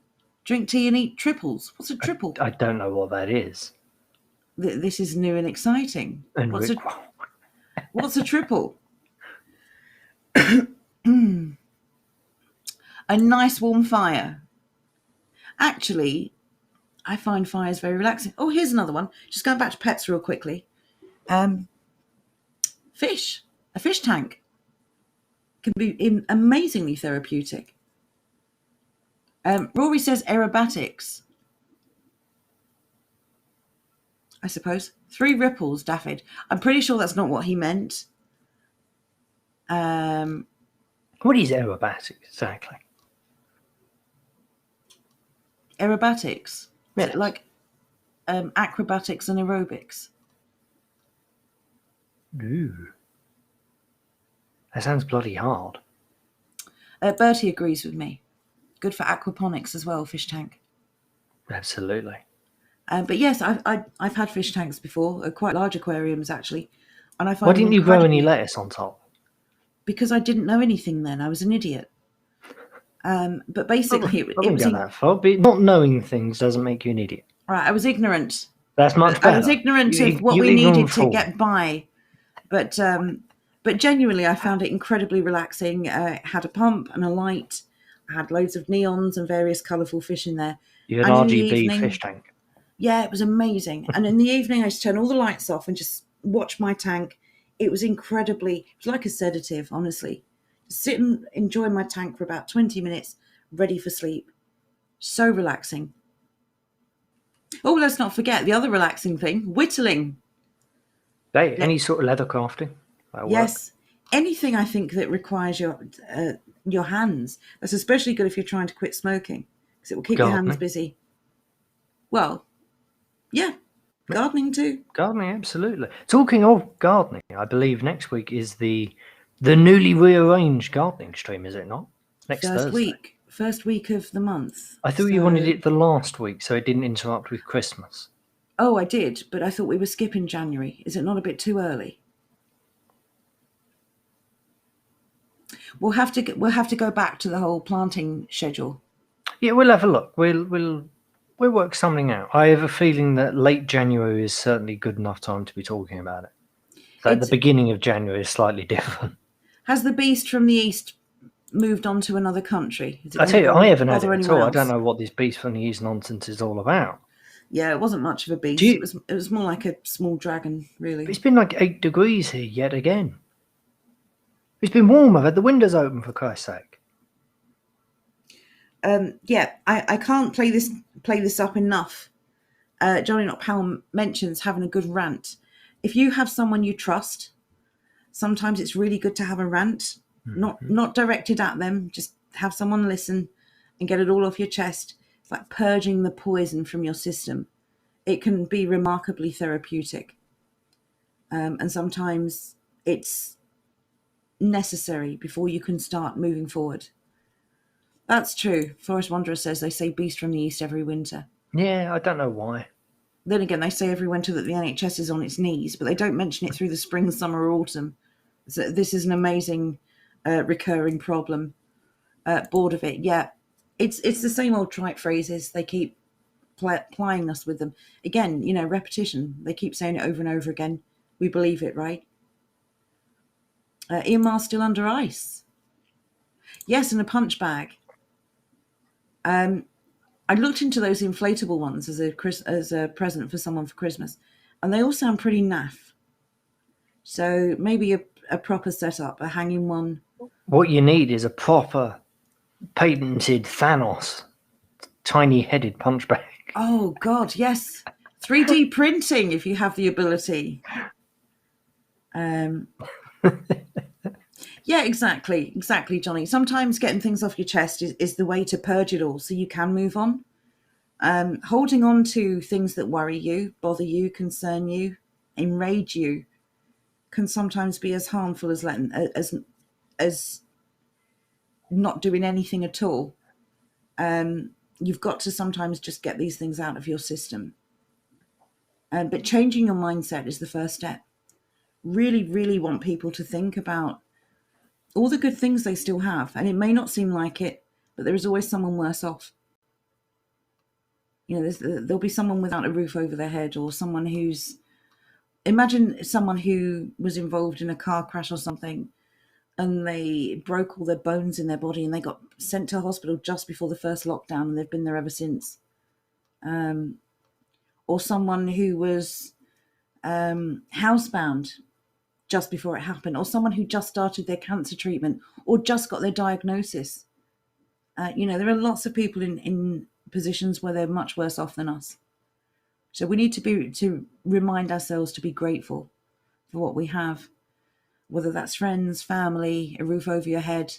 S1: Drink tea and eat triples. What's a triple?
S3: I don't know what that is.
S1: This is new and exciting.
S3: And
S1: What's a triple? A nice warm fire. Actually, I find fires very relaxing. Oh, here's another one. Just going back to pets real quickly. Fish. A fish tank can be amazingly therapeutic. Rory says aerobatics. I suppose. 3 ripples, Daffyd. I'm pretty sure that's not what he meant.
S3: What is aerobatics exactly?
S1: Aerobatics.
S3: Yes.
S1: Is it like acrobatics and aerobics?
S3: Ooh. That sounds bloody hard.
S1: Bertie agrees with me. Good for aquaponics as well, fish tank.
S3: Absolutely.
S1: But yes, I've had fish tanks before, quite large aquariums actually, and I find.
S3: Why didn't you grow any lettuce on top?
S1: Because I didn't know anything then. I was an idiot. But basically,
S3: I wouldn't go that far. But not knowing things doesn't make you an idiot.
S1: Right, I was ignorant.
S3: That's much better.
S1: I was ignorant of what we needed to get by, but genuinely, I found it incredibly relaxing. It had a pump and a light. I had loads of neons and various colourful fish in there.
S3: You had an RGB fish tank.
S1: Yeah, it was amazing. And in the evening, I used to turn all the lights off and just watch my tank. It was it was like a sedative, honestly. Just sit and enjoy my tank for about 20 minutes, ready for sleep. So relaxing. Oh, let's not forget the other relaxing thing, whittling.
S3: Hey, any sort of leather crafting?
S1: Yes. Anything I think that requires your hands. That's especially good if you're trying to quit smoking, because it will keep your hands busy. Well, yeah, Gardening too.
S3: Gardening, absolutely. Talking of gardening, I believe next week is the newly rearranged gardening stream, is it not? Next Thursday.
S1: First week of the month.
S3: I thought you wanted it the last week so it didn't interrupt with Christmas.
S1: Oh, I did, but I thought we were skipping January. Is it not a bit too early? We'll have to go back to the whole planting schedule.
S3: Yeah, we'll have a look. We'll work something out. I have a feeling that late January is certainly good enough time to be talking about it. So the beginning of January is slightly different.
S1: Has the beast from the east moved on to another country?
S3: I tell you, I haven't had it at all. I don't know what this beast from the east nonsense is all about.
S1: Yeah, it wasn't much of a beast. It was more like a small dragon, really.
S3: It's been like 8 degrees here yet again. It's been warm. I've had the windows open, for Christ's sake.
S1: Yeah, I can't play this up enough. Johnny Not Powell mentions having a good rant. If you have someone you trust, sometimes it's really good to have a rant, not directed at them. Just have someone listen and get it all off your chest. It's like purging the poison from your system. It can be remarkably therapeutic, and sometimes it's necessary before you can start moving forward. That's true. Forest Wanderer says they say beast from the east every winter.
S3: Yeah, I don't know why.
S1: Then again, they say every winter that the NHS is on its knees, but they don't mention it through the spring, summer, or autumn. So this is an amazing recurring problem. Bored of it. Yeah, it's the same old trite phrases. They keep plying us with them. Again, repetition. They keep saying it over and over again. We believe it, right? Ian Marr's still under ice. Yes, in a punch bag. I looked into those inflatable ones as a present for someone for Christmas, and they all sound pretty naff. So maybe a proper setup, a hanging one.
S3: What you need is a proper patented Thanos tiny-headed punch bag.
S1: Oh, God, yes. 3D printing, if you have the ability. Yeah, exactly, Johnny. Sometimes getting things off your chest is the way to purge it all so you can move on. Holding on to things that worry you, bother you, concern you, enrage you can sometimes be as harmful as not doing anything at all. You've got to sometimes just get these things out of your system. But changing your mindset is the first step. Really, really want people to think about all the good things they still have. And it may not seem like it, but there is always someone worse off. There'll be someone without a roof over their head, or someone imagine someone who was involved in a car crash or something, and they broke all their bones in their body and they got sent to hospital just before the first lockdown, and they've been there ever since. Or someone who was housebound just before it happened, or someone who just started their cancer treatment or just got their diagnosis. There are lots of people in positions where they're much worse off than us. So we need to remind ourselves to be grateful for what we have, whether that's friends, family, a roof over your head,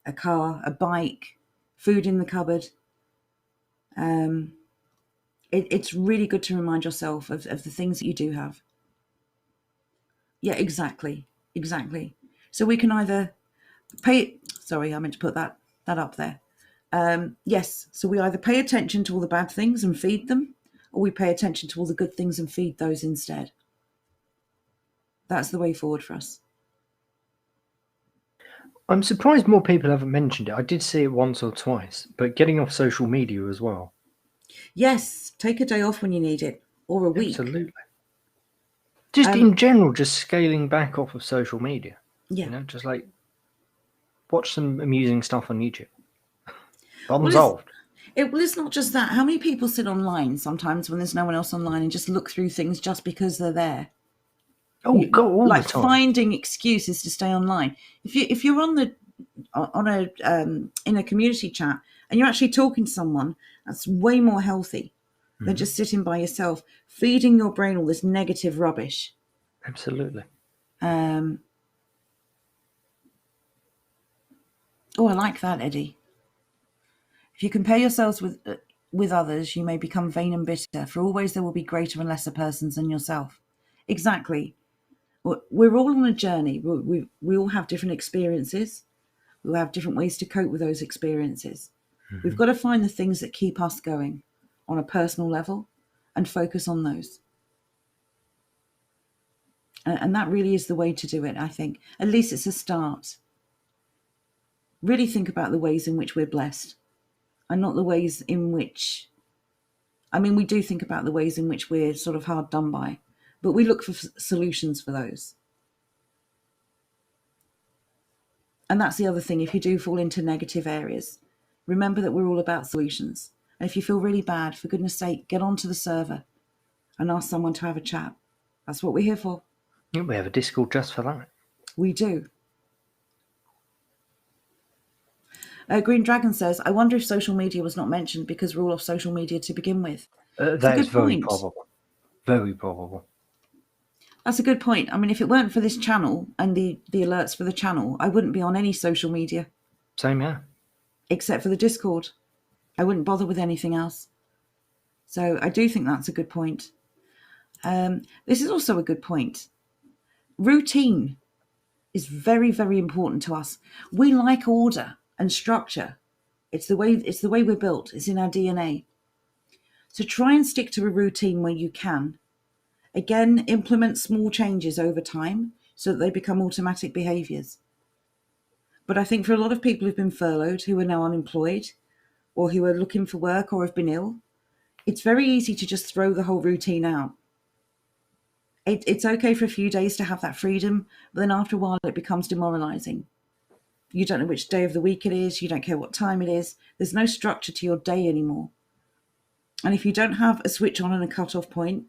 S1: a car, a bike, food in the cupboard. It's really good to remind yourself of the things that you do have. Yeah, exactly. So we can either sorry, I meant to put that up there. Yes, so we either pay attention to all the bad things and feed them, or we pay attention to all the good things and feed those instead. That's the way forward for us.
S3: I'm surprised more people haven't mentioned it. I did see it once or twice, but getting off social media as well.
S1: Yes, take a day off when you need it, or a week.
S3: Absolutely. Just in general, just scaling back off of social media.
S1: Yeah.
S3: Just like watch some amusing stuff on YouTube. Problem solved.
S1: It's not just that. How many people sit online sometimes when there's no one else online and just look through things just because they're there?
S3: Oh, God, all the time.
S1: Finding excuses to stay online. If you're in a community chat and you're actually talking to someone, that's way more healthy than just sitting by yourself, feeding your brain all this negative rubbish.
S3: Absolutely.
S1: I like that, Eddie. If you compare yourselves with with others, you may become vain and bitter, for always there will be greater and lesser persons than yourself. Exactly. We're all on a journey. We all have different experiences. We have different ways to cope with those experiences. We've got to find the things that keep us going on a personal level and focus on those. And that really is the way to do it, I think. At least it's a start. Really think about the ways in which we're blessed and not the ways in which, I mean, we do think about the ways in which we're sort of hard done by, but we look for solutions for those. And that's the other thing. If you do fall into negative areas, remember that we're all about solutions. And if you feel really bad, for goodness sake, get onto the server and ask someone to have a chat. That's what we're here for.
S3: Yeah, we have a Discord just for that.
S1: We do. Green Dragon says, I wonder if social media was not mentioned because we're all off social media to begin with.
S3: That is very probable. Very probable.
S1: That's a good point. I mean, if it weren't for this channel and the alerts for the channel, I wouldn't be on any social media.
S3: Same here.
S1: Except for the Discord. I wouldn't bother with anything else. So I do think that's a good point. This is also a good point. Routine is very, very important to us. We like order and structure. It's the way we're built. It's in our DNA. So try and stick to a routine where you can. Again, implement small changes over time so that they become automatic behaviours. But I think for a lot of people who've been furloughed, who are now unemployed, or who are looking for work or have been ill, it's very easy to just throw the whole routine out. It's okay for a few days to have that freedom, but then after a while it becomes demoralising. You don't know which day of the week it is. You don't care what time it is. There's no structure to your day anymore. And if you don't have a switch on and a cut-off point,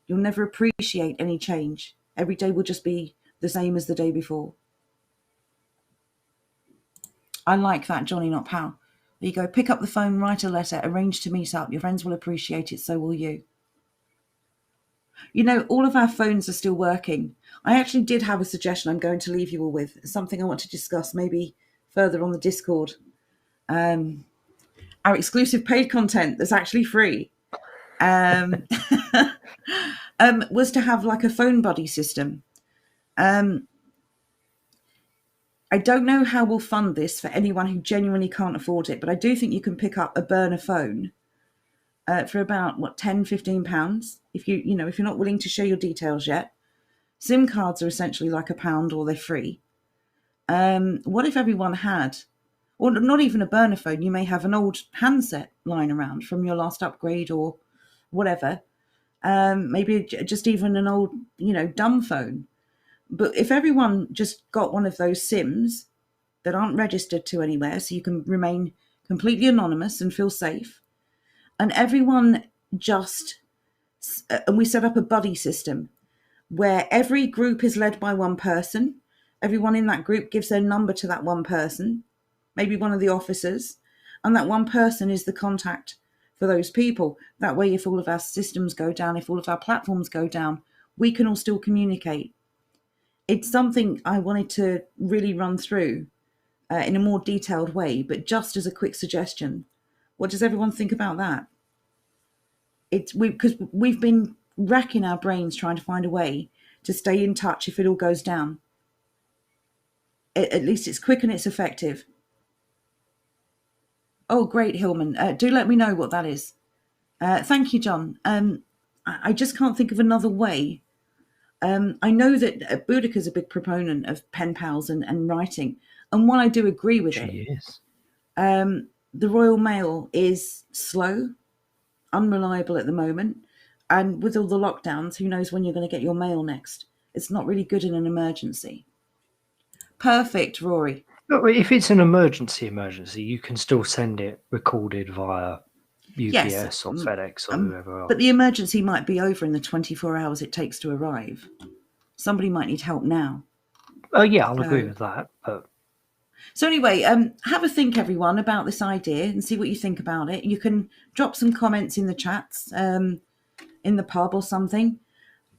S1: you'll never appreciate any change. Every day will just be the same as the day before. I like that, Johnny, not Pal. There you go. Pick up the phone, write a letter, arrange to meet up. Your friends will appreciate it, so will you. You know, all of our phones are still working. I actually did have a suggestion I'm going to leave you all with, something I want to discuss maybe further on the Discord. Our exclusive paid content that's actually free was to have like a phone buddy system. I don't know how we'll fund this for anyone who genuinely can't afford it, but I do think you can pick up a burner phone for about £10-15 if if you're not willing to share your details yet. SIM cards are essentially like £1 or they're free. What if everyone had, or not even a burner phone, you may have an old handset lying around from your last upgrade or whatever, maybe just even an old dumb phone. But if everyone just got one of those SIMs that aren't registered to anywhere, so you can remain completely anonymous and feel safe, and everyone and we set up a buddy system where every group is led by one person. Everyone in that group gives their number to that one person, maybe one of the officers, and that one person is the contact for those people. That way, if all of our systems go down, if all of our platforms go down, we can all still communicate. It's something I wanted to really run through in a more detailed way, but just as a quick suggestion. What does everyone think about that? Because we've been racking our brains trying to find a way to stay in touch if it all goes down. At least it's quick and it's effective. Oh, great, Hillman. Do let me know what that is. Thank you, John. I just can't think of another way. I know that Boudica's a big proponent of pen pals and writing. And while I do agree with it,
S3: She is.
S1: The Royal Mail is slow, unreliable at the moment. And with all the lockdowns, who knows when you're going to get your mail next? It's not really good in an emergency. Perfect, Rory.
S3: But if it's an emergency, you can still send it recorded via UPS or FedEx or whoever else.
S1: But the emergency might be over in the 24 hours it takes to arrive. Somebody might need help now.
S3: Oh, yeah, I'll agree with that. But...
S1: So anyway, have a think, everyone, about this idea and see what you think about it. You can drop some comments in the chats, in the pub or something.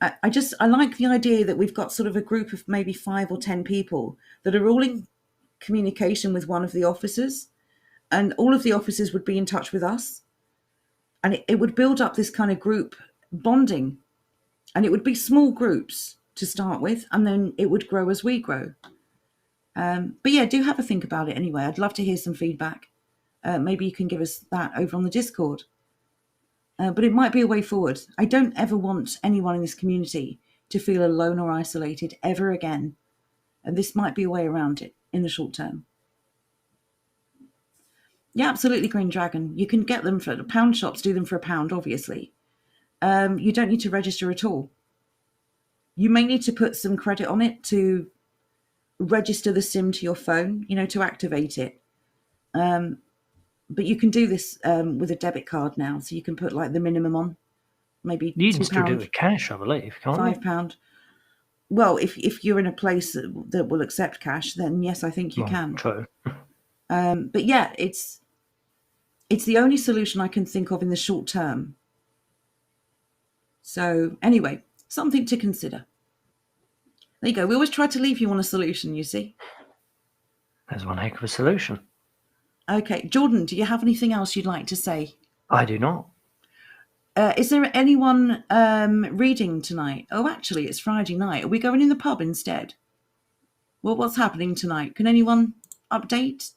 S1: I like the idea that we've got sort of a group of maybe 5 or 10 people that are all in communication with one of the officers, and all of the officers would be in touch with us. And it would build up this kind of group bonding. And it would be small groups to start with, and then it would grow as we grow. But yeah, do have a think about it anyway. I'd love to hear some feedback. Maybe you can give us that over on the Discord. But it might be a way forward. I don't ever want anyone in this community to feel alone or isolated ever again. And this might be a way around it in the short term. Yeah, absolutely, Green Dragon. You can get them for the pound shops, do them for £1, obviously. You don't need to register at all. You may need to put some credit on it to register the SIM to your phone, to activate it. But you can do this with a debit card now, so you can put like the minimum on, maybe
S3: You can still do it
S1: £2,
S3: with cash, I believe, can't you?
S1: £5. Well, if you're in a place that will accept cash, then yes, I think you can.
S3: True.
S1: But yeah, it's the only solution I can think of in the short term. So anyway, something to consider. There you go. We always try to leave you on a solution, you see.
S3: There's one heck of a solution.
S1: Okay, Jordan, do you have anything else you'd like to say?
S3: I do not.
S1: Is there anyone reading tonight? Oh, actually, it's Friday night. Are we going in the pub instead? Well, what's happening tonight? Can anyone update?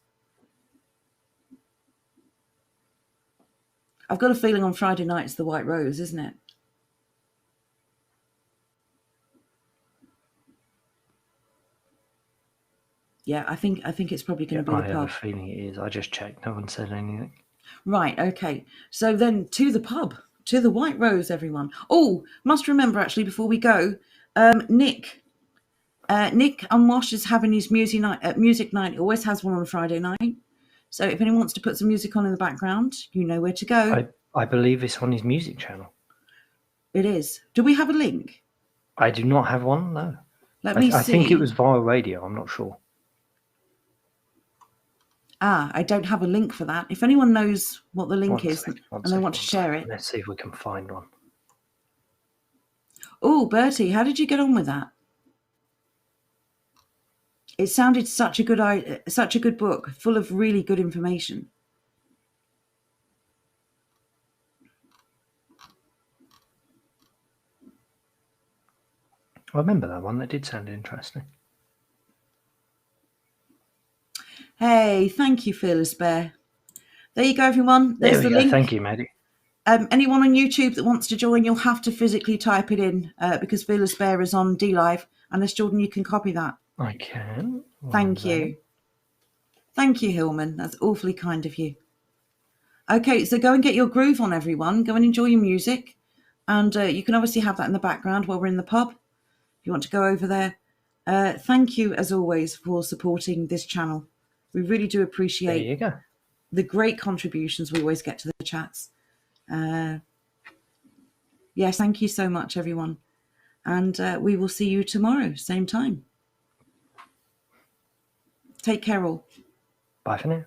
S1: I've got a feeling on Friday night it's the White Rose, isn't it? Yeah, I think it's probably going to be
S3: I
S1: the
S3: have a
S1: pub.
S3: feeling it is. I just checked. No one said anything.
S1: Right, okay. So then to the pub, to the White Rose, everyone. Oh, must remember actually before we go, Nick Unwashed is having his music night. He always has one on a Friday night. So if anyone wants to put some music on in the background, you know where to go.
S3: I believe it's on his music channel.
S1: It is. Do we have a link?
S3: I do not have one, no.
S1: Let me see.
S3: I think it was via radio. I'm not sure.
S1: I don't have a link for that. If anyone knows what the link is and they want to share it.
S3: Let's see if we can find one.
S1: Oh, Bertie, how did you get on with that? It sounded such a good book, full of really good information.
S3: I remember that one. That did sound interesting.
S1: Hey, thank you, Fearless Bear. There you go, everyone. There's the link.
S3: Thank you, Maddie.
S1: Anyone on YouTube that wants to join, you'll have to physically type it in because Fearless Bear is on DLive. Unless, Jordan, you can copy that.
S3: I can.
S1: Thank you. Thank you, Hillman. That's awfully kind of you. Okay, so go and get your groove on, everyone. Go and enjoy your music. And you can obviously have that in the background while we're in the pub. If you want to go over there. Thank you, as always, for supporting this channel. We really do appreciate
S3: There you go.
S1: the great contributions we always get to the chats. Yes, thank you so much, everyone. And we will see you tomorrow, same time. Take care all.
S3: Bye for now.